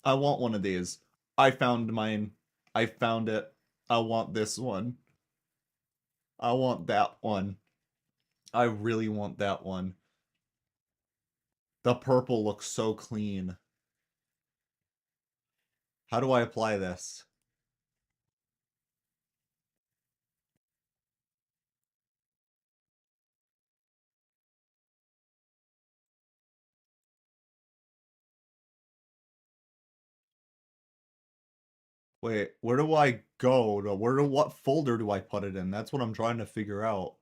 I want one of these. I found mine. I found it. I want this one. I want that one. I really want that one. The purple looks so clean. How do I apply this? Wait, where do I go? What folder do I put it in? That's what I'm trying to figure out.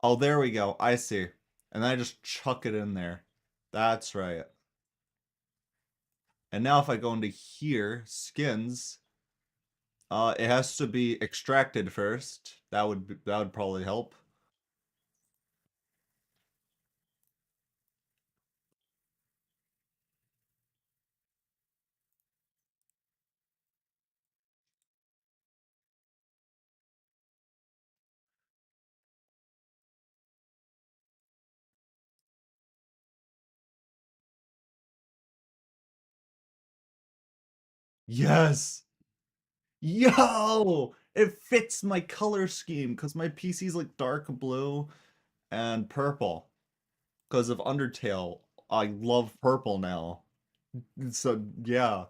Oh, there we go. I see. And then I just chuck it in there. That's right. And now if I go into here, skins, it has to be extracted first. That would probably help. Yes! Yo! It fits my color scheme because my PC's like dark blue and purple. Because of Undertale, I love purple now. So, yeah.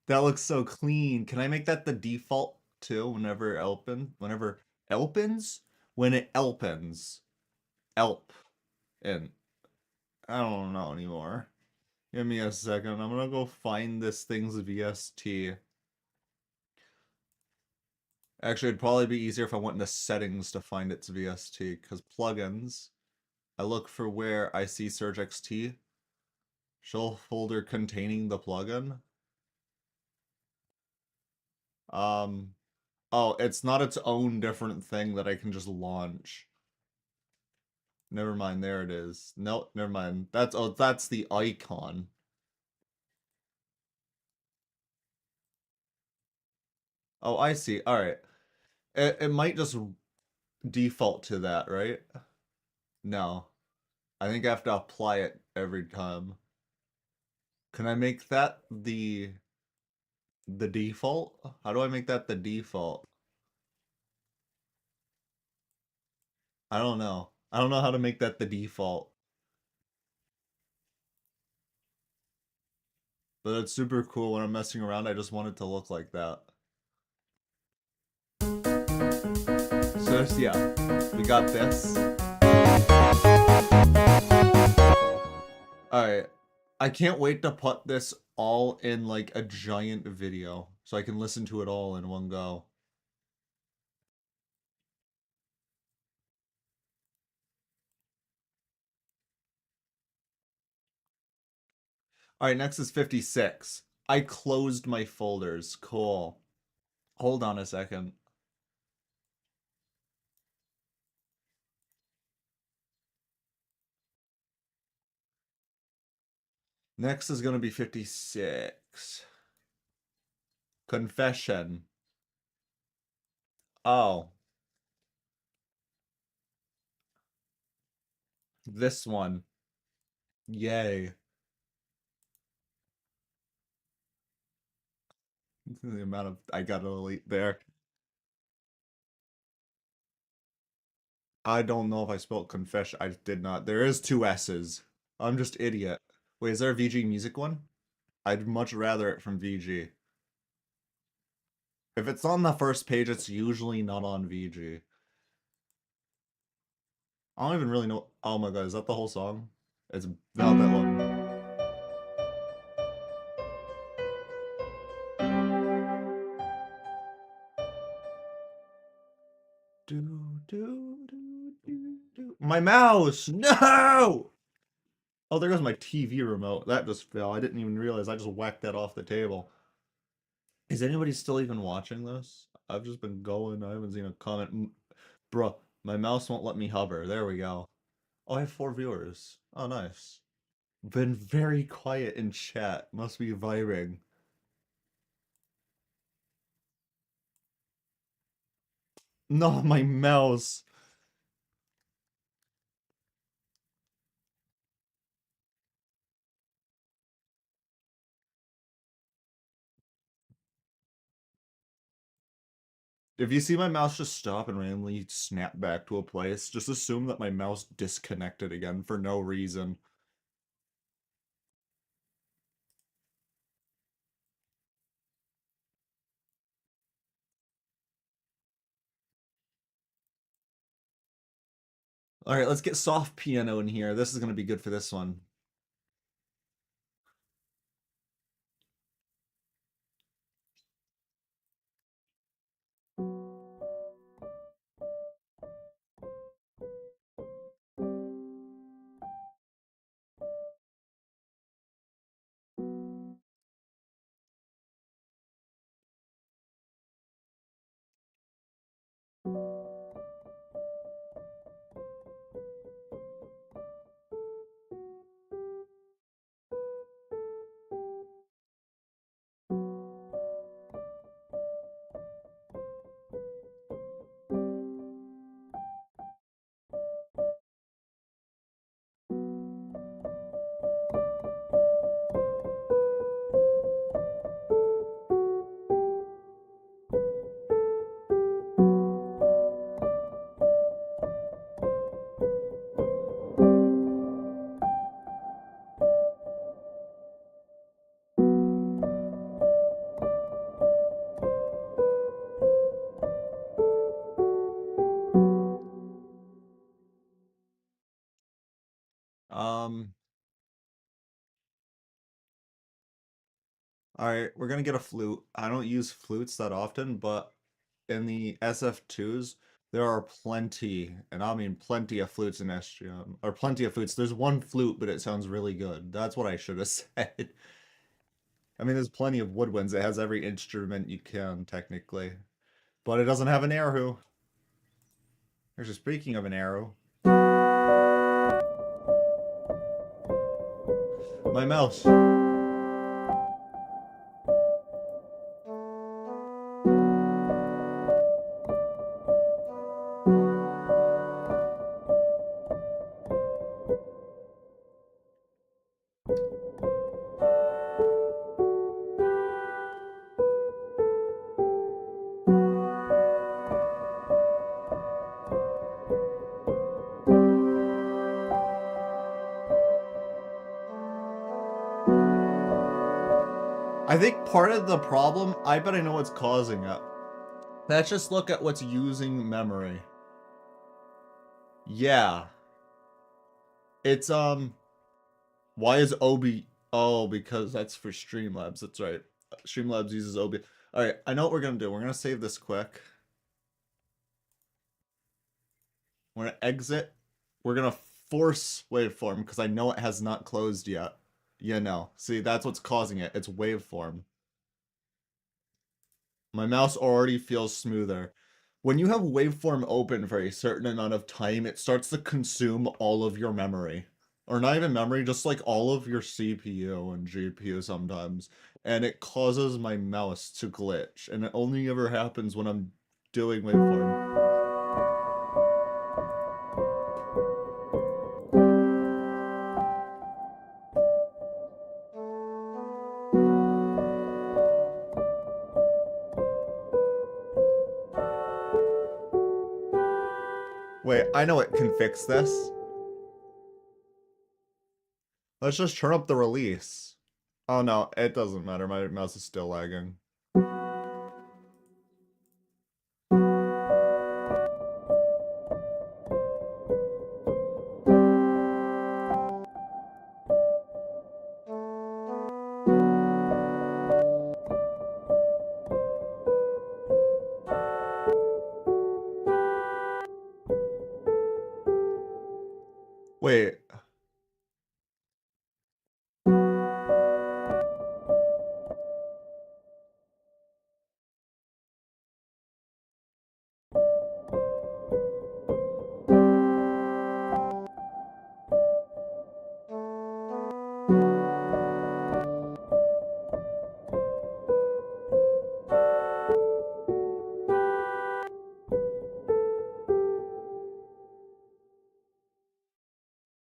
That looks so clean. Can I make that the default too whenever it open? Whenever opens? When it opens. Elp. And I don't know anymore. Give me a second. I'm gonna go find this thing's VST. Actually, it'd probably be easier if I went into settings to find its VST, because plugins, I look for where I see Surge XT, show folder containing the plugin. Um, oh, it's not its own different thing that I can just launch. Never mind, there it is. Nope, never mind. That's the icon. Oh, I see. All right. It might just default to that, right? No. I think I have to apply it every time. Can I make that the default? How do I make that the default? I don't know. I don't know how to make that the default. But it's super cool when I'm messing around. I just want it to look like that. So yeah, we got this. Alright. I can't wait to put this all in like a giant video so I can listen to it all in one go. Alright, next is 56. I closed my folders. Cool. Hold on a second. Next is gonna be 56. Confession. Oh, this one. Yay. The amount of I got to delete there. I don't know if I spelled confession. I did not. There is two S's. I'm just idiot. Wait, is there a VG music one? I'd much rather it from VG. If it's on the first page, it's usually not on VG. I don't even really know. Oh my god, is that the whole song? It's not that one. Do, do, do, do, do. My mouse! No! Oh, there goes my TV remote. That just fell. I didn't even realize. I just whacked that off the table. Is anybody still even watching this? I've just been going. I haven't seen a comment. Bruh, my mouse won't let me hover. There we go. Oh, I have 4 viewers. Oh, nice. Been very quiet in chat. Must be vibing. No, my mouse. If you see my mouse just stop and randomly snap back to a place, just assume that my mouse disconnected again for no reason. Alright, let's get soft piano in here. This is gonna be good for this one. Alright, we're gonna get a flute. I don't use flutes that often, but in the SF2s, there are plenty, and I mean plenty of flutes in SGM. Or plenty of flutes. There's one flute, but it sounds really good. That's what I should have said. I mean, there's plenty of woodwinds. It has every instrument you can, technically. But it doesn't have an arrow. Actually, speaking of an arrow. My mouse. I think part of the problem, I bet I know what's causing it. Let's just look at what's using memory. Yeah. It's, why is OB... Oh, because that's for Streamlabs, that's right. Streamlabs uses OB. Alright, I know what we're gonna do. We're gonna save this quick. We're gonna exit. We're gonna force waveform, because I know it has not closed yet. Yeah, no. See, that's what's causing it. It's waveform. My mouse already feels smoother. When you have waveform open for a certain amount of time, it starts to consume all of your memory. Or not even memory, just like all of your CPU and GPU sometimes. And it causes my mouse to glitch. And it only ever happens when I'm doing waveform. Wait, I know it can fix this. Let's just turn up the release. Oh no, it doesn't matter. My mouse is still lagging. Wait.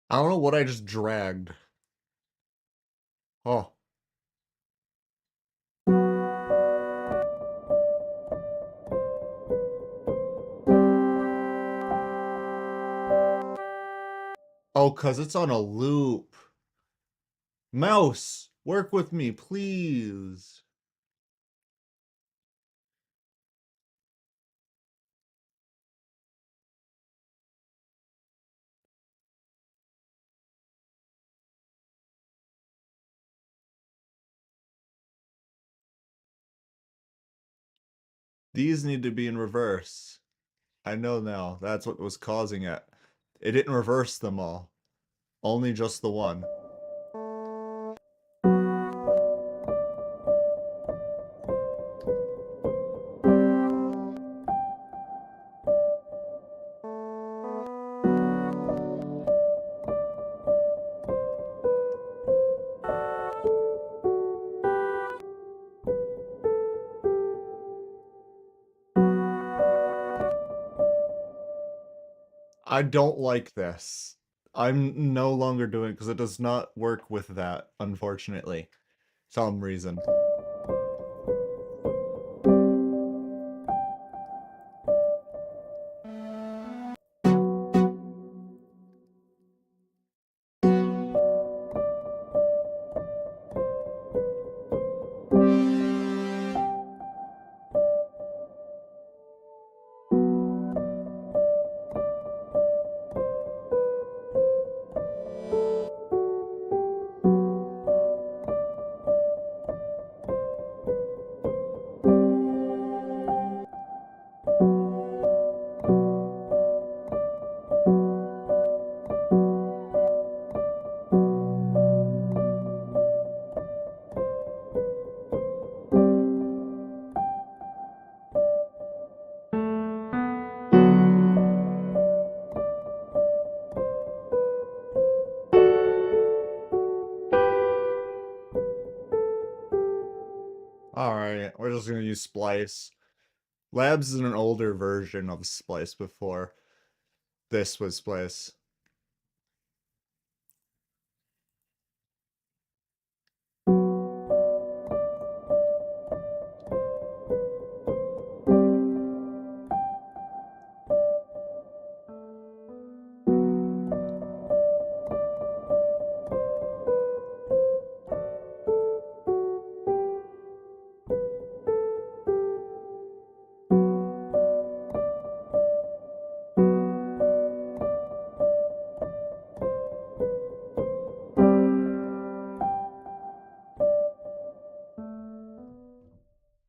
I don't know what I just dragged. Oh. Oh, cause it's on a loop. Mouse, work with me, please. These need to be in reverse. I know now. That's what was causing it. It didn't reverse them all. Only just the one. I don't like this. I'm no longer doing it because it does not work with that, unfortunately. Some reason. Alright, we're just gonna use Splice. Labs is an older version of Splice before this was Splice.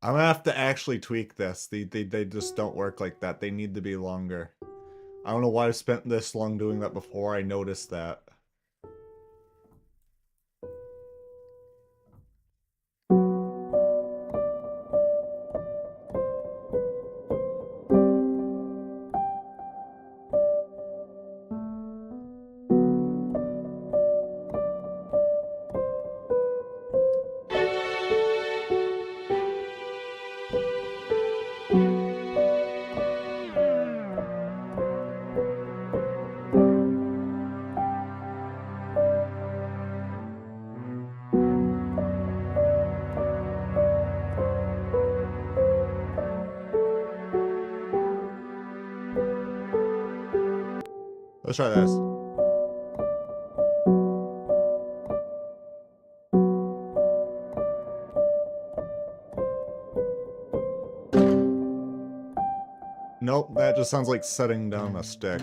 I'm gonna have to actually tweak this. They just don't work like that. They need to be longer. I don't know why I spent this long doing that before I noticed that. Let's try this. Nope, that just sounds like setting down a stick.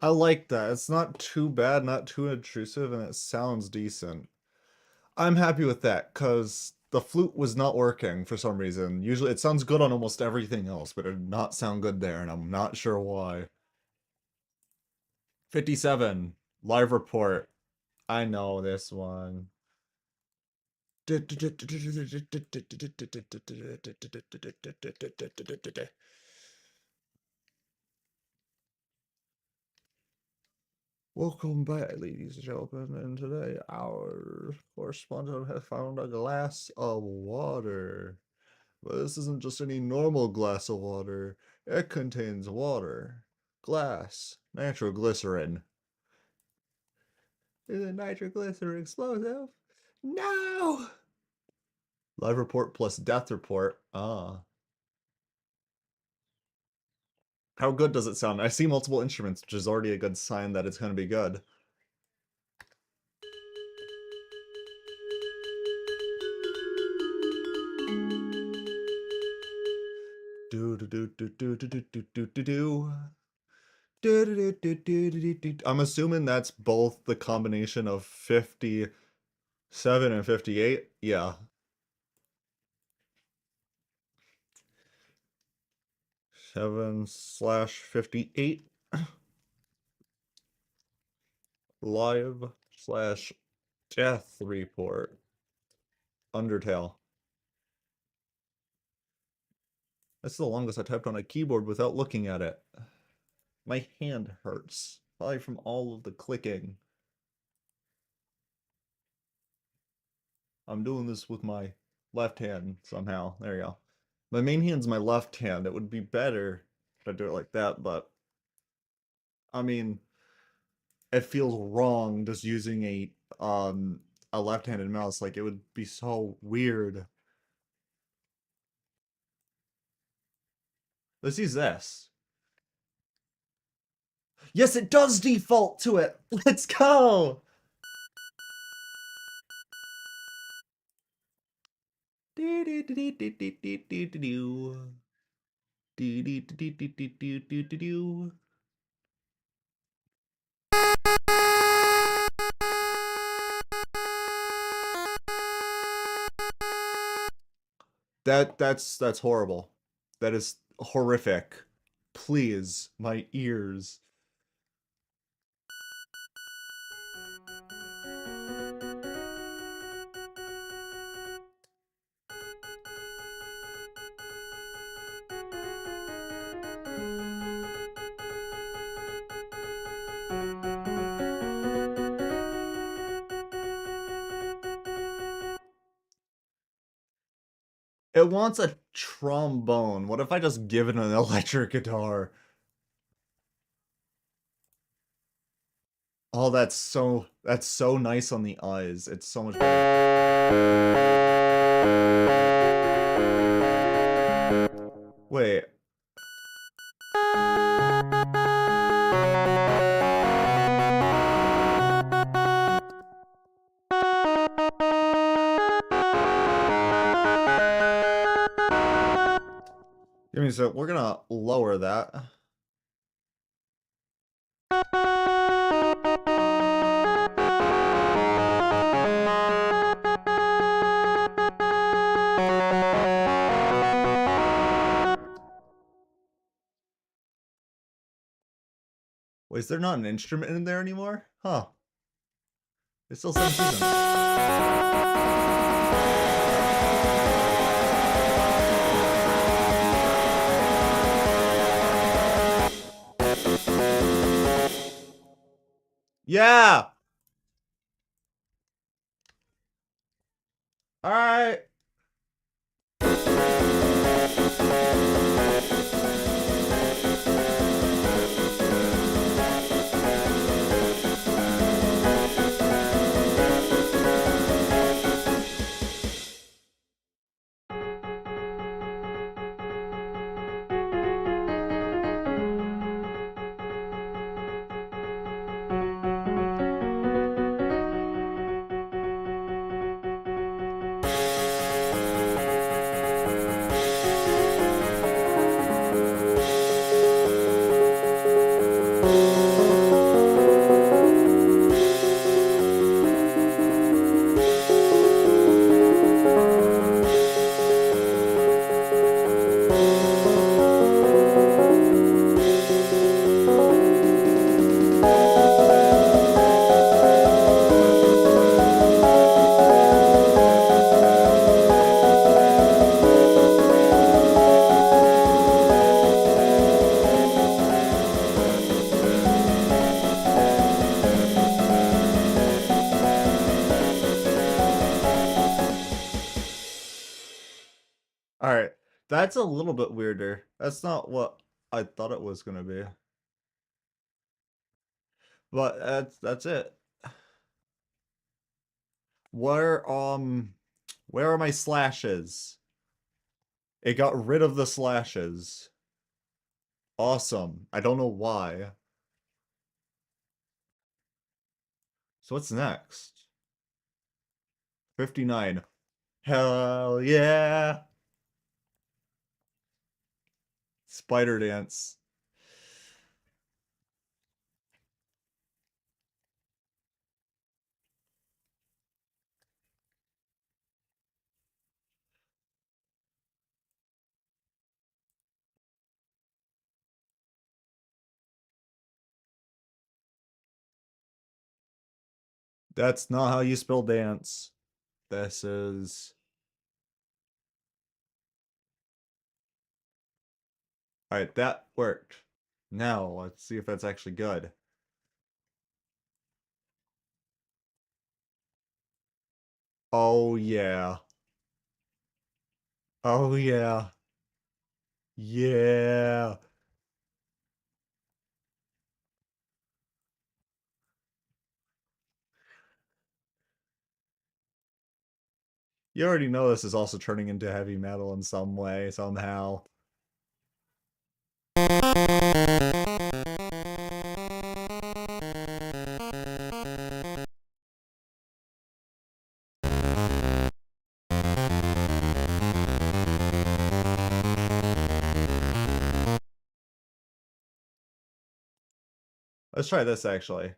I like that. It's not too bad, not too intrusive, and it sounds decent. I'm happy with that, because the flute was not working for some reason. Usually it sounds good on almost everything else, but it did not sound good there, and I'm not sure why. 57, live report. I know this one. Welcome back, ladies and gentlemen, and today our correspondent has found a glass of water. But this isn't just any normal glass of water. It contains water, glass, nitroglycerin. Is a nitroglycerin explosive? No! Live report plus death report. Ah. How good does it sound? I see multiple instruments, which is already a good sign that it's going to be good. Do do do do do do do do do do do. I'm assuming that's both the combination of 57 and 58. Yeah. 7/58 live slash death report. Undertale. That's the longest I typed on a keyboard without looking at it. My hand hurts. Probably from all of the clicking. I'm doing this with my left hand somehow. There you go. My main hand's my left hand. It would be better if I do it like that, but I mean, it feels wrong just using a left-handed mouse. Like it would be so weird. Let's use this. Yes, it does default to it. Let's go. That's horrible. That is horrific. Please, my ears. It wants a trombone. What if I just give it an electric guitar? Oh, that's so nice on the eyes. It's so much better. Wait. Give me a sec. We're gonna lower that. Wait, is there not an instrument in there anymore? Huh. It's still 17. Yeah! Alright. Alright. That's a little bit weirder. That's not what I thought it was gonna be. But that's it. Where are my slashes? It got rid of the slashes. Awesome. I don't know why. So what's next? 59. Hell yeah! Spider dance. That's not how you spell dance. This is... Alright, that worked. Now, let's see if that's actually good. Oh yeah. Oh yeah. Yeah. You already know this is also turning into heavy metal in some way, somehow. Let's try this actually.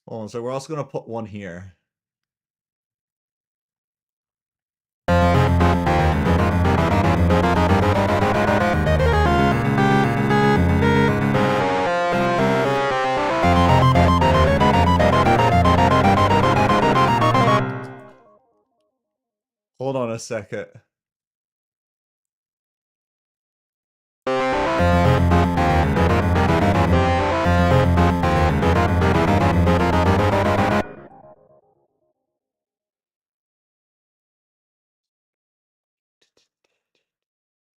Oh, so we're also gonna put one here. Hold on a second.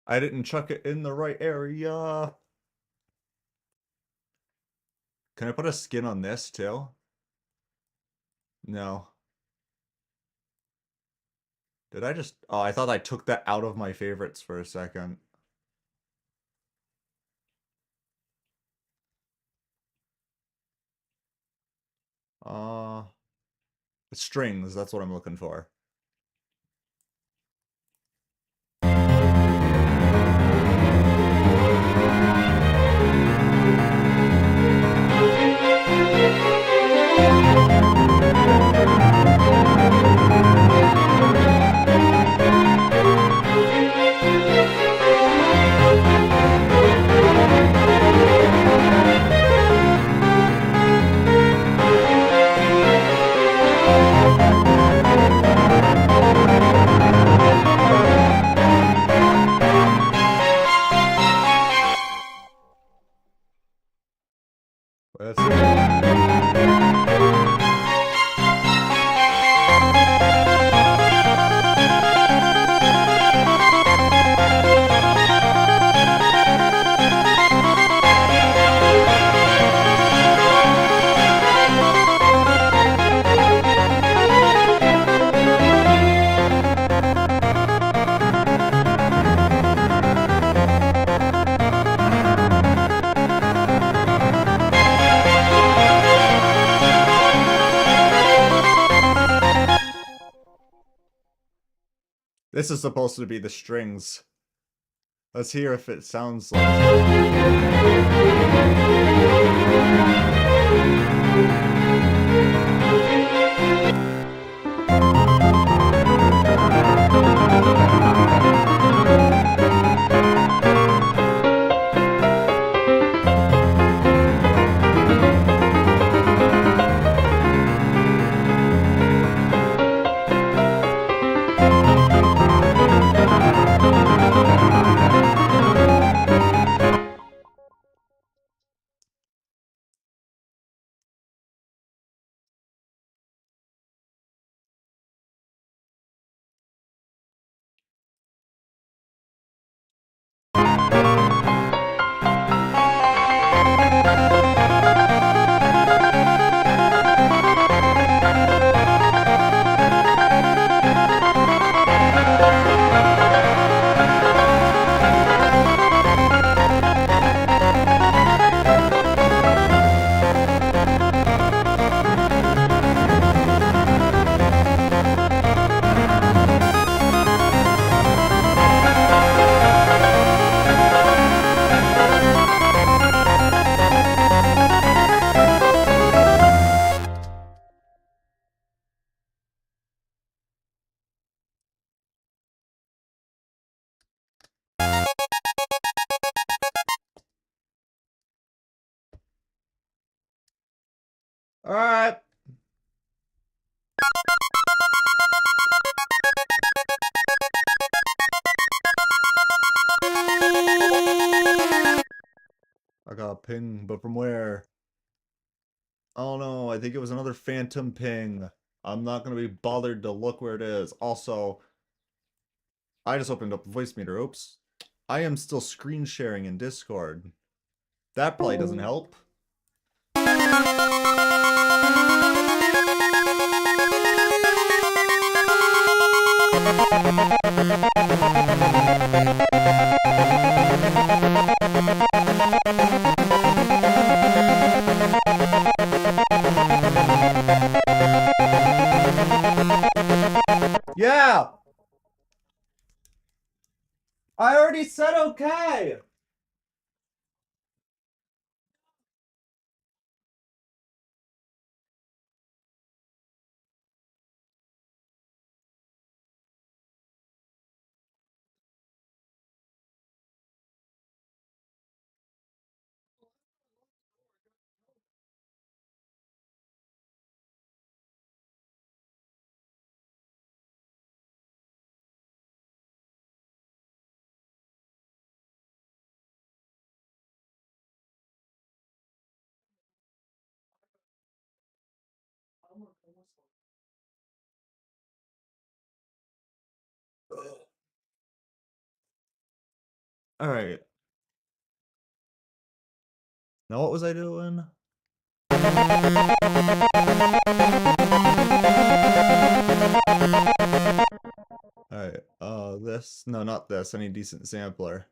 I didn't chuck it in the right area. Can I put a skin on this too? No. Did I just... Oh, I thought I took that out of my favorites for a second. Strings, that's what I'm looking for. Let's see. This is supposed to be the strings. Let's hear if it sounds like... All right. ping, but from where? Oh no, I think it was another phantom ping. I'm not gonna be bothered to look where it is. Also, I just opened up the voice meter. Oops. I am still screen sharing in Discord. That probably doesn't help. Yeah! I already said okay! Alright. Now what was I doing? Alright, this. No, not this. I need a decent sampler.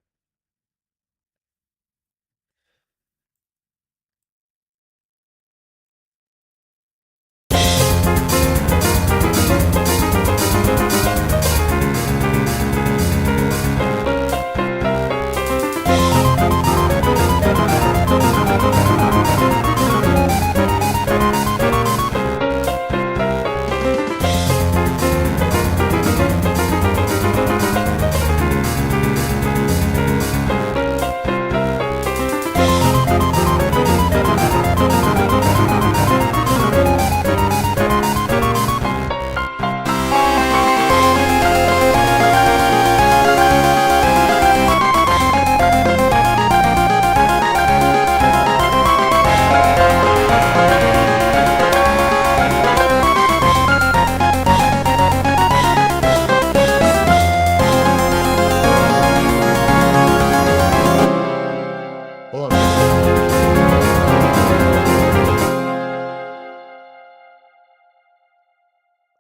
Hold on.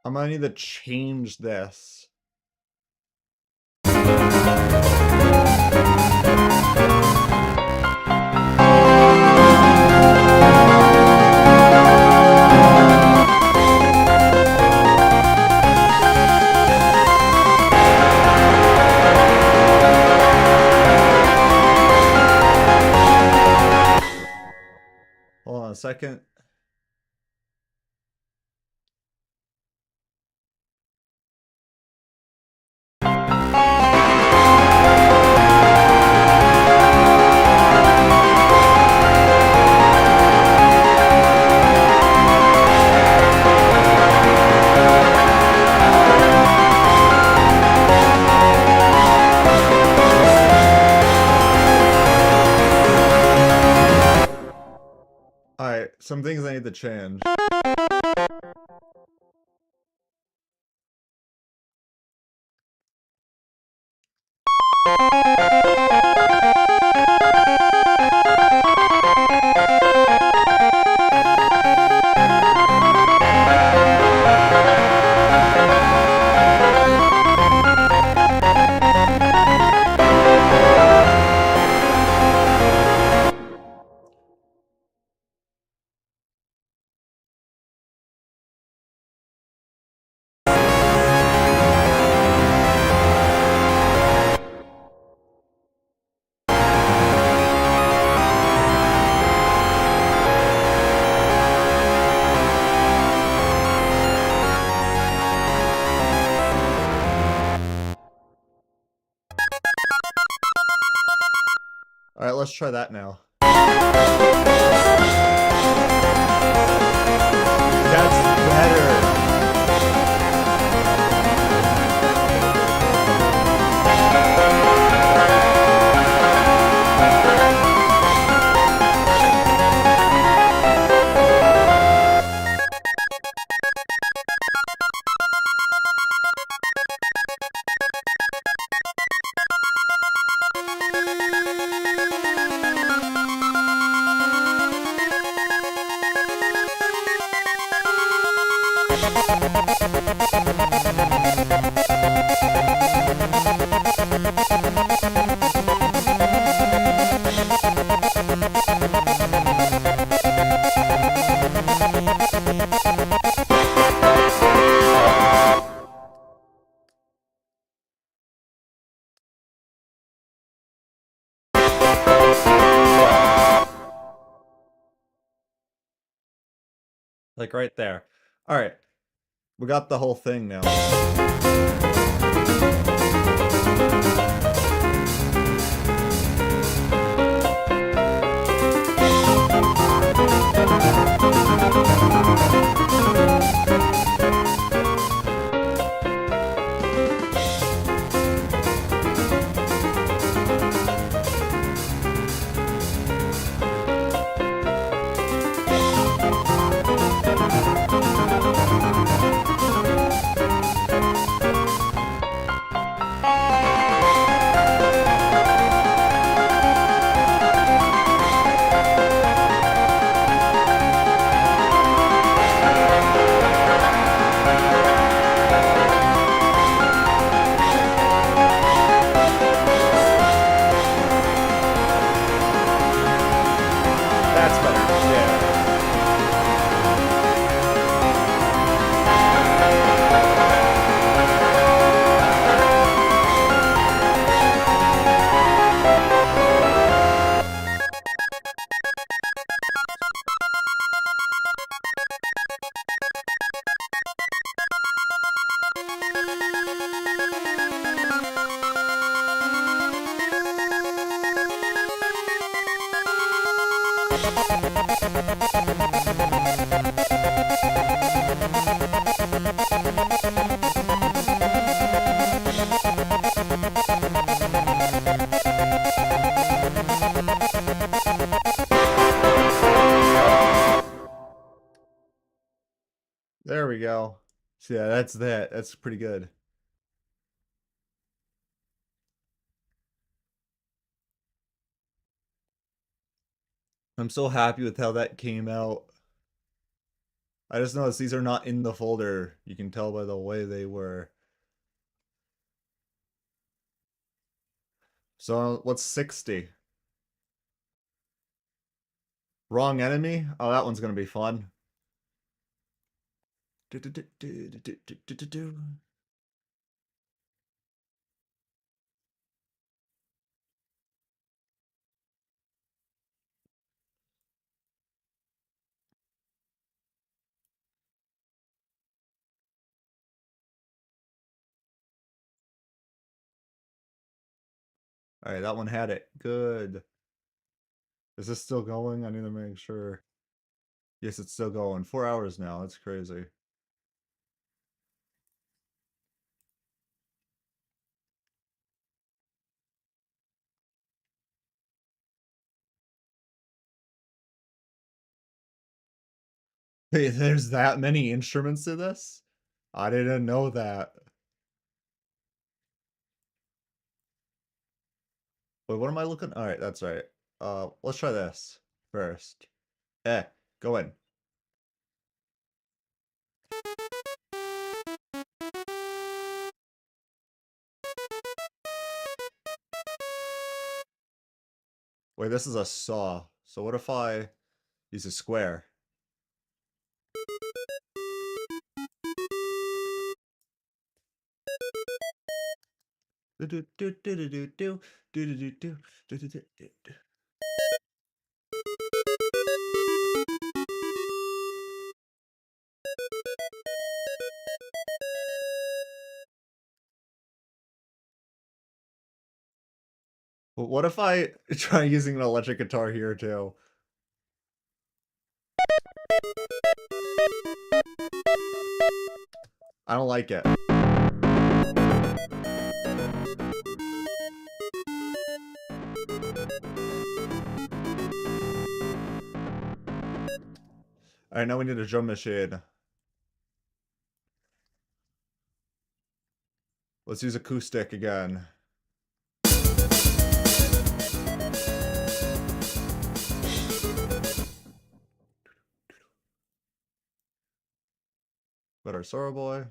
I'm gonna need to change this. Hold on a second. Alright, some things I need to change. Alright, let's try that now. That's better. Like right there. All right. We got the whole thing now. That's better. Yeah. There we go. So yeah, that's that. That's pretty good. I'm so happy with how that came out. I just noticed these are not in the folder. You can tell by the way they were. So what's 60? Wrong enemy? Oh, that one's gonna be fun. Alright, that one had it. Good. Is this still going? I need to make sure. Yes, it's still going. 4 hours now. That's crazy. Hey, there's that many instruments to this? I didn't know that. Wait, what am I looking? Alright, that's right. Let's try this first. Go in. Wait, this is a saw. So what if I use a square? What if I try using an electric guitar here too? I don't like it. Alright, now we need a drum machine. Let's use acoustic again. But our Sora boy.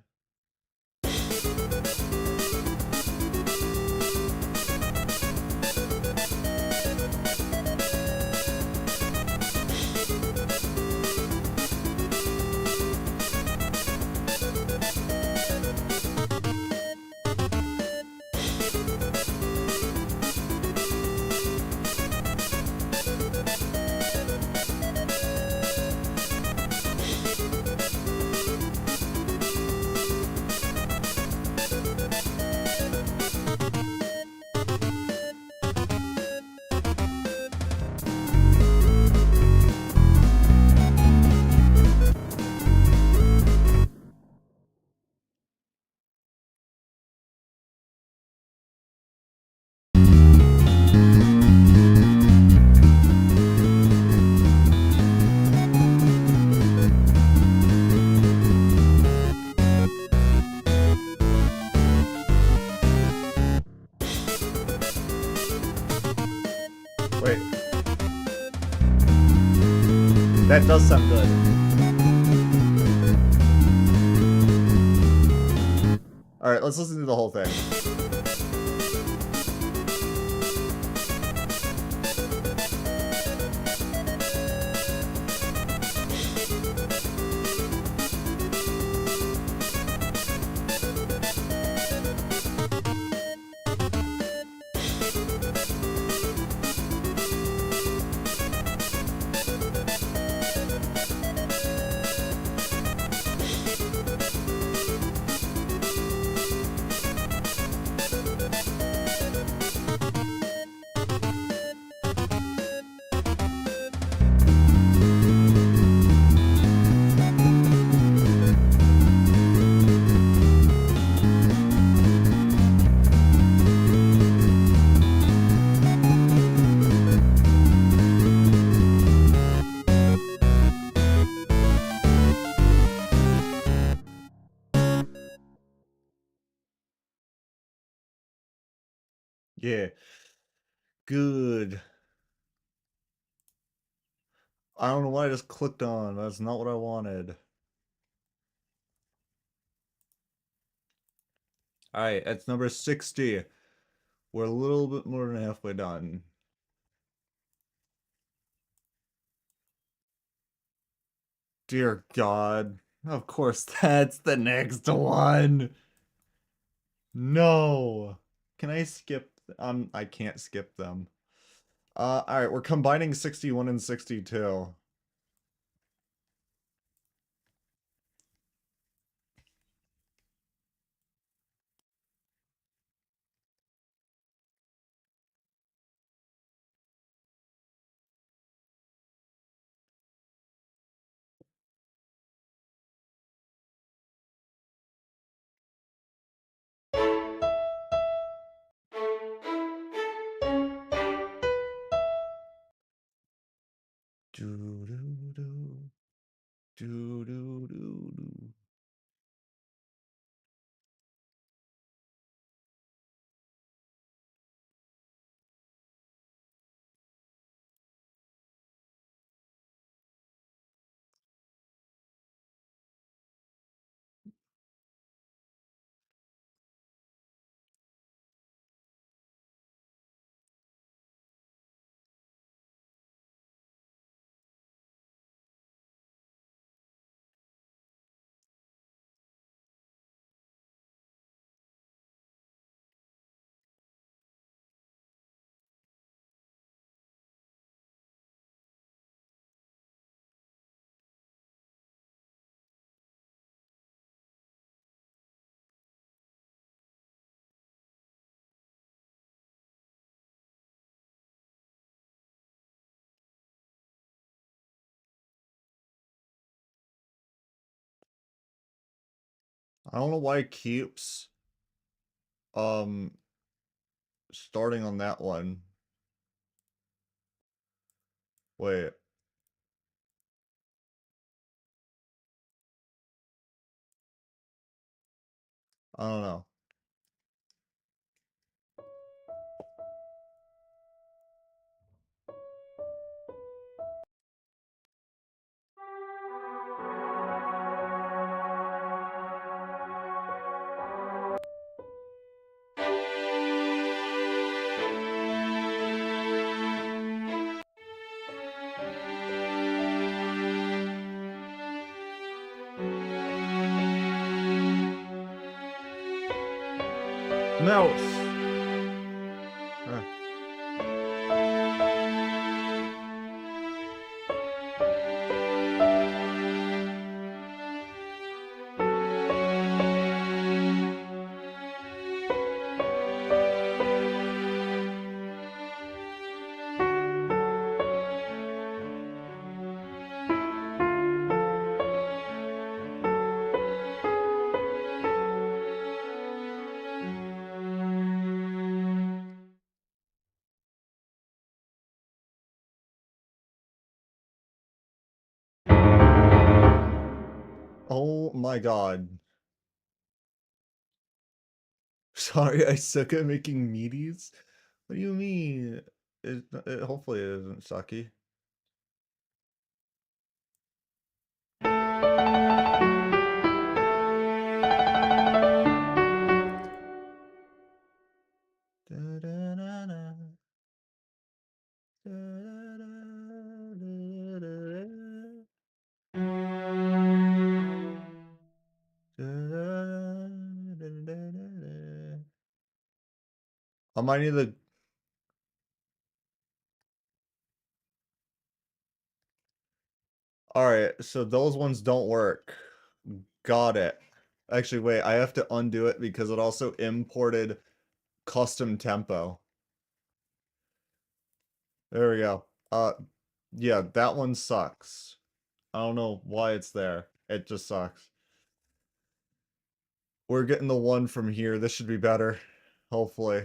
Wait. That does sound good. Alright, let's listen to the whole thing. Yeah. Good. I don't know what I just clicked on. That's not what I wanted. Alright, that's number 60. We're a little bit more than halfway done. Dear God. Of course, that's the next one. No. Can I skip? I can't skip them. Alright, we're combining 61 and 62. Do do do do do do do. I don't know why it keeps um starting on that one. Wait. I don't know. Mouse. Oh my god. Sorry, I suck at making meaties? What do you mean? Hopefully it isn't sucky. I might need the. Alright, so those ones don't work. Got it. Actually, wait, I have to undo it because it also imported custom tempo. There we go. Yeah, that one sucks. I don't know why it's there. It just sucks. We're getting the one from here. This should be better. Hopefully.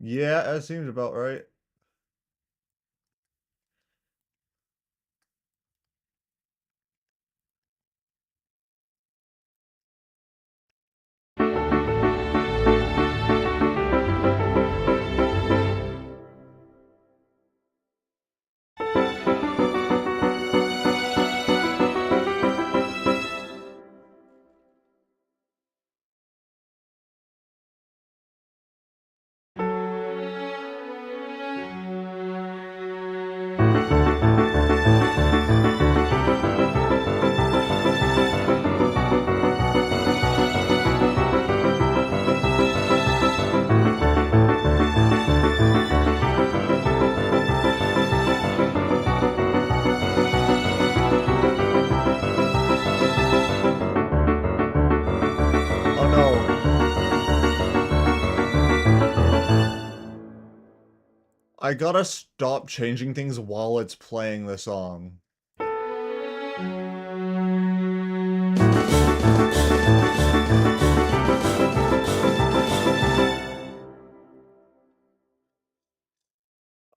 Yeah, that seems about right. Oh no. I gotta stop changing things while it's playing the song.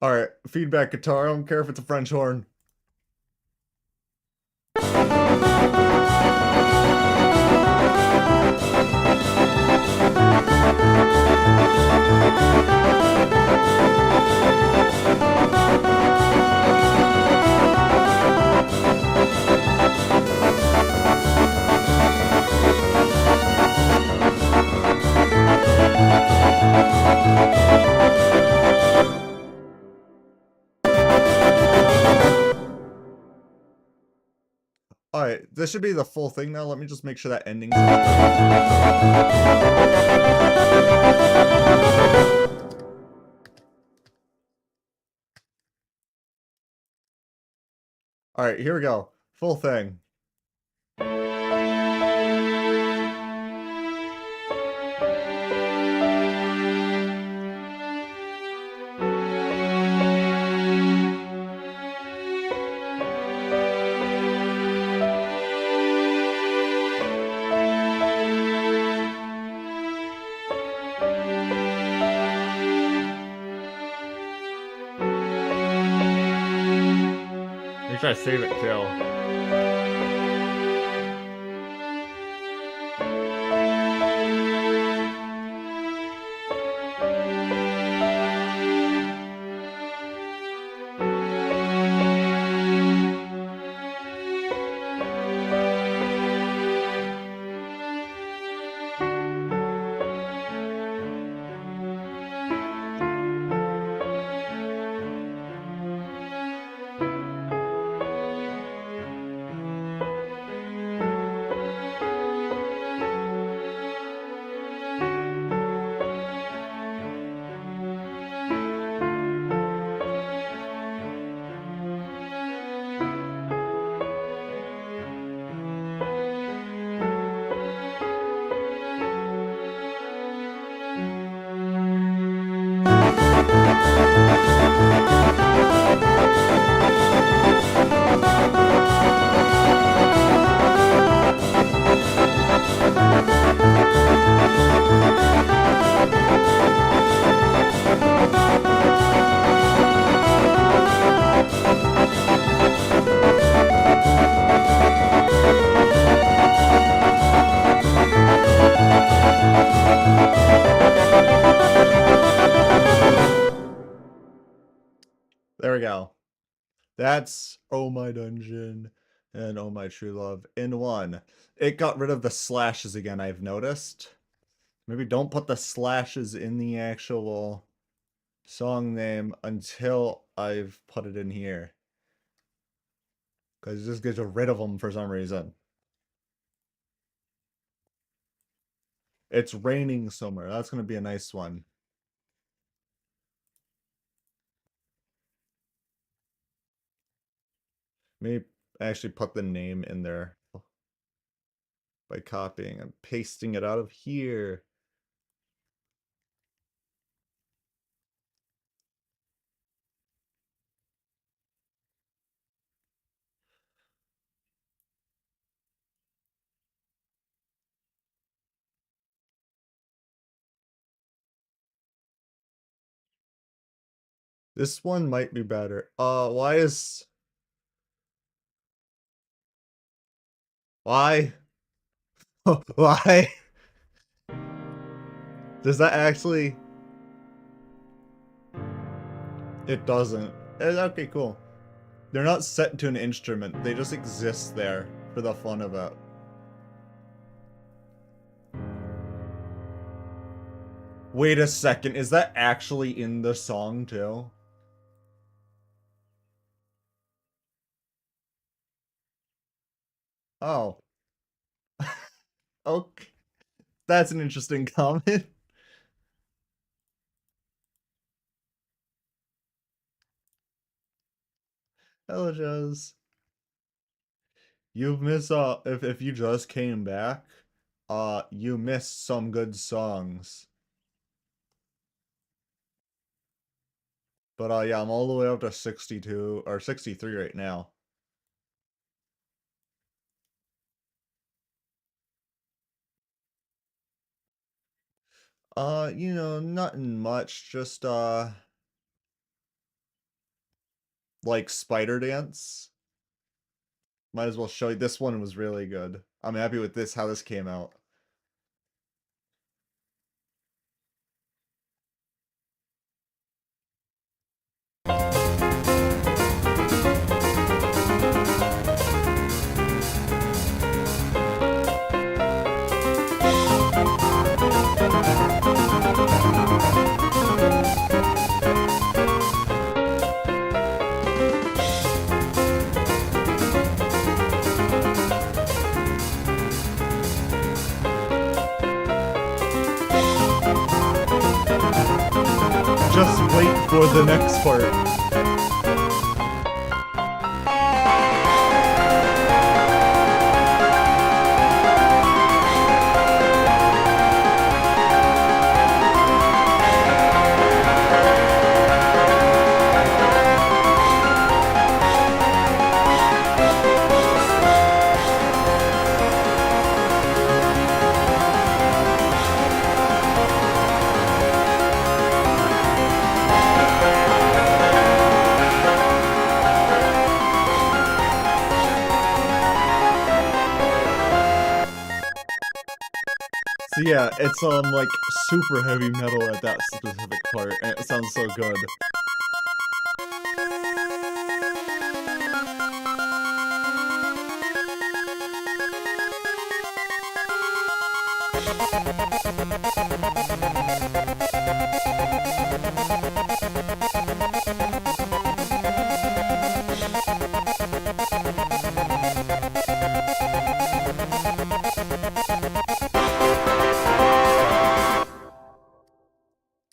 Alright, feedback guitar. I don't care if it's a French horn. Alright, this should be the full thing now. Let me just make sure that ending's Alright, here we go. Full thing. Make sure I save it too. There we go. That's Oh My Dungeon and Oh My True Love in one. It got rid of the slashes again, I've noticed. Maybe don't put the slashes in the actual song name until I've put it in here. Because it just gets rid of them for some reason. It's raining somewhere. That's going to be a nice one. Maybe actually put the name in there by copying and pasting it out of here. This one might be better. Why is... Why? Why? Does that actually... It doesn't. Okay, cool. They're not set to an instrument. They just exist there for the fun of it. Wait a second. Is that actually in the song too? Oh. Okay. That's an interesting comment. Hello, Joes. You've missed if you just came back, you missed some good songs. But yeah, I'm all the way up to 62 or 63 right now. You know, nothing much, just like Spider Dance. Might as well show you. This one was really good. I'm happy with this, how this came out. Just wait for the next part. So yeah, it's like super heavy metal at that specific part, and it sounds so good.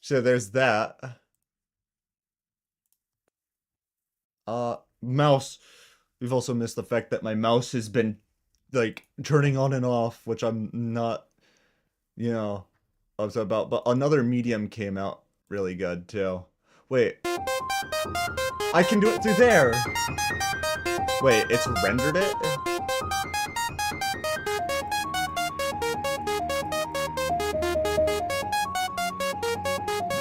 So there's that. Mouse. We've also missed the fact that my mouse has been like turning on and off, which I'm not, you know, upset about. But another medium came out really good too. Wait. I can do it through there. Wait, it's rendered it?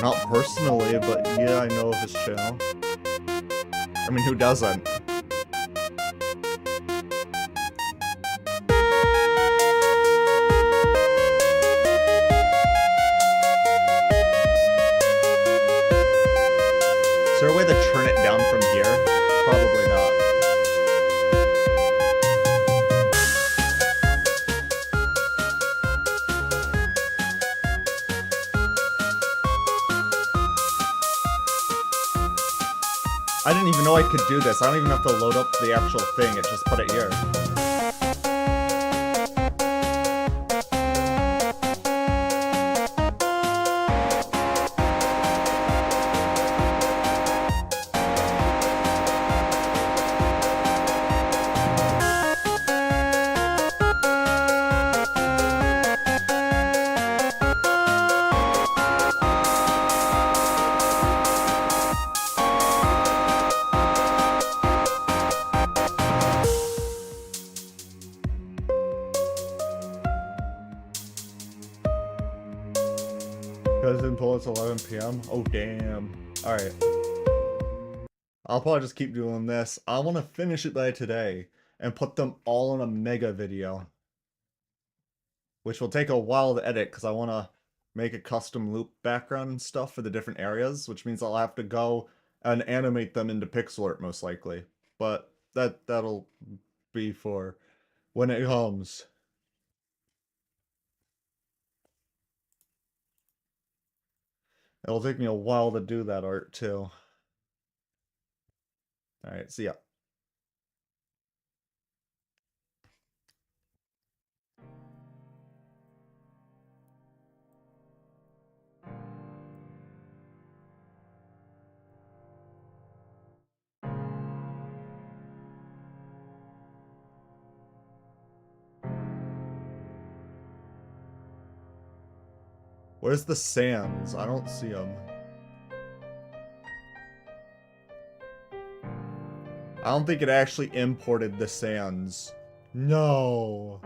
Not personally, but yeah, I know of his channel. I mean, who doesn't? Is there a way to turn it down from didn't even know I could do this. I don't even have to load up the actual thing, it just put it here. Because until it's 11 p.m. Oh, damn. Alright. I'll probably just keep doing this. I want to finish it by today and put them all in a mega video. Which will take a while to edit because I want to make a custom loop background and stuff for the different areas, which means I'll have to go and animate them into pixel art most likely. But that'll be for when it comes. It'll take me a while to do that art too. Alright, see ya. Where's the sands? I don't see them. I don't think it actually imported the sands. No.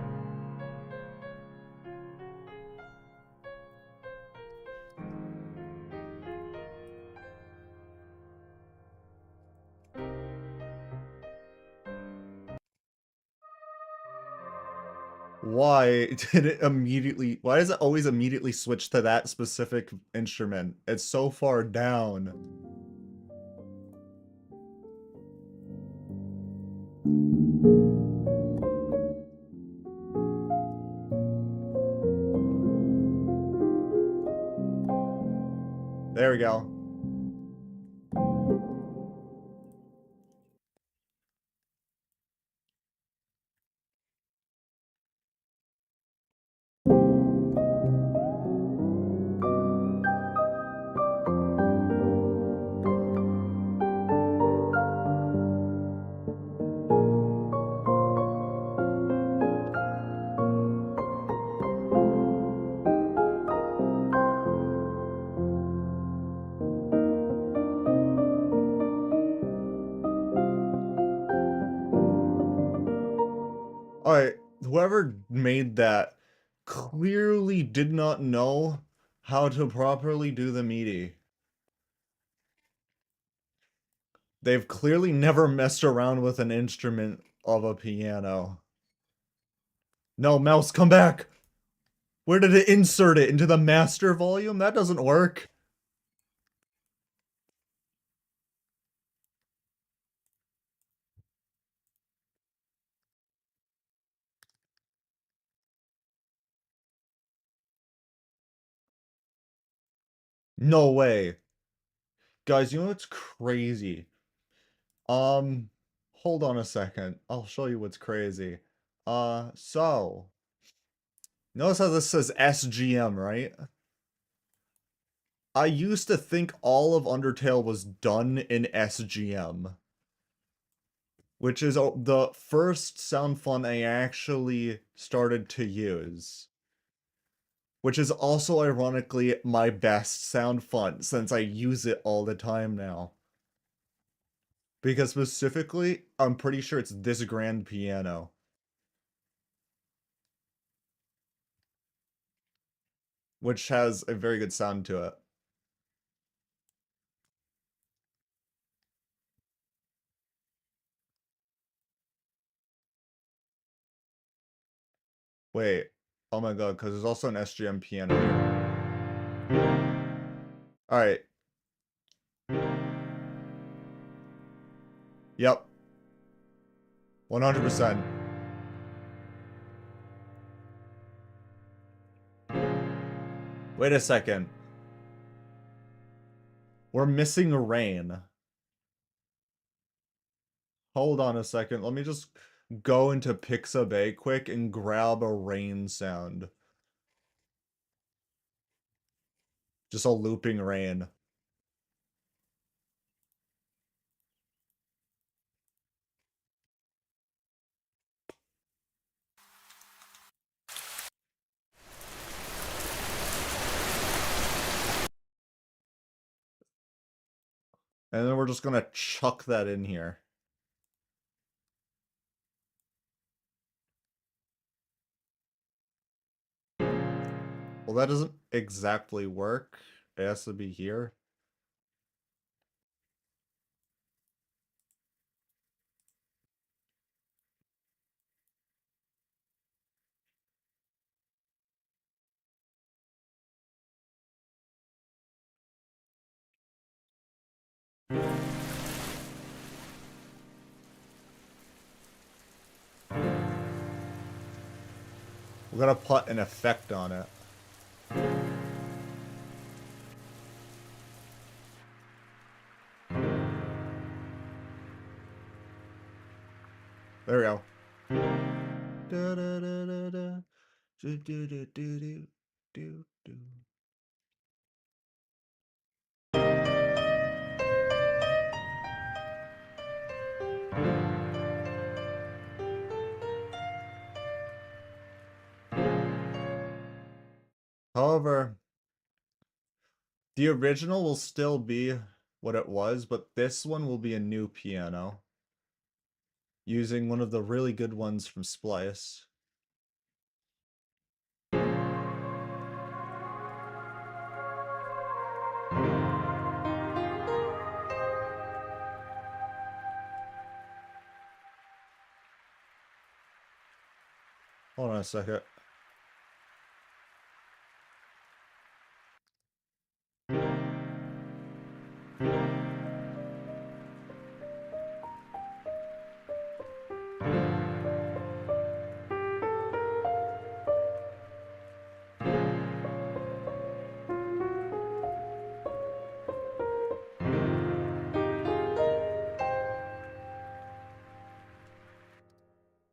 Why did it immediately... Why does it always immediately switch to that specific instrument? It's so far down. There we go. Alright, whoever made that clearly did not know how to properly do the MIDI. They've clearly never messed around with an instrument of a piano. No, mouse, come back! Where did it insert it? Into the master volume? That doesn't work. No way. Guys, you know what's crazy? Hold on a second. I'll show you what's crazy. So notice how this says SGM, right? I used to think all of Undertale was done in SGM. Which is the first sound font I actually started to use. Which is also ironically my best sound font since I use it all the time now. Because specifically, I'm pretty sure it's this grand piano. Which has a very good sound to it. Wait. Oh my god, because there's also an SGM piano here. Alright. Yep. 100%. Wait a second. We're missing rain. Hold on a second. Let me just go into Pixabay quick and grab a rain sound. Just a looping rain. And then we're just gonna chuck that in here. Well, that doesn't exactly work. It has to be here. We're gonna put an effect on it. There we go. Da, da, da, da, da. Do, do, do, do, do, do, do. However, the original will still be what it was, but this one will be a new piano. Using one of the really good ones from Splice. Hold on a second.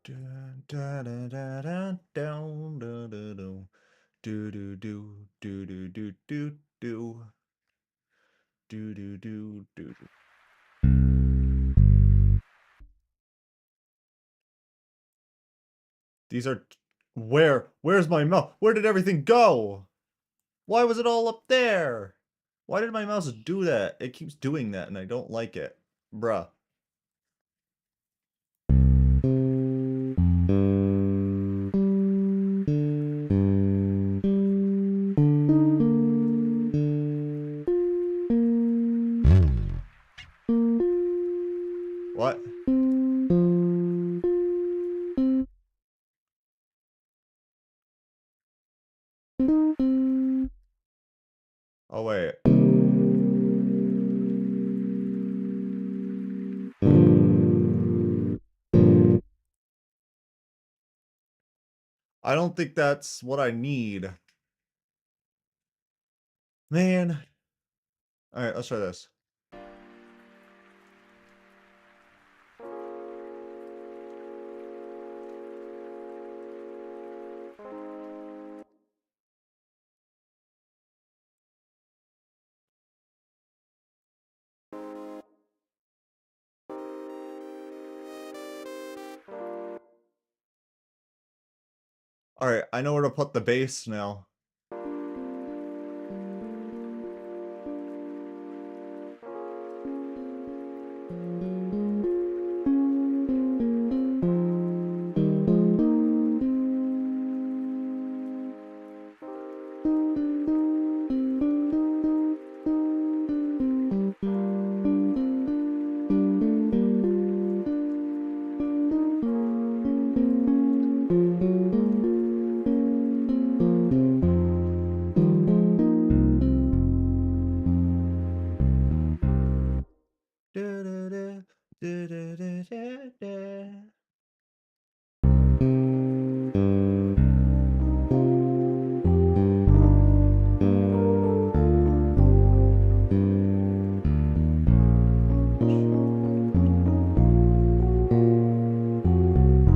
Dun, dun, dun, dun, dun, dun, dun, dun, dun. Do do do do do do do do do do do do. These are where's my mouse? Where did everything go? Why was it all up there? Why did my mouse do that? It keeps doing that and I don't like it. Bruh. What? Oh wait. I don't think that's what I need. Man. Alright, let's try this. Alright, I know where to put the bass now.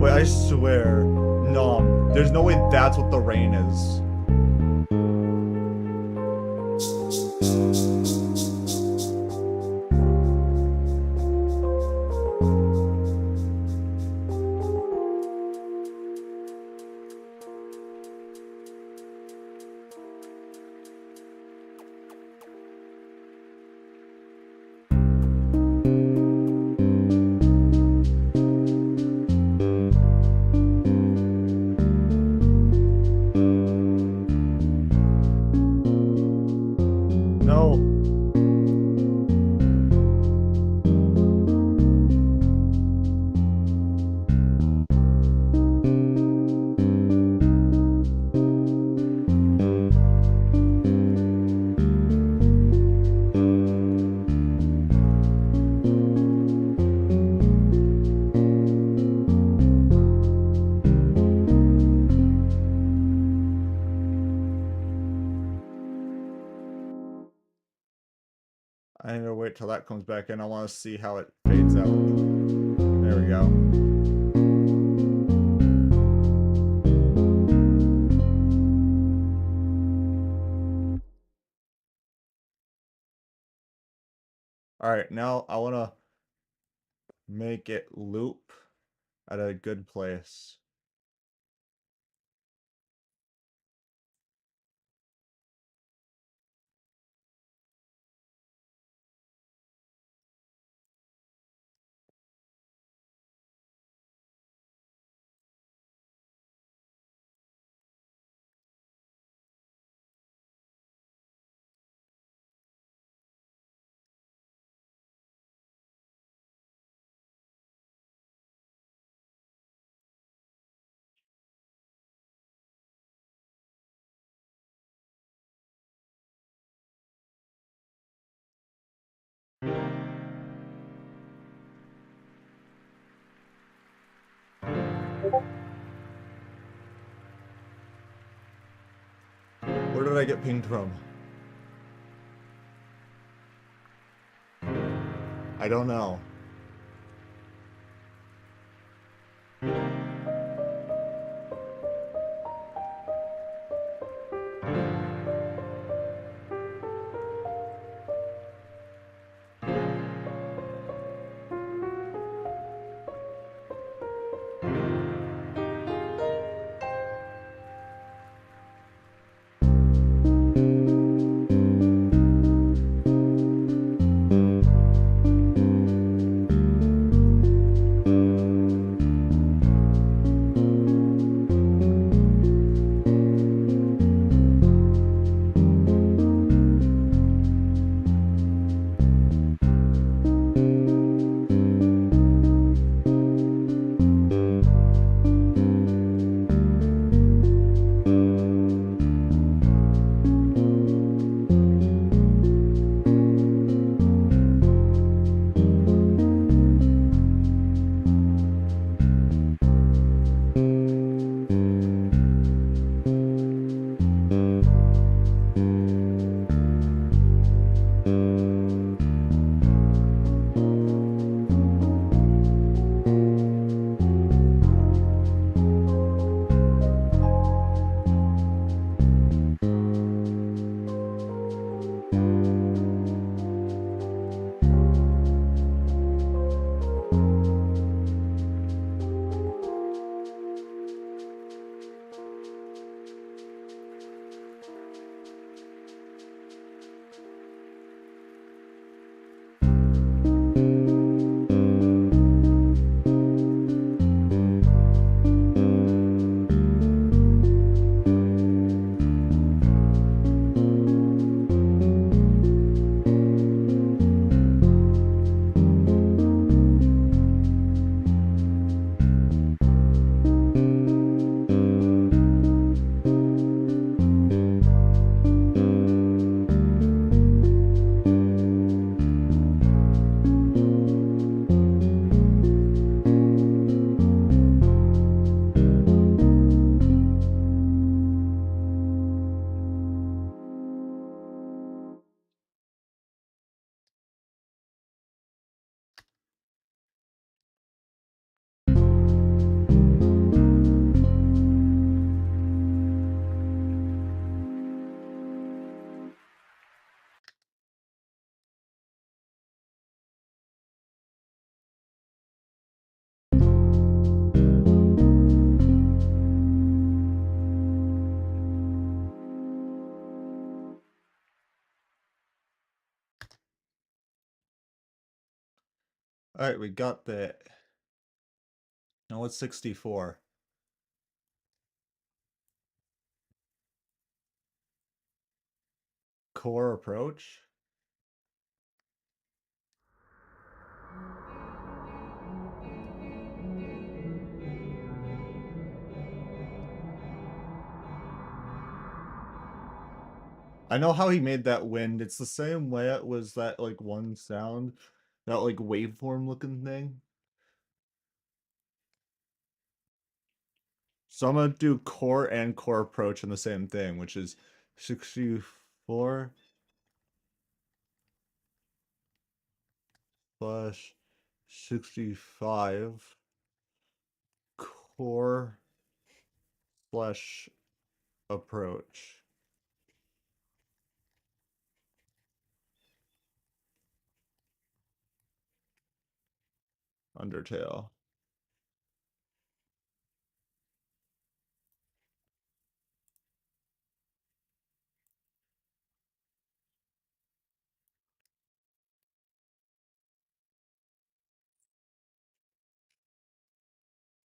Wait, I swear. No, there's no way that's what the rain is. No. I need to wait till that comes back in. I want to see how it fades out. There we go. Alright, now I want to make it loop at a good place. Where did I get pinged from? I don't know. Alright, we got that. Now what's 64? Core approach? I know how he made that wind. It's the same way it was that like one sound, that like waveform looking thing. So I'm gonna do core and core approach in the same thing, which is 64 slash 65 core slash approach. Undertale.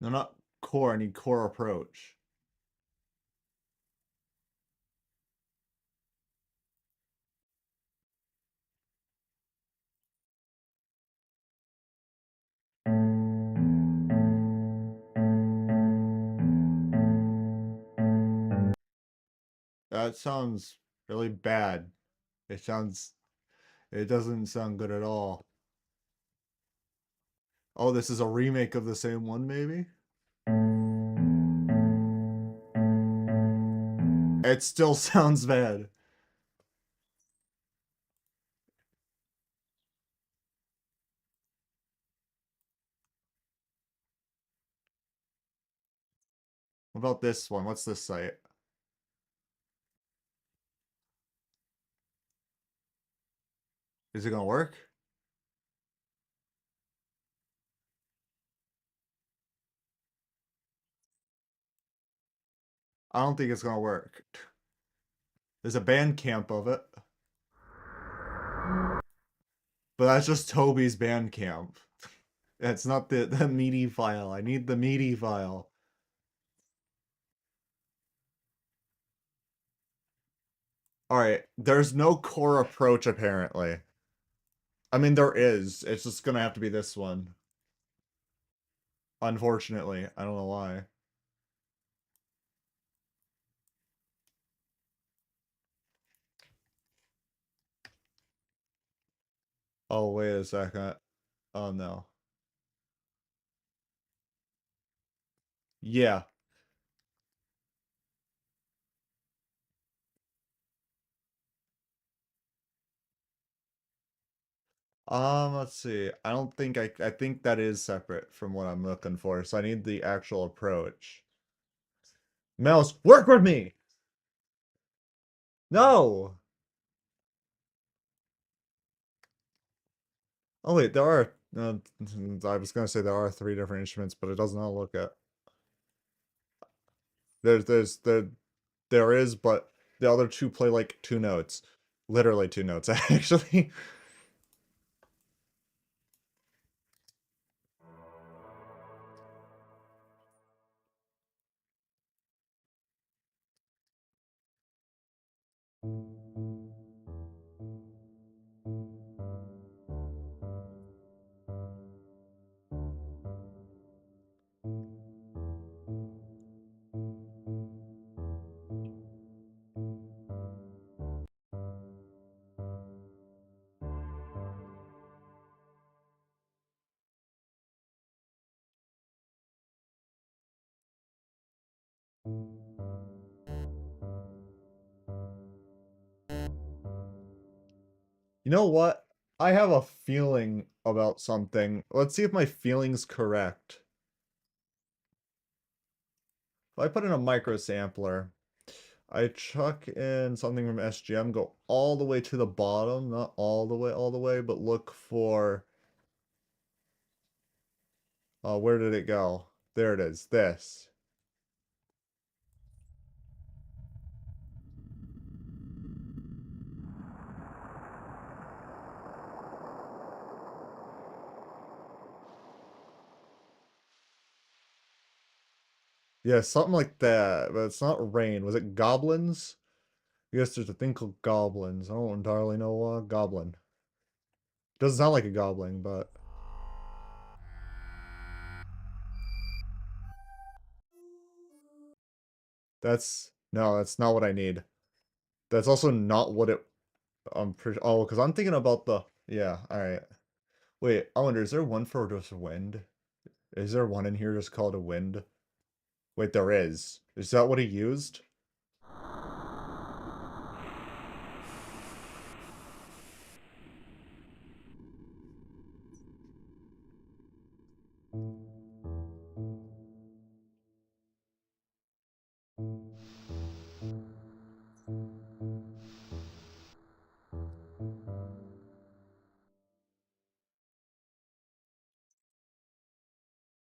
No, not core, I need core approach. That sounds really bad. It sounds, it doesn't sound good at all. Oh, this is a remake of the same one, maybe? It still sounds bad. What about this one? What's this site? Is it gonna work? I don't think it's gonna work. There's a Bandcamp of it. But that's just Toby's Bandcamp. It's not the meaty file. I need the meaty file. Alright, there's no core approach apparently. I mean, there is. It's just gonna have to be this one. Unfortunately. I don't know why. Oh, wait a second. Oh, no. Yeah. Let's see. I don't think I think that is separate from what I'm looking for, so I need the actual approach. Mouse, work with me! No! Oh wait, there are I was gonna say there are three different instruments, but it does not look at. There is, but the other two play like two notes. Literally two notes, actually. You know what? I have a feeling about something. Let's see if my feeling's correct. If I put in a micro sampler, I chuck in something from SGM, go all the way to the bottom, not all the way, but look for where did it go? There it is, this. Yeah, something like that, but it's not rain. Was it goblins? I guess there's a thing called goblins. I don't entirely know goblin. Doesn't sound like a goblin, but that's no, that's not what I need. That's also not what it I'm pretty oh, because I'm thinking about the yeah, alright. Wait, I wonder, is there one for just wind? Is there one in here just called a wind? Wait, there is. Is that what he used?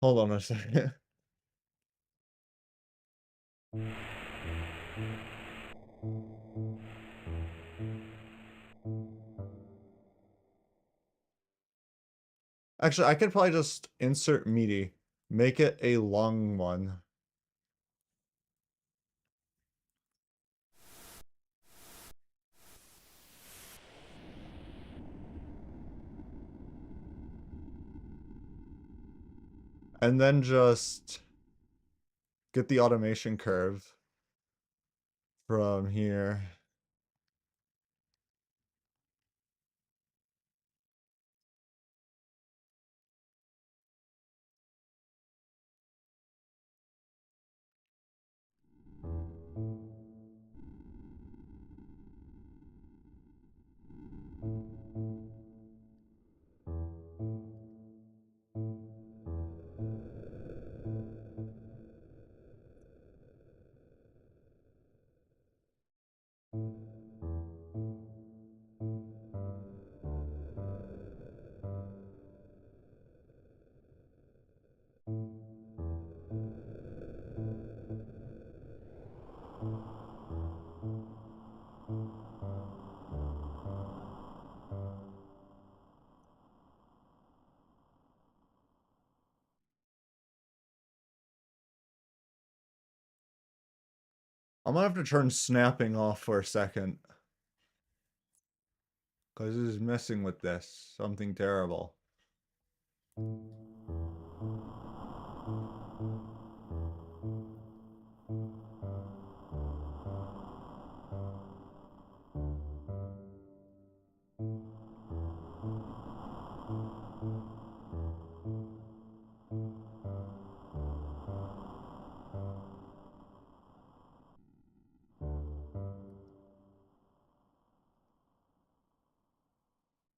Hold on a second. Actually, I could probably just insert meaty. Make it a long one. And then just get the automation curve from here. I'm gonna have to turn snapping off for a second. Because this is messing with this. Something terrible.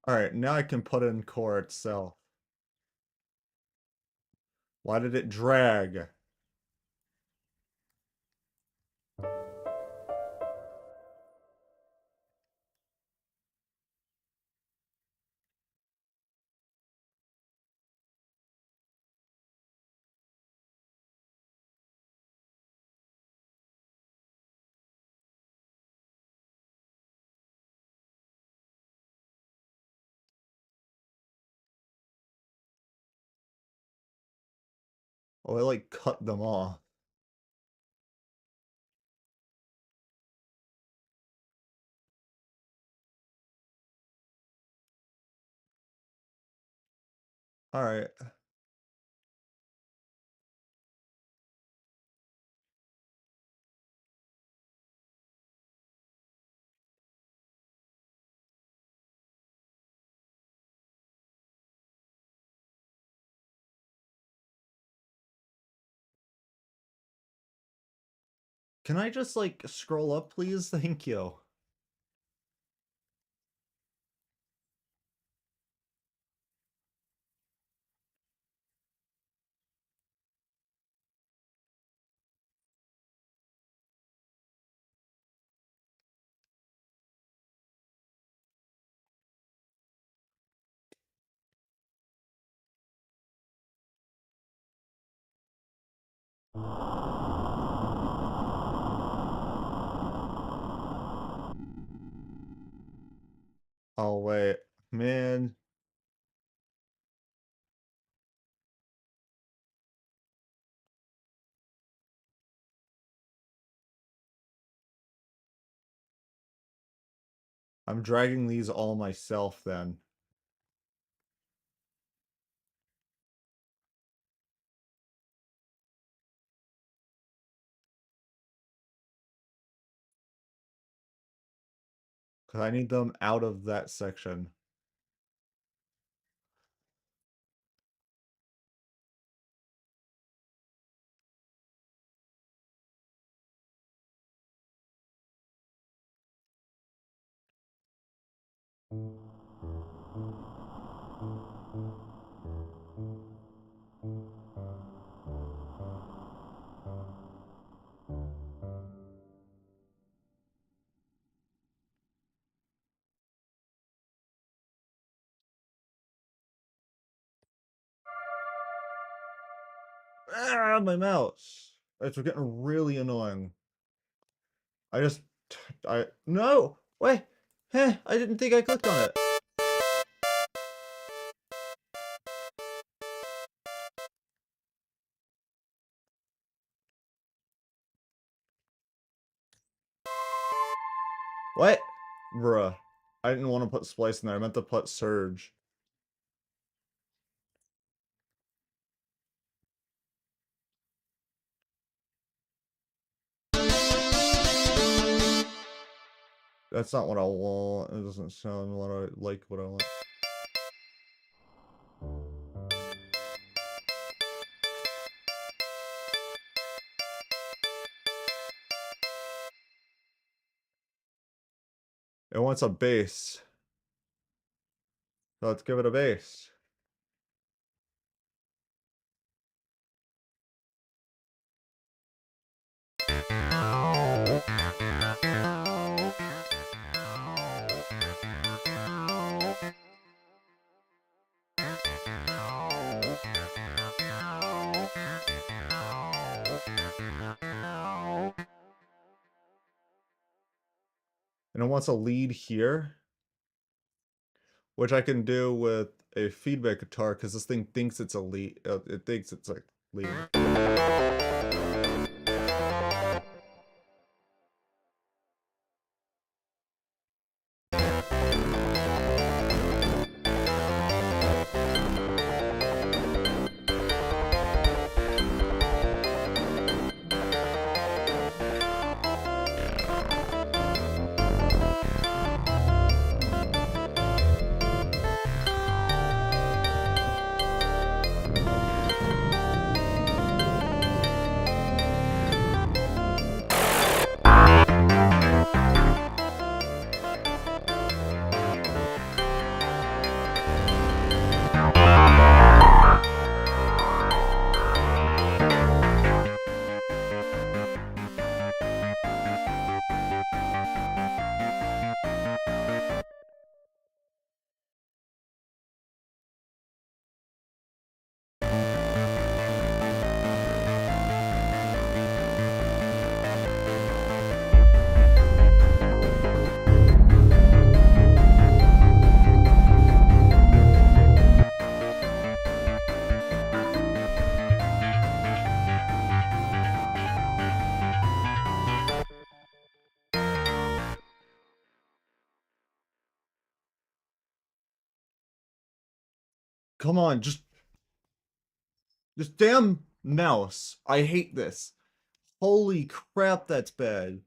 Alright, now I can put in core itself. Why did it drag? Oh, I like cut them off. Alright. Can I just like scroll up, please? Thank you. Oh, wait. Man. I'm dragging these all myself then. Because I need them out of that section. Ah, my mouse. It's getting really annoying. No! Wait! Heh, I didn't think I clicked on it. What? Bruh. I didn't want to put Splice in there. I meant to put Surge. That's not what I want. It doesn't sound what I like what I want. It wants a bass. So let's give it a bass. And it wants a lead here, which I can do with a feedback guitar because this thing thinks it's a lead. It thinks it's like lead. Come on, just damn mouse. I hate this. Holy crap, that's bad.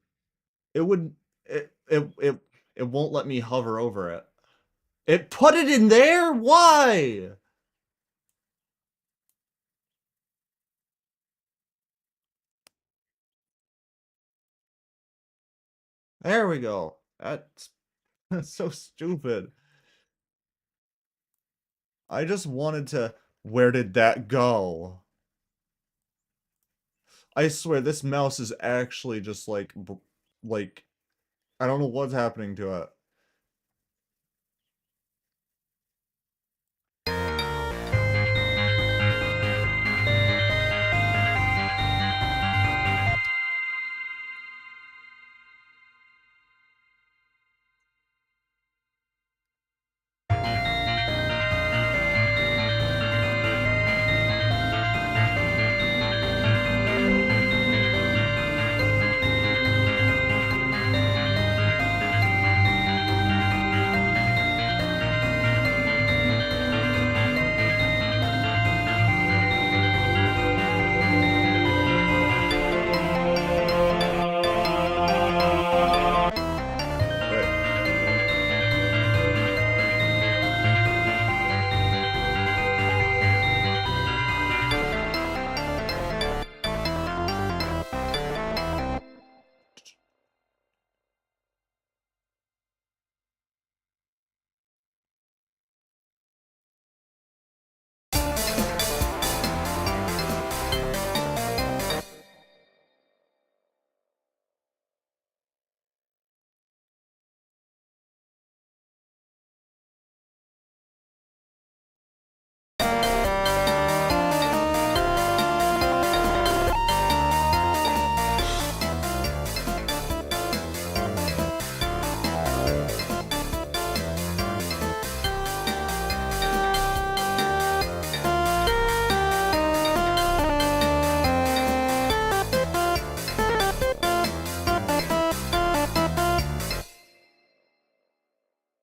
It would it won't let me hover over it. It put it in there? Why? There we go. That's so stupid. I just wanted to... Where did that go? I swear, this mouse is actually just like... I don't know what's happening to it.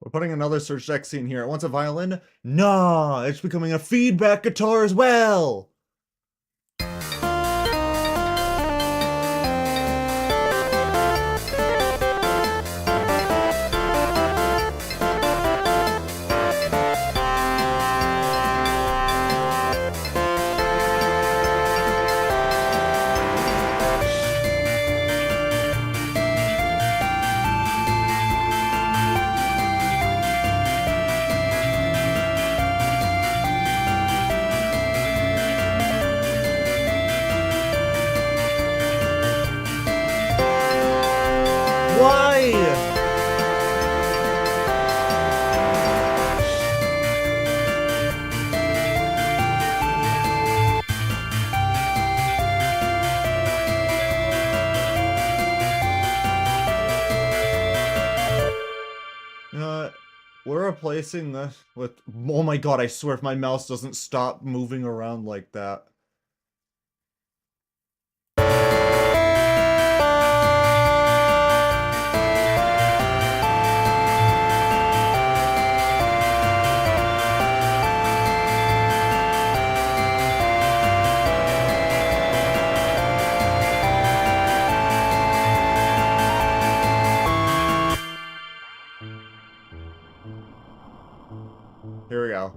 We're putting another Serge Dexy in here. It wants a violin? Nah, it's becoming a feedback guitar as well! Why? We're replacing this with... Oh my god, I swear if my mouse doesn't stop moving around like that. Here we go.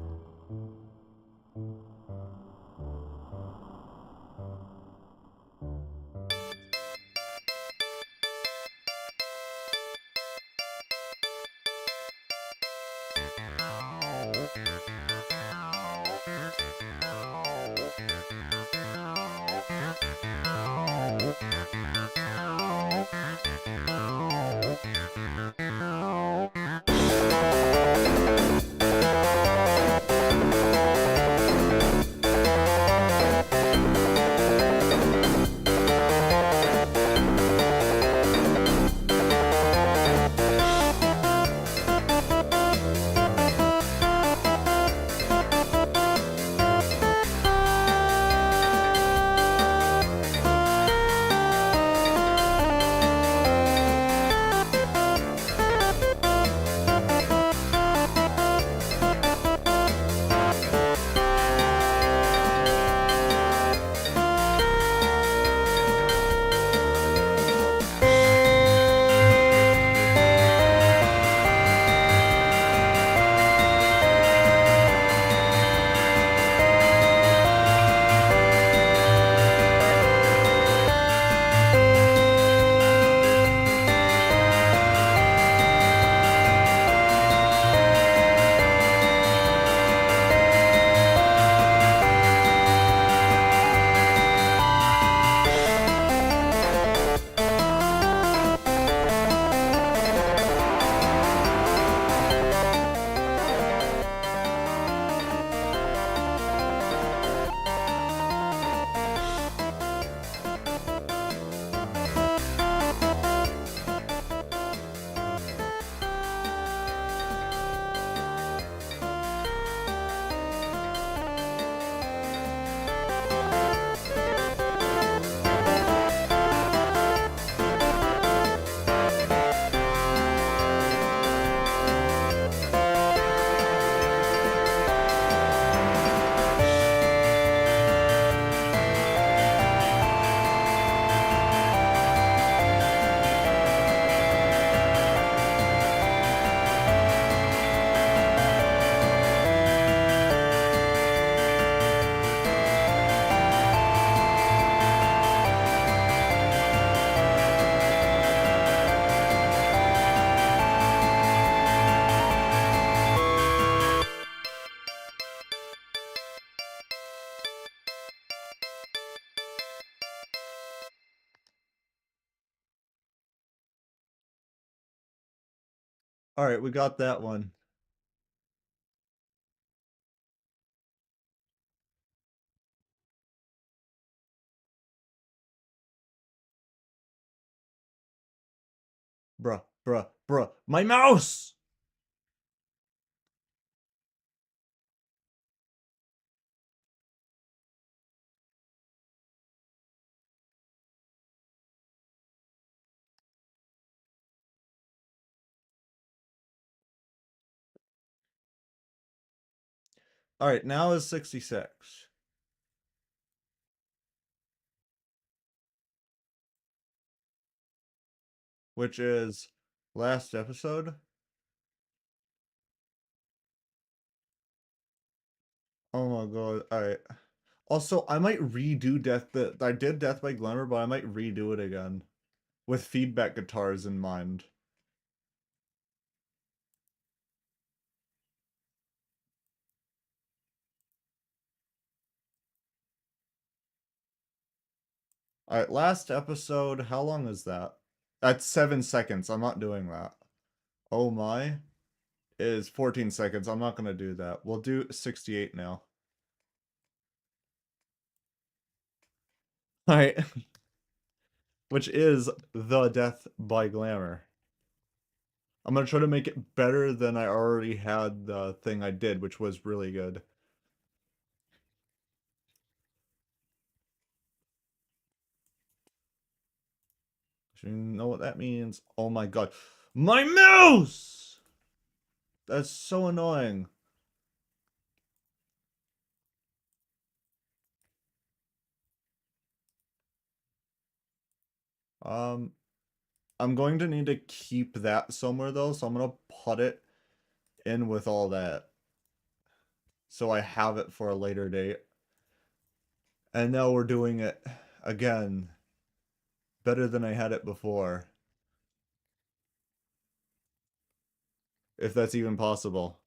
Alright, we got that one. Bruh. My mouse! All right, now is 66. Which is last episode. Oh my god. All right. Also, I might redo Death. I did Death by Glamour, but I might redo it again with feedback guitars in mind. All right, last episode. How long is that? That's 7 seconds. I'm not doing that. Oh my, is 14 seconds. I'm not gonna do that. We'll do 68 now. All right, which is the Death by Glamour. I'm gonna try to make it better than I already had the thing I did, which was really good. You know what that means? Oh my god. My mouse! That's so annoying. Um, I'm going to need to keep that somewhere though, so I'm gonna put it in with all that. So I have it for a later date. And now we're doing it again. Better than I had it before. If that's even possible.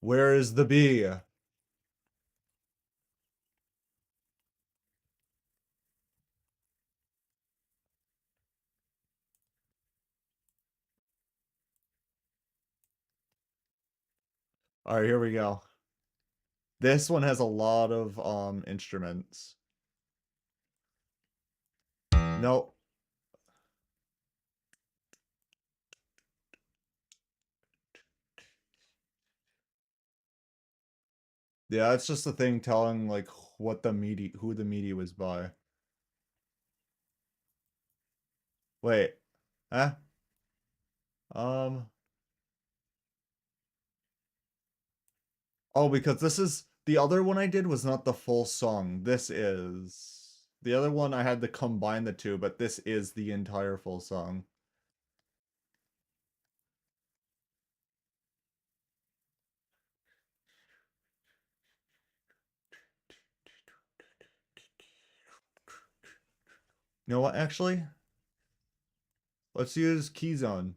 Where is the bee? Alright, here we go. This one has a lot of instruments. Nope. Yeah, it's just a thing telling like what the MIDI, who the MIDI was by. Wait. Huh? Um Oh, because this is the other one I did was not the full song. This is the other one I had to combine the two, but this is the entire full song. You know what, actually? Let's use Keyzone.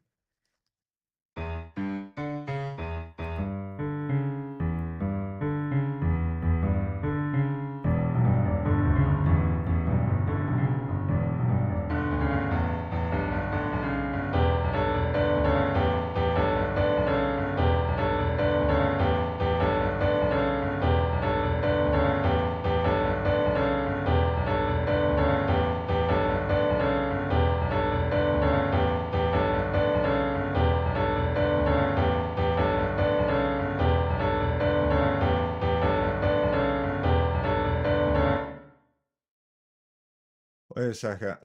Wait a second.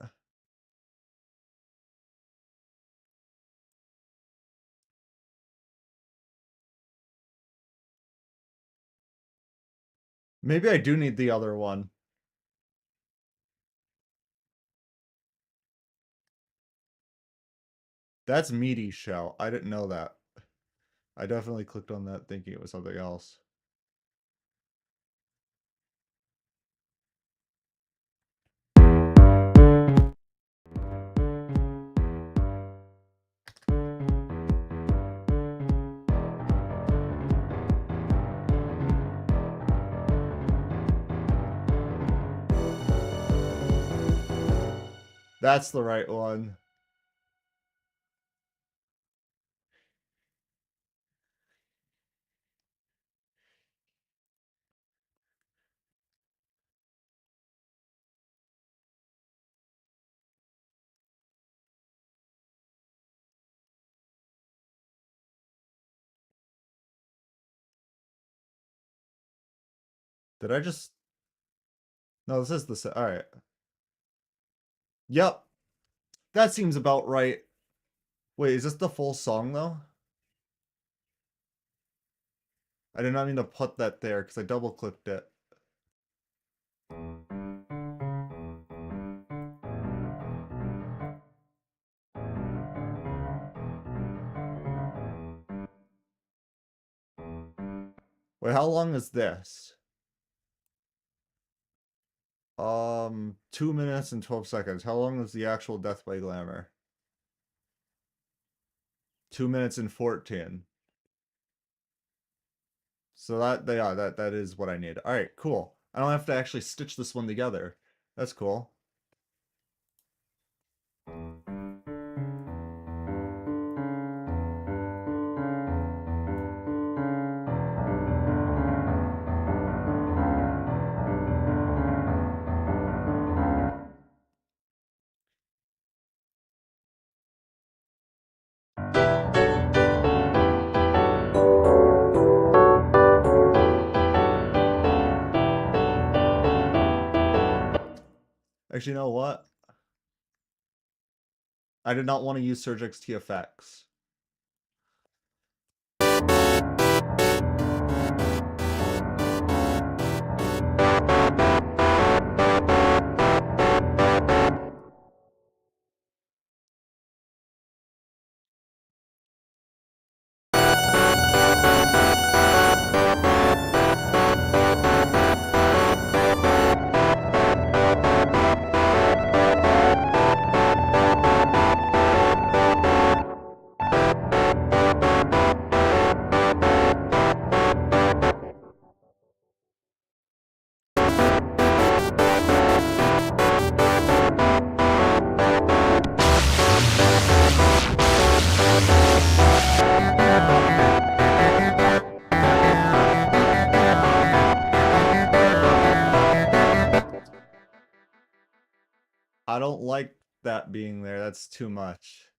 Maybe I do need the other one. That's MIDI shell. I didn't know that. I definitely clicked on that thinking it was something else. That's the right one. Did I just... No, this is the... Alright. Yep. That seems about right. Wait, is this the full song, though? I did not mean to put that there because I double clicked it. Wait, how long is this? 2 minutes and 12 seconds. How long is the actual Death by Glamour? 2 minutes and 14. So that is what I need. All right, cool. I don't have to actually stitch this one together. That's cool. Actually, you know what? I did not want to use Surgex TFX. I don't like that being there. That's too much.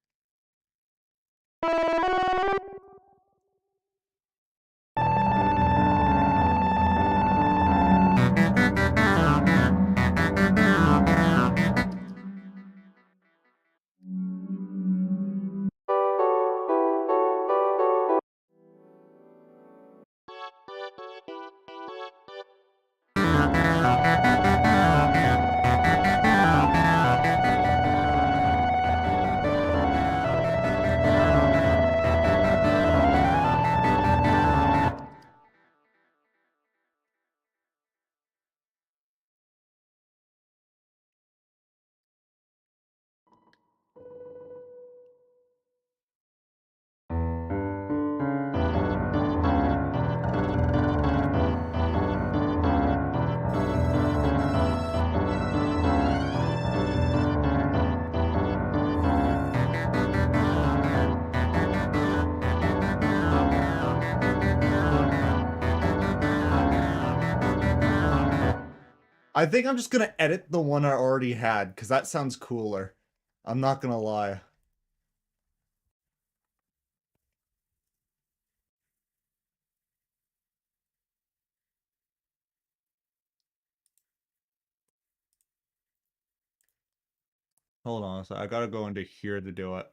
I think I'm just gonna edit the one I already had, because that sounds cooler. I'm not gonna lie. Hold on, so I gotta go into here to do it.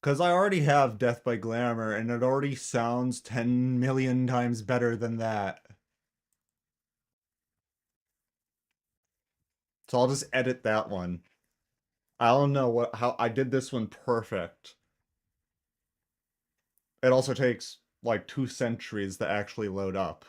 Because I already have Death by Glamour, and it already sounds 10 million times better than that. So I'll just edit that one. I don't know how I did this one perfect. It also takes like 2 centuries to actually load up.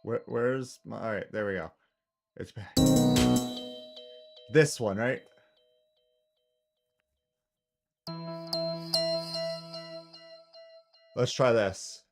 Where's my... Alright, there we go. It's back. This one, right? Let's try this.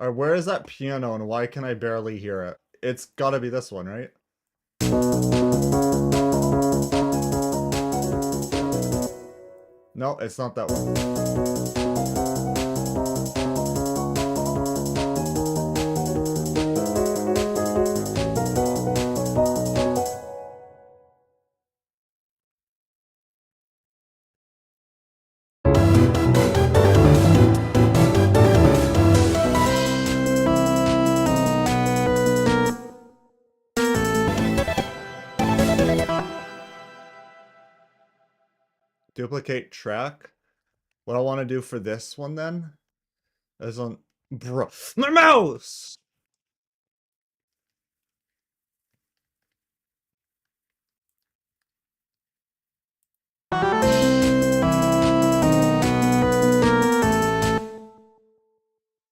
Alright, where is that piano and why can I barely hear it? It's gotta be this one, right? No, it's not that one. Duplicate track. What I want to do for this one then is on... Bro, my mouse!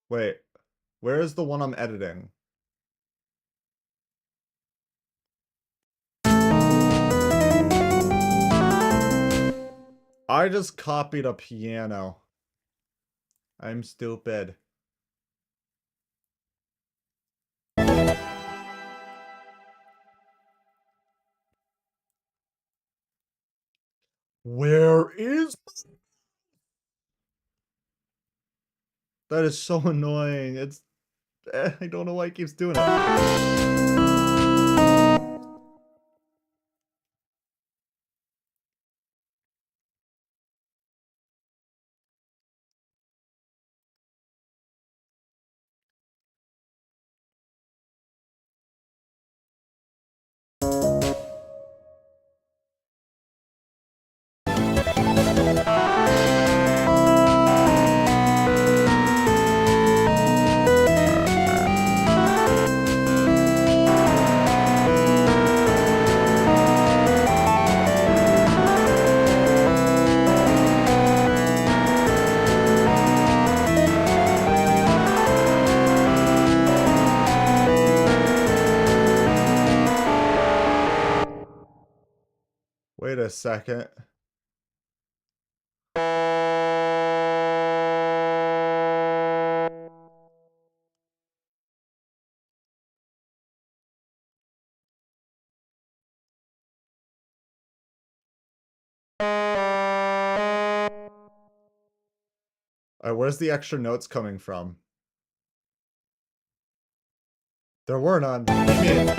Wait, where is the one I'm editing? I just copied a piano. I'm stupid. Where is... That is so annoying. It's... I don't know why it keeps doing it. Wait a second. Where's the extra notes coming from? There were none. What do you mean?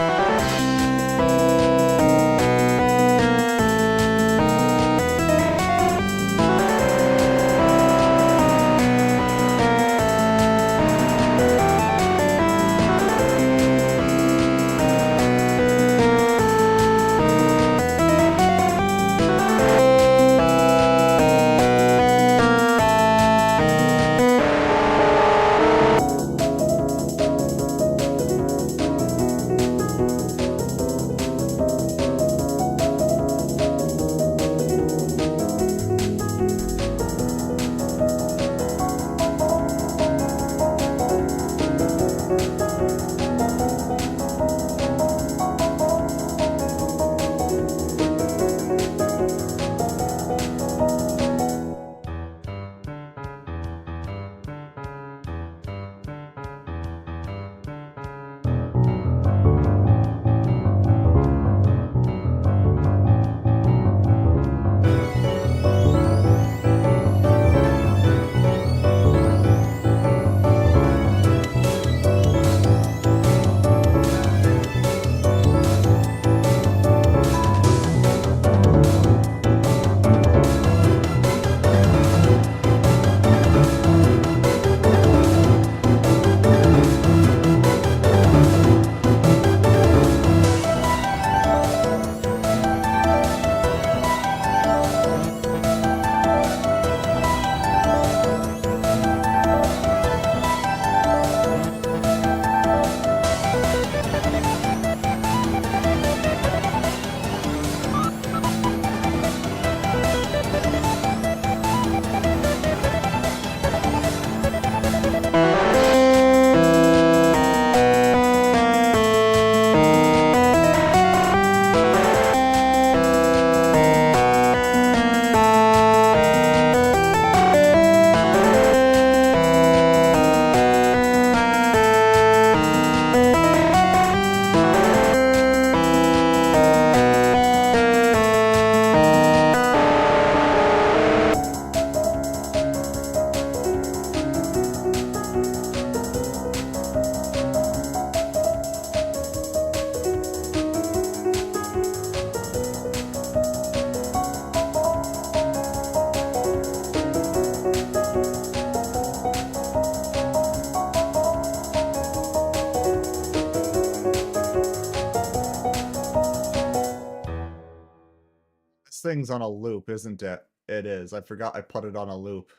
thing's on a loop, isn't it? It is. I forgot I put it on a loop.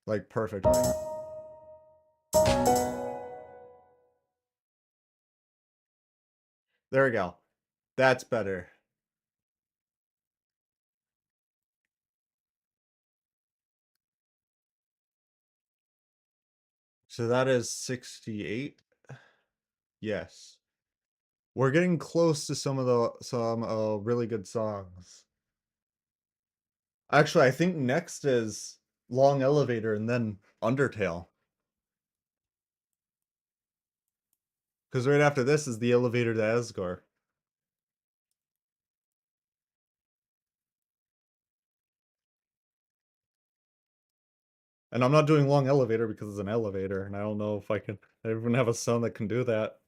Like, perfectly. There we go. That's better. So that is 68? Yes. We're getting close to some really good songs. Actually, I think next is Long Elevator and then Undertale. Because right after this is the Elevator to Asgore. And I'm not doing Long Elevator because it's an elevator, and I don't know if I even have a sound that can do that.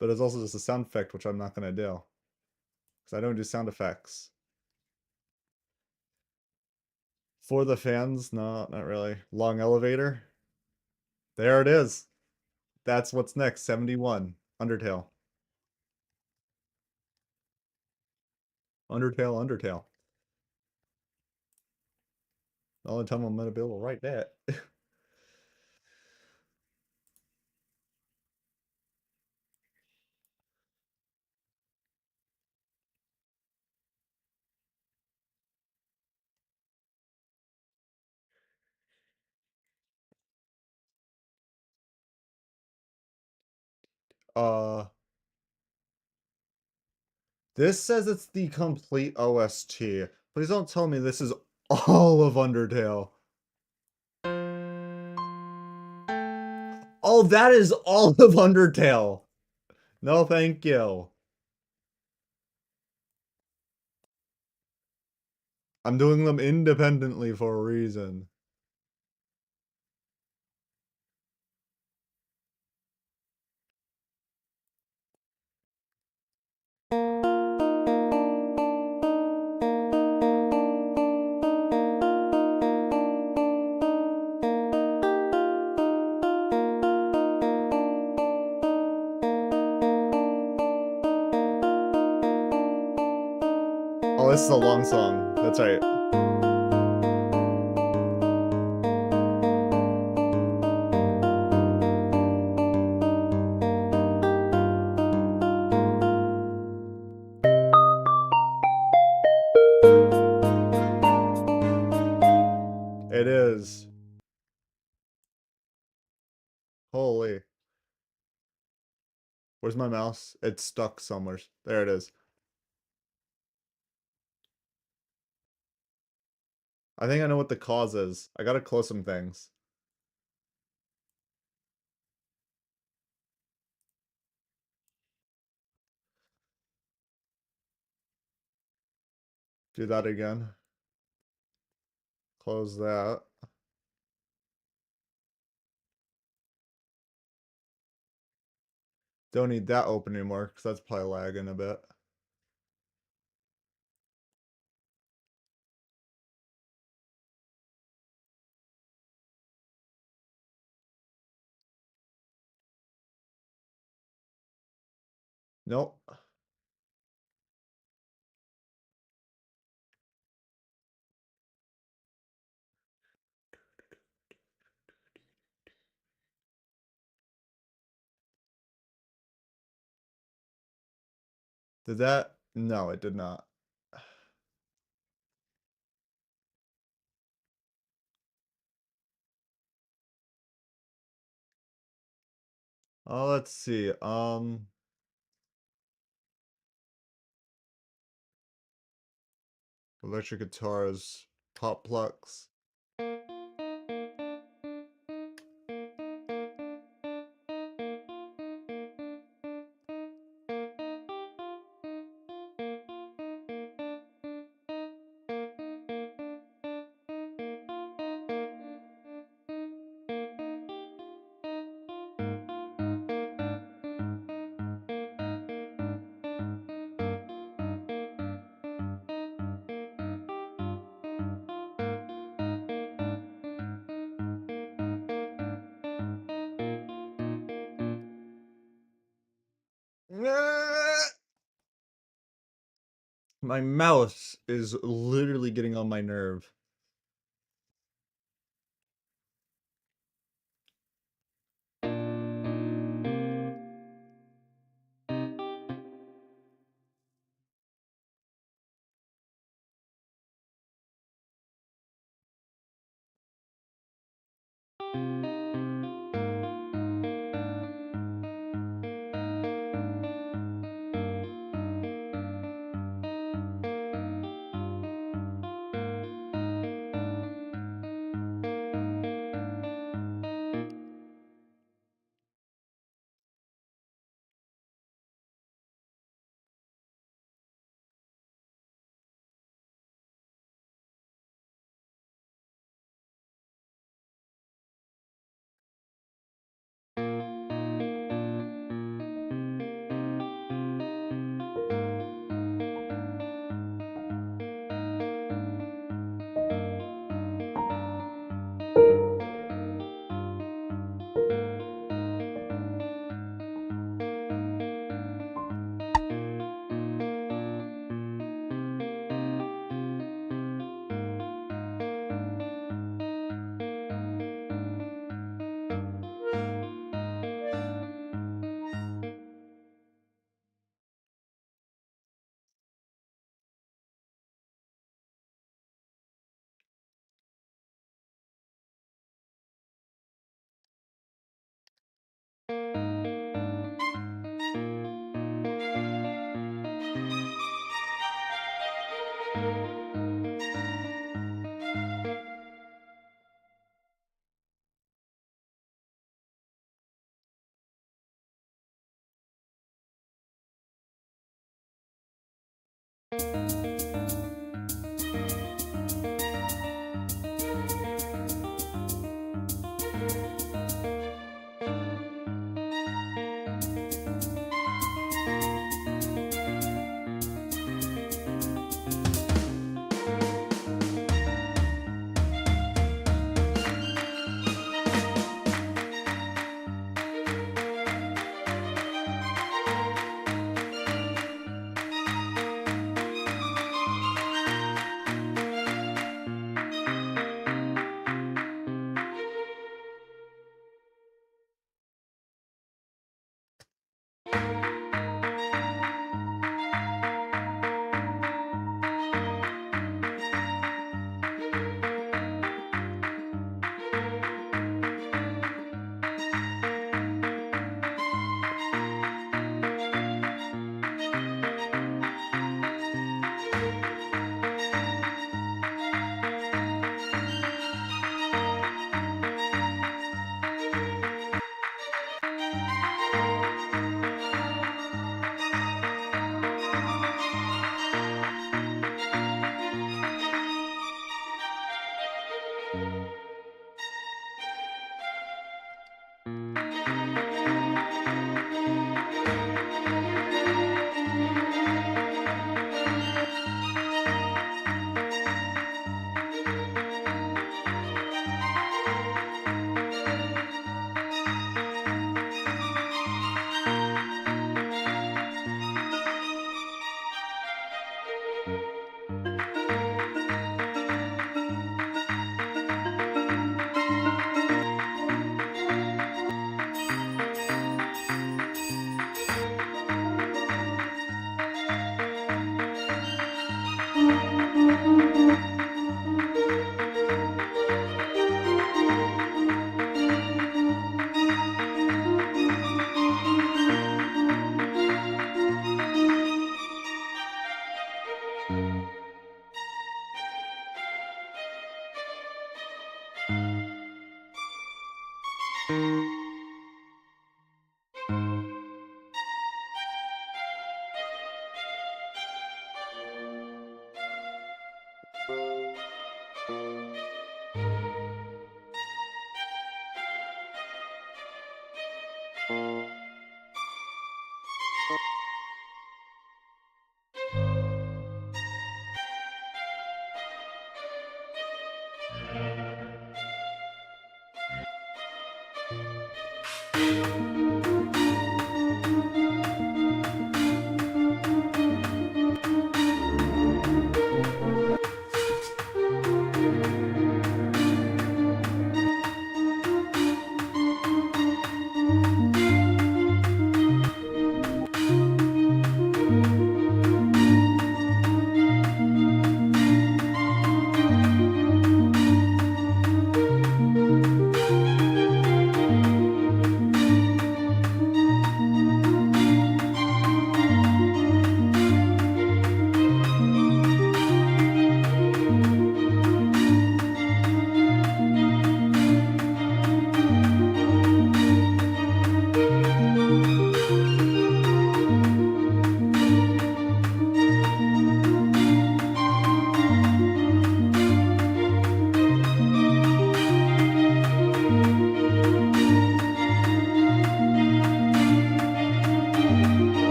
But it's also just a sound effect, which I'm not going to do. Because I don't do sound effects. For the fans, no, not really. Long Elevator. There it is. That's what's next, 71. Undertale. Undertale. The only time I'm going to be able to write that. uh, this says it's the complete OST. Please don't tell me this is all of Undertale. Oh, that is all of Undertale. No, thank you. I'm doing them independently for a reason. Oh, this is a long song. That's right. It is. Holy. Where's my mouse? It's stuck somewhere. There it is. I think I know what the cause is. I gotta close some things. Do that again. Close that. Don't need that open anymore, because that's probably lagging a bit. Nope. Did that? No, it did not. Oh, let's see. Electric guitars, pop plucks. My mouse is literally getting on my nerve.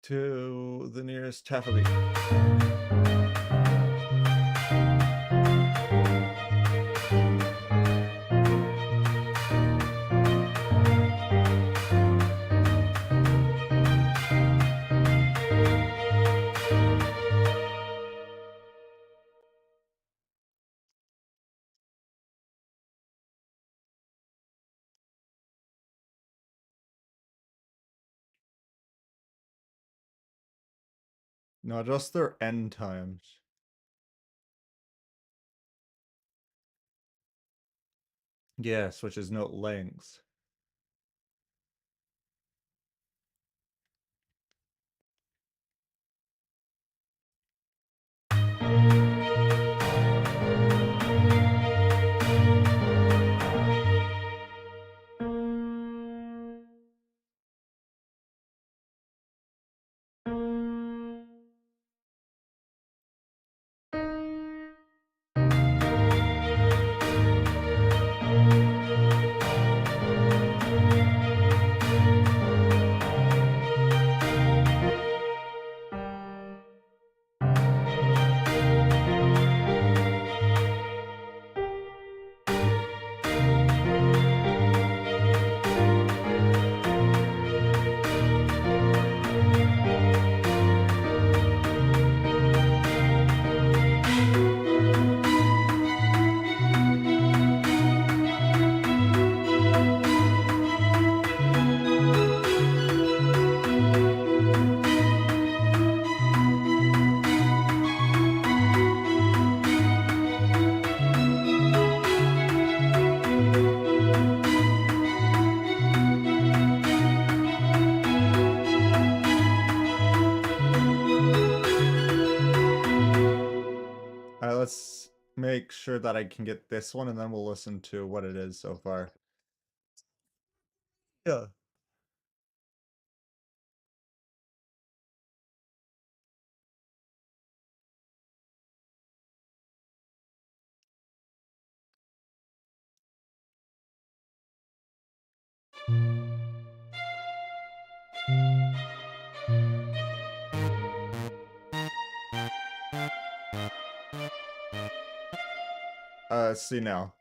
to the nearest taffy. No, just their end times. Yes, which is note lengths. Alright, let's make sure that I can get this one, and then we'll listen to what it is so far. Yeah. See now.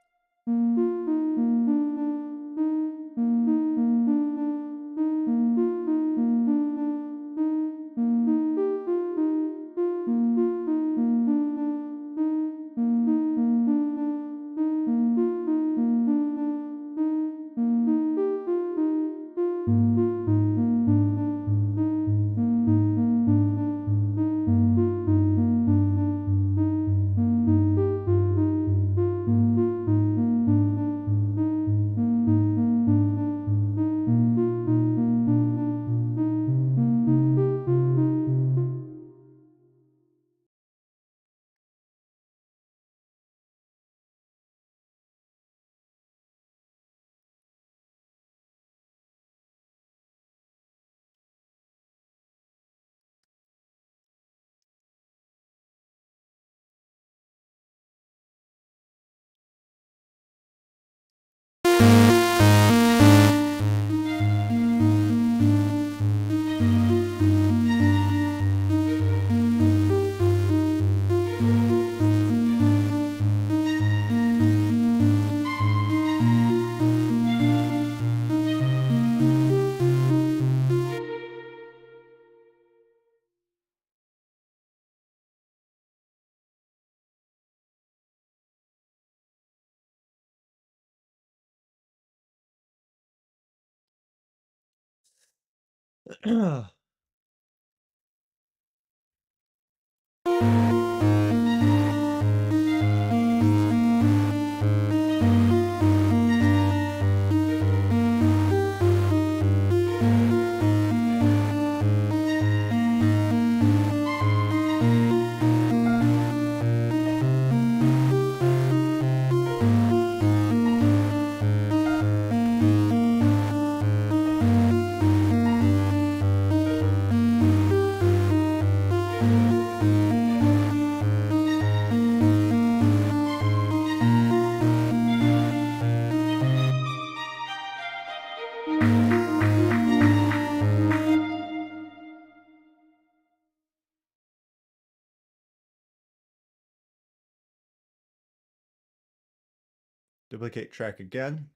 Duplicate track again.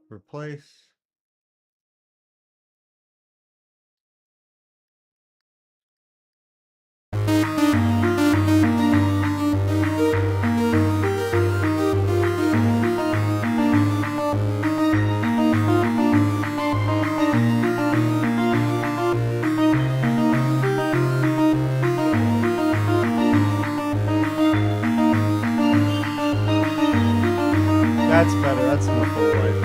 Replace. That's better. That's more full life.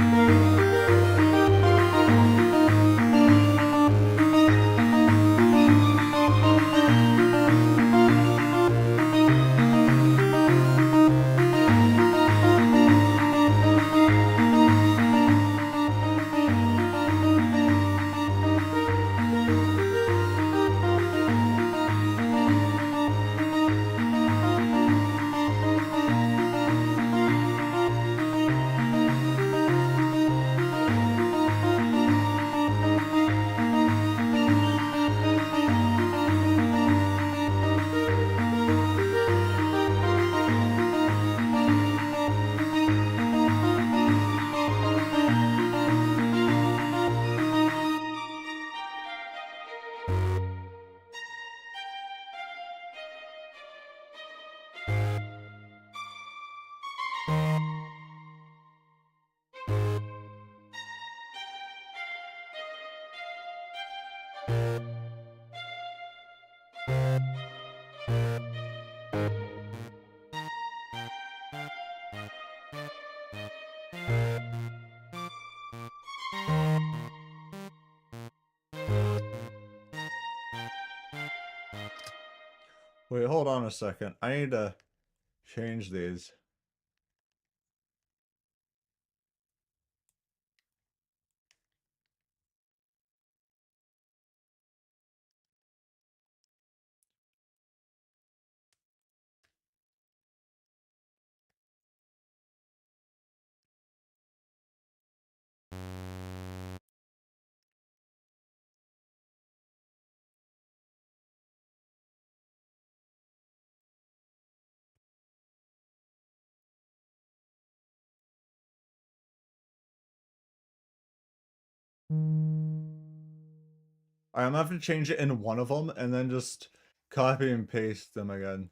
Wait, hold on a second. I need to change these. I'm gonna have to change it in one of them and then just copy and paste them again.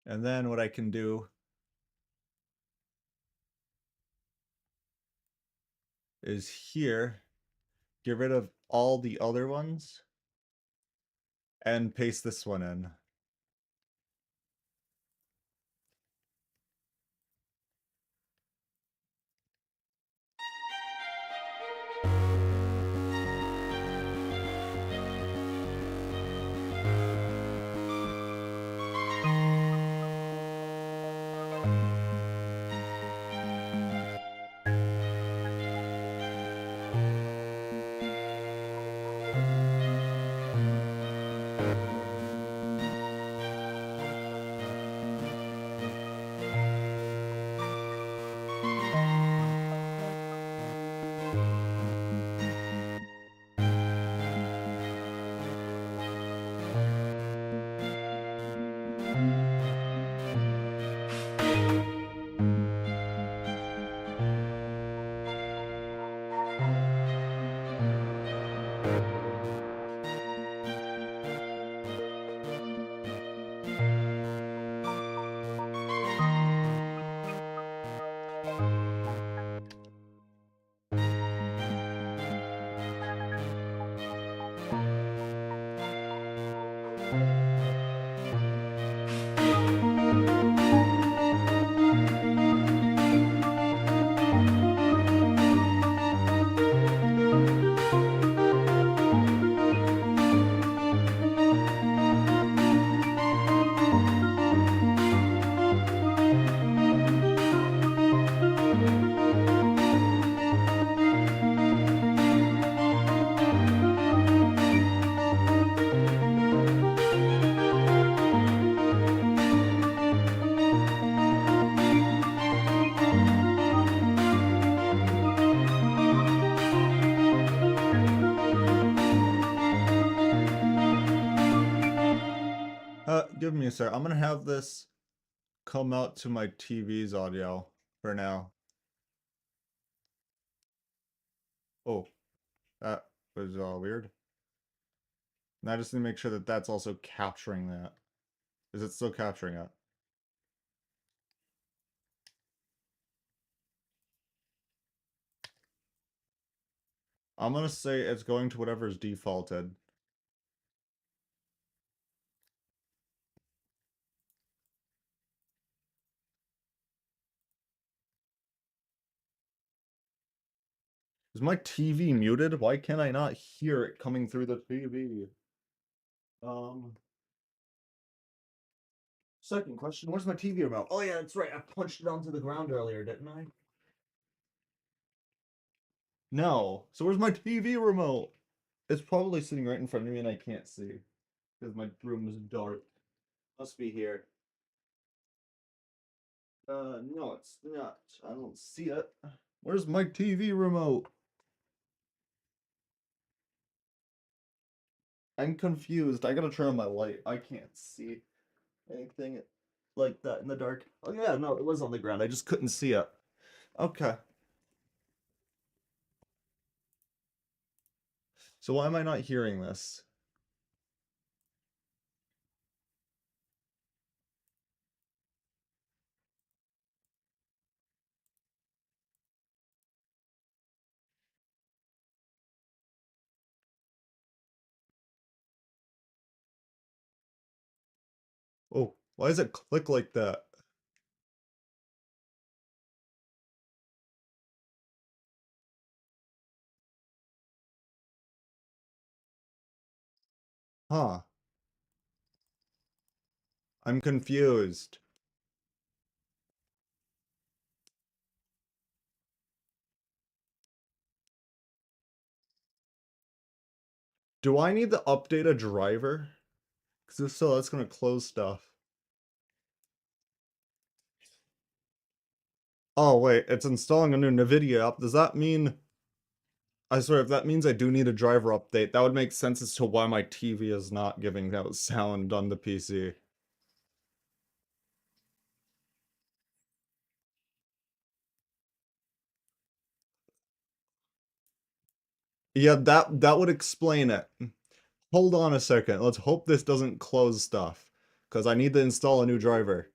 And then what I can do is here, get rid of all the other ones and paste this one in. Give me a sec. I'm gonna have this come out to my TV's audio for now. Oh, that was weird. And I just need to make sure that that's also capturing that. Is it still capturing it? I'm gonna say it's going to whatever's defaulted. Is my TV muted? Why can't I not hear it coming through the TV? Second question, where's my TV remote? Oh yeah, that's right. I punched it onto the ground earlier, didn't I? No. So where's my TV remote? It's probably sitting right in front of me and I can't see because my room is dark. Must be here. No, it's not. I don't see it. Where's my TV remote? I'm confused. I gotta turn on my light. I can't see anything like that in the dark. Oh yeah, no, it was on the ground. I just couldn't see it. Okay. So why am I not hearing this? Oh, why does it click like that? Huh. I'm confused. Do I need to update a driver? Because if so, that's gonna close stuff. Oh wait, it's installing a new NVIDIA app. Does that mean... I swear, if that means I do need a driver update, that would make sense as to why my TV is not giving out sound on the PC. Yeah, that would explain it. Hold on a second. Let's hope this doesn't close stuff. Because I need to install a new driver.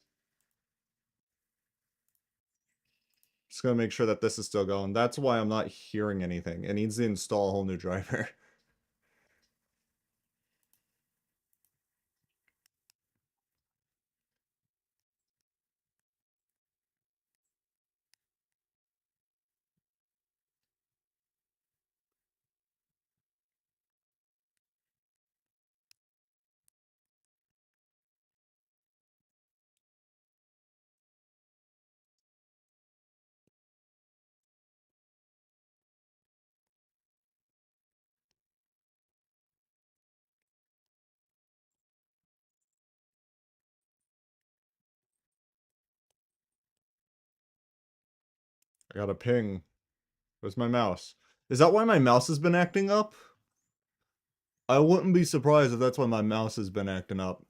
Just gonna make sure that this is still going. That's why I'm not hearing anything. It needs to install a whole new driver. I got a ping. Where's my mouse? Is that why my mouse has been acting up? I wouldn't be surprised if that's why my mouse has been acting up.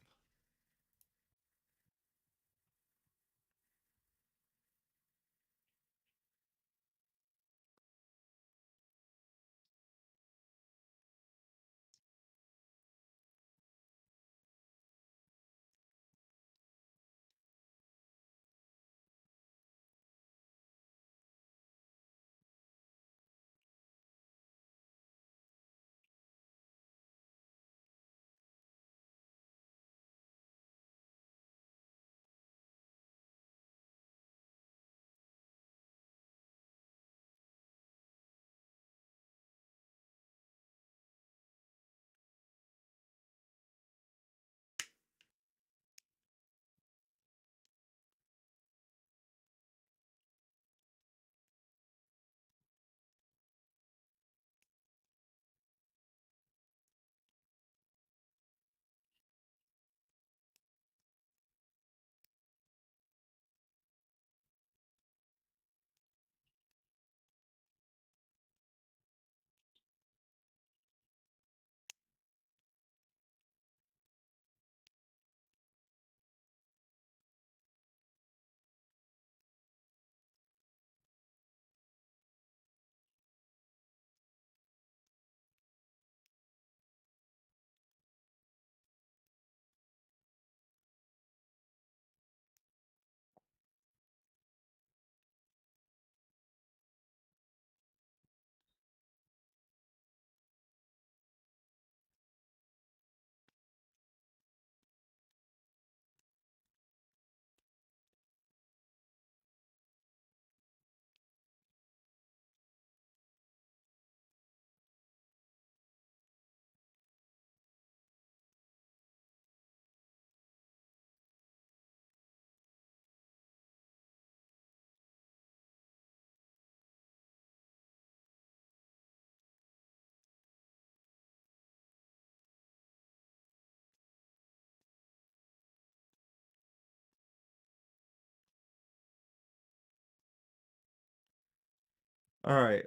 All right.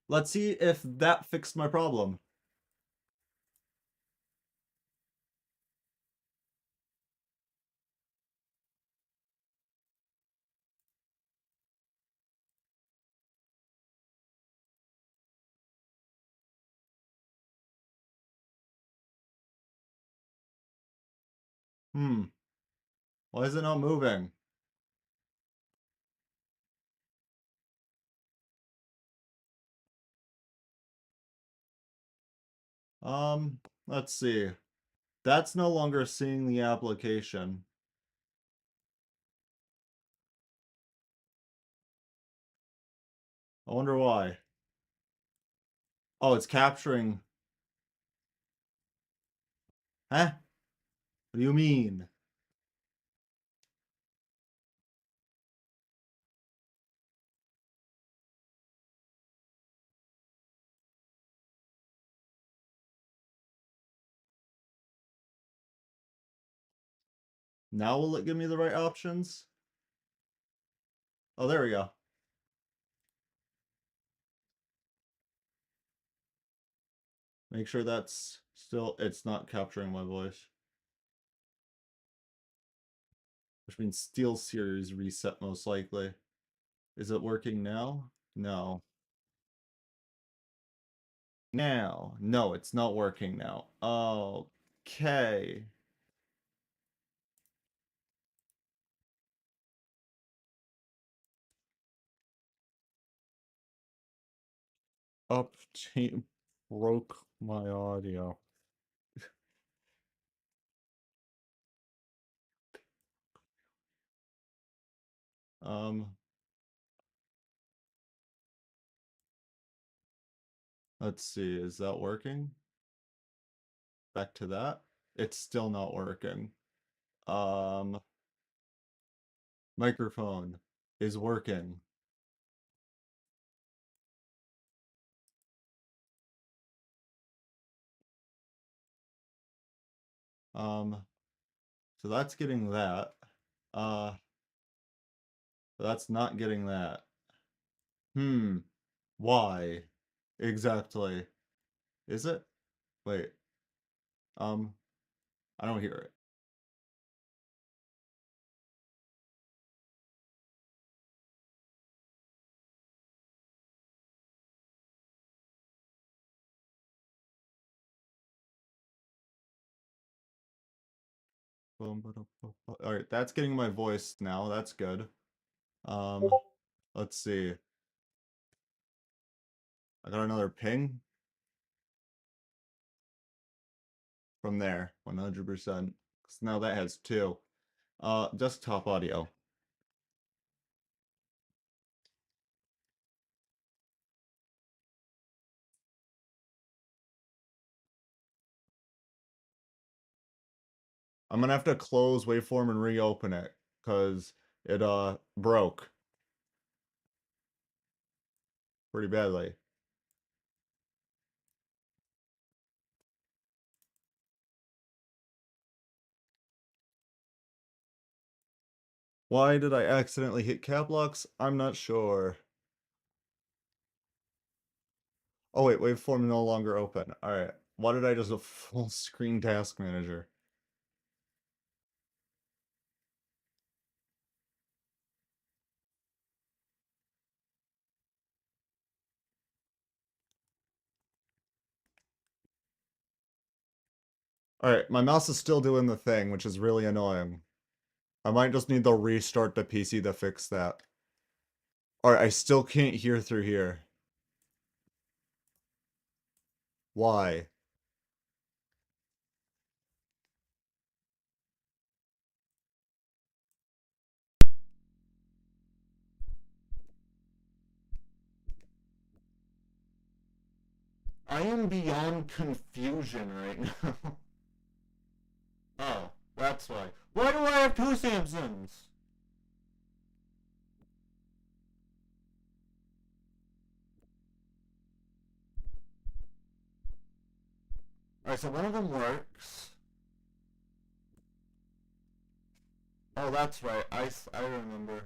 Let's see if that fixed my problem. Hmm. Why is it not moving? Let's see. That's no longer seeing the application. I wonder why. Oh, it's capturing. Huh? What do you mean? Now will it give me the right options? Oh, there we go. Make sure that's still, it's not capturing my voice. Which means SteelSeries reset most likely. Is it working now? No. Now. No, it's not working now. Okay. Update broke my audio. Um, let's see, is that working? Back to that. It's still not working. Um, Microphone is working. Um, so that's getting that. Uh, that's not getting that. Hmm. Why? Exactly. Is it? Wait. Um, I don't hear it. All right, that's getting my voice now. That's good. Um, let's see. I got another ping from there, 100%. So now that has two. Desktop audio. I'm gonna have to close waveform and reopen it because it broke pretty badly. Why did I accidentally hit cap locks? I'm not sure. Oh wait, waveform no longer open. Alright. Why did I just a full screen task manager? Alright, my mouse is still doing the thing, which is really annoying. I might just need to restart the PC to fix that. Alright, I still can't hear through here. Why? I am beyond confusion right now. Oh, that's why. Why do I have two Samsungs? Alright, so one of them works. Oh, that's right. I remember.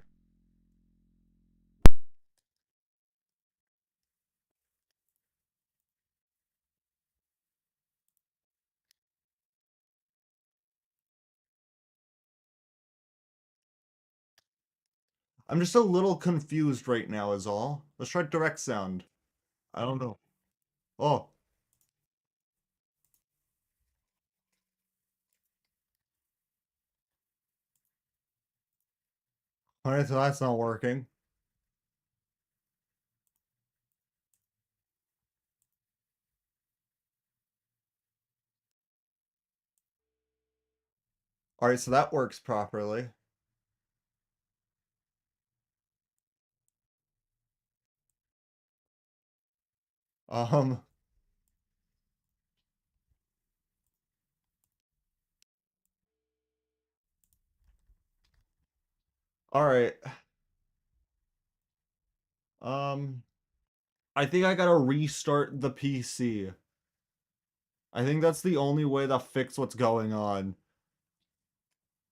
I'm just a little confused right now is all. Let's try direct sound. I don't know. Oh, alright, so that's not working. Alright, so that works properly. Um, alright. Um, I think I gotta restart the PC. I think that's the only way to fix what's going on,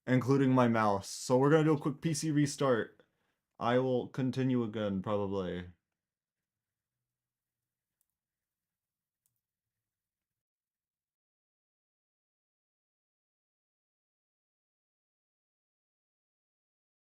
including my mouse. So we're gonna do a quick PC restart. I will continue again, probably.